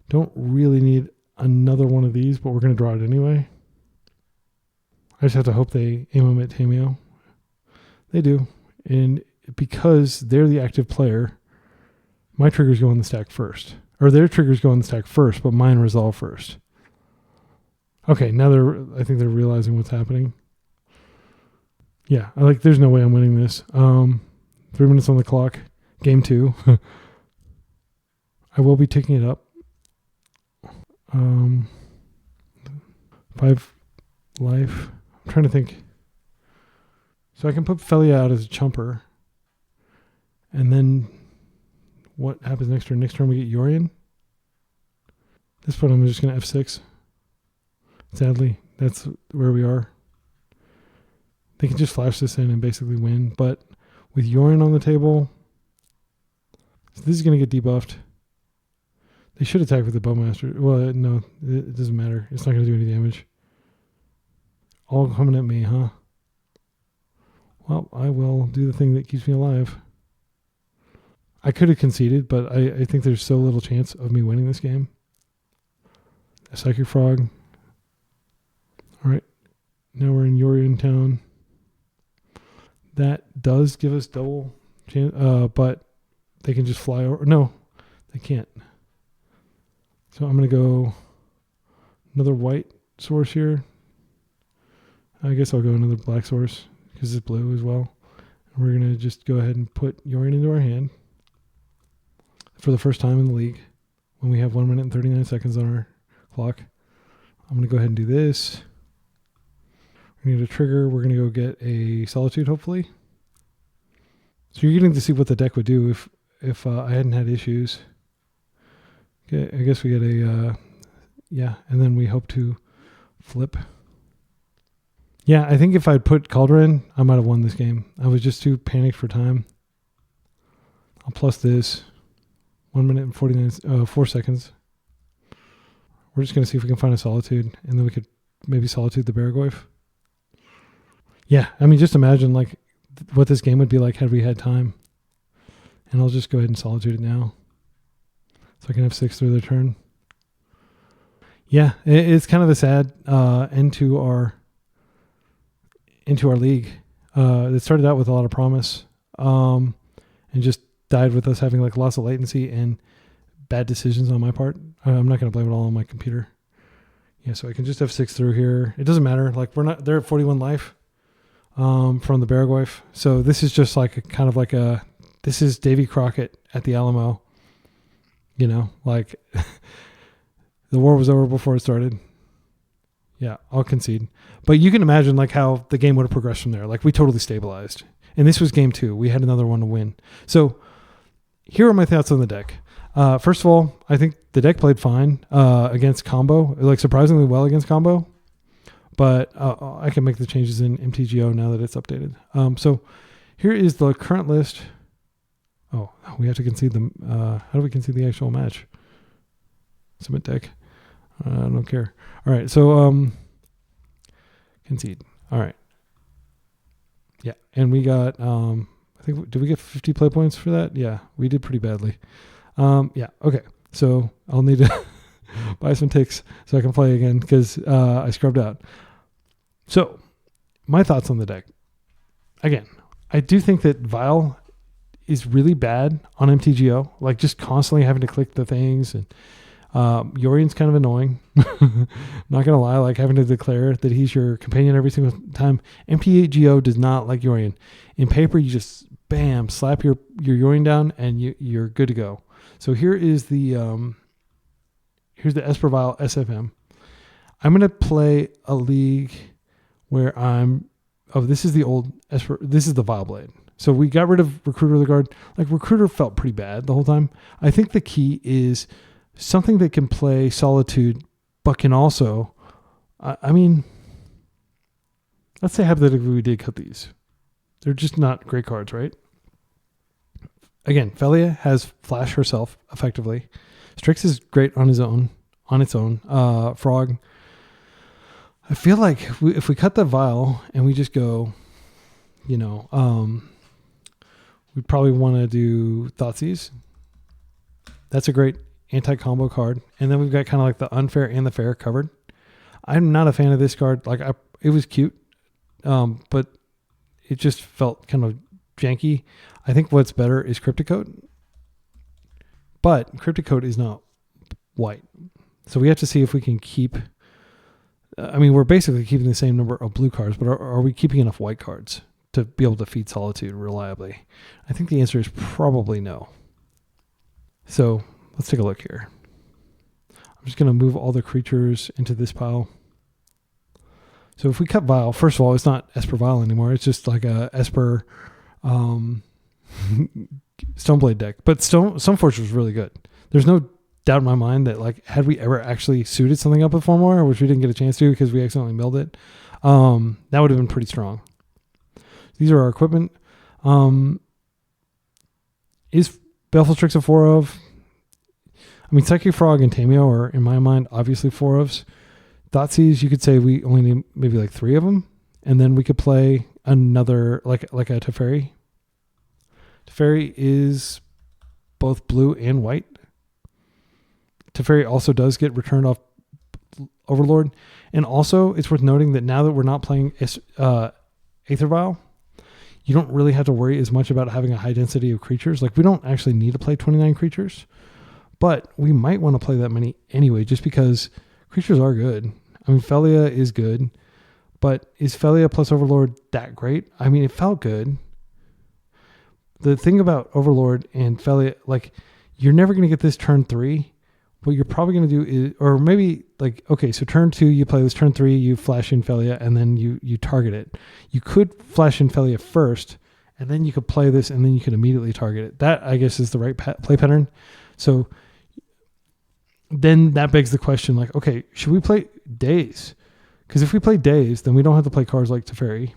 Don't really need another one of these, but we're going to draw it anyway. I just have to hope they aim them at Tameo. They do. And because they're the active player, my triggers go in the stack first. Or their triggers go in the stack first, but mine resolve first. Okay, now I think they're realizing what's happening. Yeah, there's no way I'm winning this. 3 minutes on the clock. Game 2. I will be ticking it up. 5 life. I'm trying to think. So I can put Felia out as a chumper. And then what happens next turn? Next turn we get Yorion. This point I'm just going to F6. Sadly, that's where we are. They can just flash this in and basically win. But with Yorion on the table, so this is going to get debuffed. They should attack with the Bowmaster. Well, no, it doesn't matter. It's not going to do any damage. All coming at me, huh? Well, I will do the thing that keeps me alive. I could have conceded, but I think there's so little chance of me winning this game. A Psychic Frog. All right. Now we're in Yorion Town. That does give us double chance, but they can just fly over. No, they can't. So I'm going to go another white source here. I guess I'll go another black source because it's blue as well. And we're going to just go ahead and put Yorion into our hand for the first time in the league when we have 1 minute and 39 seconds on our clock. I'm going to go ahead and do this. We're going to get a trigger. We're going to go get a Solitude, hopefully. So you're getting to see what the deck would do if I hadn't had issues. Okay, I guess we get a, yeah, and then we hope to flip. Yeah, I think if I'd put Cauldron in, I might have won this game. I was just too panicked for time. I'll plus this. 1 minute and 49, 4 seconds. We're just going to see if we can find a Solitude, and then we could maybe Solitude the Baraglyph. Yeah, I mean, just imagine like what this game would be like had we had time. And I'll just go ahead and Solitude it now. So I can have 6 through their turn. Yeah, it's kind of a sad end to our league. It started out with a lot of promise. and just died with us having like lots of latency and bad decisions on my part. I'm not going to blame it all on my computer. Yeah, so I can just F6 through here. It doesn't matter. Like they're at 41 life from the Beargoyf. So this is just like this is Davy Crockett at the Alamo. You know, like the war was over before it started. Yeah, I'll concede. But you can imagine like how the game would have progressed from there. Like we totally stabilized. And this was game 2. We had another one to win. So here are my thoughts on the deck. First of all, I think the deck played fine against combo, like surprisingly well against combo. But I can make the changes in MTGO now that it's updated. So here is the current list. Oh, we have to concede them. How do we concede the actual match? Submit deck. I don't care. All right, so concede. All right. Yeah, and we got, I think, did we get 50 play points for that? Yeah, we did pretty badly. Yeah, okay. So I'll need to buy some ticks so I can play again because I scrubbed out. So my thoughts on the deck. Again, I do think that Vial is really bad on MTGO, like just constantly having to click the things, and Yorian's kind of annoying. Not gonna lie, like having to declare that he's your companion every single time. MTGO does not like Yorian. In paper, you just bam, slap your Yorian down, and you're good to go. So here is the Esper Vial SFM. I'm gonna play a league where this is the old Esper. This is the Vial Blade. So we got rid of Recruiter of the Guard. Like Recruiter felt pretty bad the whole time. I think the key is something that can play Solitude, but can also, I mean, let's say hypothetically we did cut these. They're just not great cards, right? Again, Felia has Flash herself effectively. Strix is great on its own. Frog. I feel like if we cut the Vial and we just go, you know, we'd probably want to do Thoughtseize. That's a great anti-combo card. And then we've got kind of like the unfair and the fair covered. I'm not a fan of this card. Like it was cute, but it just felt kind of janky. I think what's better is Cryptic Coat. But Cryptic Coat is not white. So we have to see if we can keep... I mean, we're basically keeping the same number of blue cards, but are we keeping enough white cards to be able to feed Solitude reliably? I think the answer is probably no. So let's take a look here. I'm just going to move all the creatures into this pile. So if we cut Vial, first of all, it's not Esper Vial anymore. It's just like a Esper Stoneblade deck. But Stoneforge was really good. There's no doubt in my mind that, like, had we ever actually suited something up with Formalwear, which we didn't get a chance to because we accidentally milled it, that would have been pretty strong. These are our equipment. Is Baleful Strix a 4 of? I mean, Psychic Frog and Tameo are, in my mind, obviously 4 ofs. Thoughtseize, you could say we only need maybe like 3 of them, and then we could play another, like a Teferi. Teferi is both blue and white. Teferi also does get returned off Overlord. And also, it's worth noting that now that we're not playing Aether Vial, you don't really have to worry as much about having a high density of creatures. Like, we don't actually need to play 29 creatures, but we might want to play that many anyway, just because creatures are good. I mean, Felia is good, but is Felia plus Overlord that great? I mean, it felt good. The thing about Overlord and Felia, like, you're never going to get this turn 3. What you're probably going to do is, or maybe like, okay, so turn 2, you play this, turn 3, you flash in Felia, and then you target it. You could flash in Felia first, and then you could play this, and then you could immediately target it. That, I guess, is the right play pattern. So then that begs the question, like, okay, should we play Daze? Because if we play Daze, then we don't have to play cards like Teferi.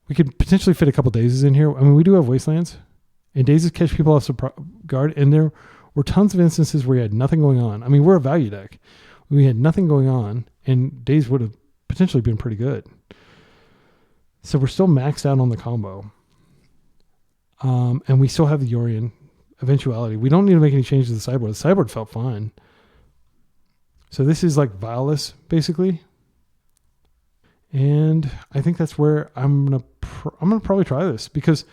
We could potentially fit a couple Dazes in here. I mean, we do have Wastelands, and Dazes catch people off guard, and there were tons of instances where you had nothing going on. I mean, we're a value deck. We had nothing going on, and Daze would have potentially been pretty good. So we're still maxed out on the combo. And we still have the Yorian eventuality. We don't need to make any changes to the sideboard. The sideboard felt fine. So this is like Vialless, basically. And I think that's where I'm gonna probably try this, because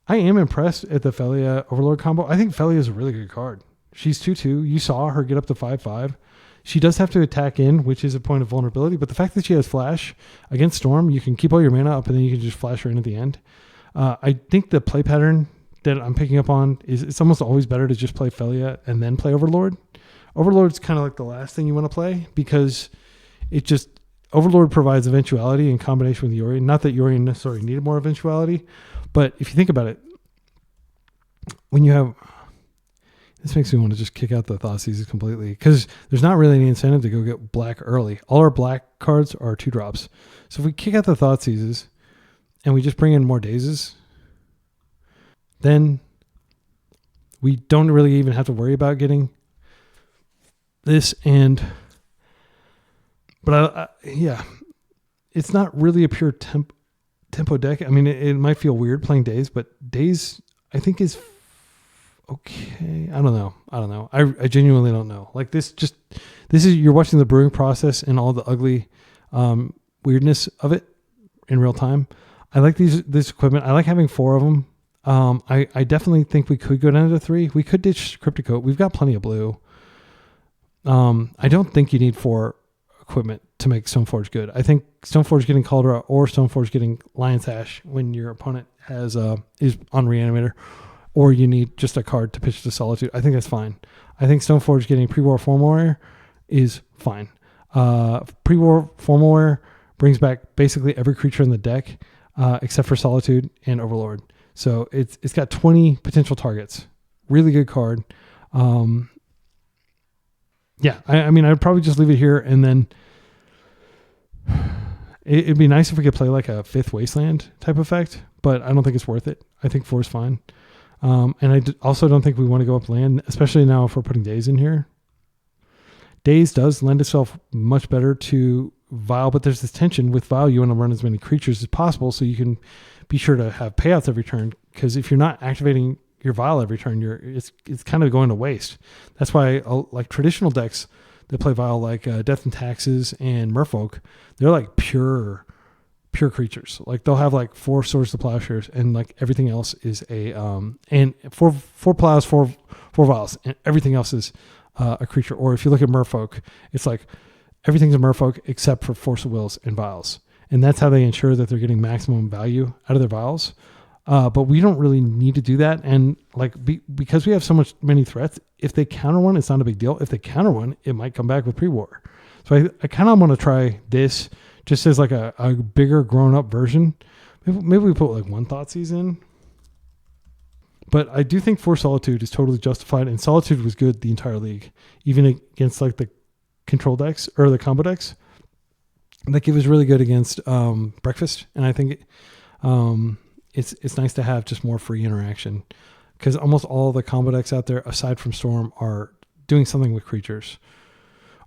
I am impressed at the Felia Overlord combo. I think Felia is a really good card. She's 2/2. You saw her get up to 5/5. She does have to attack in, which is a point of vulnerability. But the fact that she has flash against Storm, you can keep all your mana up and then you can just flash her in at the end. I think the play pattern that I'm picking up on is it's almost always better to just play Felia and then play Overlord. Overlord's kind of like the last thing you want to play because Overlord provides eventuality in combination with Yorion. Not that Yorion necessarily needed more eventuality, but if you think about it, when you have... This makes me want to just kick out the Thoughtseizes completely because there's not really any incentive to go get black early. All our black cards are 2-drops. So if we kick out the Thoughtseizes and we just bring in more Dazes, then we don't really even have to worry about getting this. But it's not really a pure tempo deck. I mean, it might feel weird playing Daze, but Daze I think is okay. I don't know. I genuinely don't know. Like this is, you're watching the brewing process and all the ugly weirdness of it in real time. I like this equipment. I like having 4 of them. I definitely think we could go down to 3. We could ditch Crypticoat. We've got plenty of blue. I don't think you need 4 equipment to make Stoneforge good. I think Stoneforge getting Caldera or Stoneforge getting Lion's Ash when your opponent is on Reanimator, or you need just a card to pitch to Solitude. I think that's fine. I think Stoneforge getting Pre-War Formalwear is fine. Pre-War Formalwear brings back basically every creature in the deck except for Solitude and Overlord. So it's got 20 potential targets. Really good card. Yeah, I mean, I'd probably just leave it here, and then it'd be nice if we could play like a 5th Wasteland type effect, but I don't think it's worth it. I think 4 is fine. And I also don't think we want to go up land, especially now if we're putting Daze in here. Daze does lend itself much better to Vial, but there's this tension with Vial. You want to run as many creatures as possible so you can be sure to have payouts every turn, because if you're not activating your Vial every turn, it's kind of going to waste. That's why like traditional decks that play Vial, like Death and Taxes and Merfolk, they're like pure creatures. Like they'll have like 4 Swords to Plowshares, and like everything else is a and 4 plows, 4 Vials, and everything else is a creature. Or if you look at Merfolk, it's like everything's a Merfolk except for Force of Wills and Vials, and that's how they ensure that they're getting maximum value out of their Vials. But we don't really need to do that. And like, because we have so many threats, if they counter one, it's not a big deal. If they counter one, it might come back with Pre-War. So I kind of want to try this just as like a bigger grown up version. Maybe we put like 1 Thoughtseize in, but I do think 4 Solitude is totally justified. And Solitude was good the entire league, even against like the control decks or the combo decks. Like it was really good against Breakfast. And I think it's nice to have just more free interaction, because almost all the combo decks out there, aside from Storm, are doing something with creatures.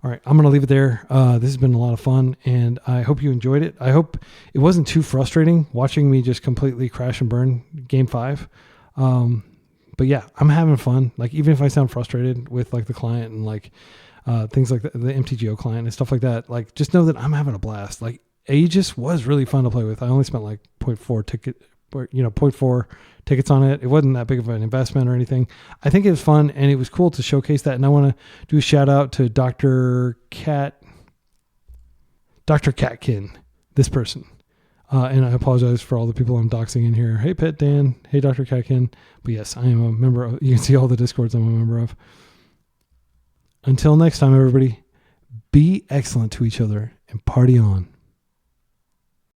All right, I'm going to leave it there. This has been a lot of fun, and I hope you enjoyed it. I hope it wasn't too frustrating watching me just completely crash and burn Game 5. But yeah, I'm having fun. Like, even if I sound frustrated with like the client and like things like the MTGO client and stuff like that, like just know that I'm having a blast. Like Aegis was really fun to play with. I only spent like 0.4 tickets on it. It wasn't that big of an investment or anything. I think it was fun, and it was cool to showcase that. And I want to do a shout out to Dr. Catkin, this person. And I apologize for all the people I'm doxing in here. Hey, Pet Dan. Hey, Dr. Catkin. But yes, I am a member of, you can see all the Discords I'm a member of. Until next time, everybody, be excellent to each other and party on.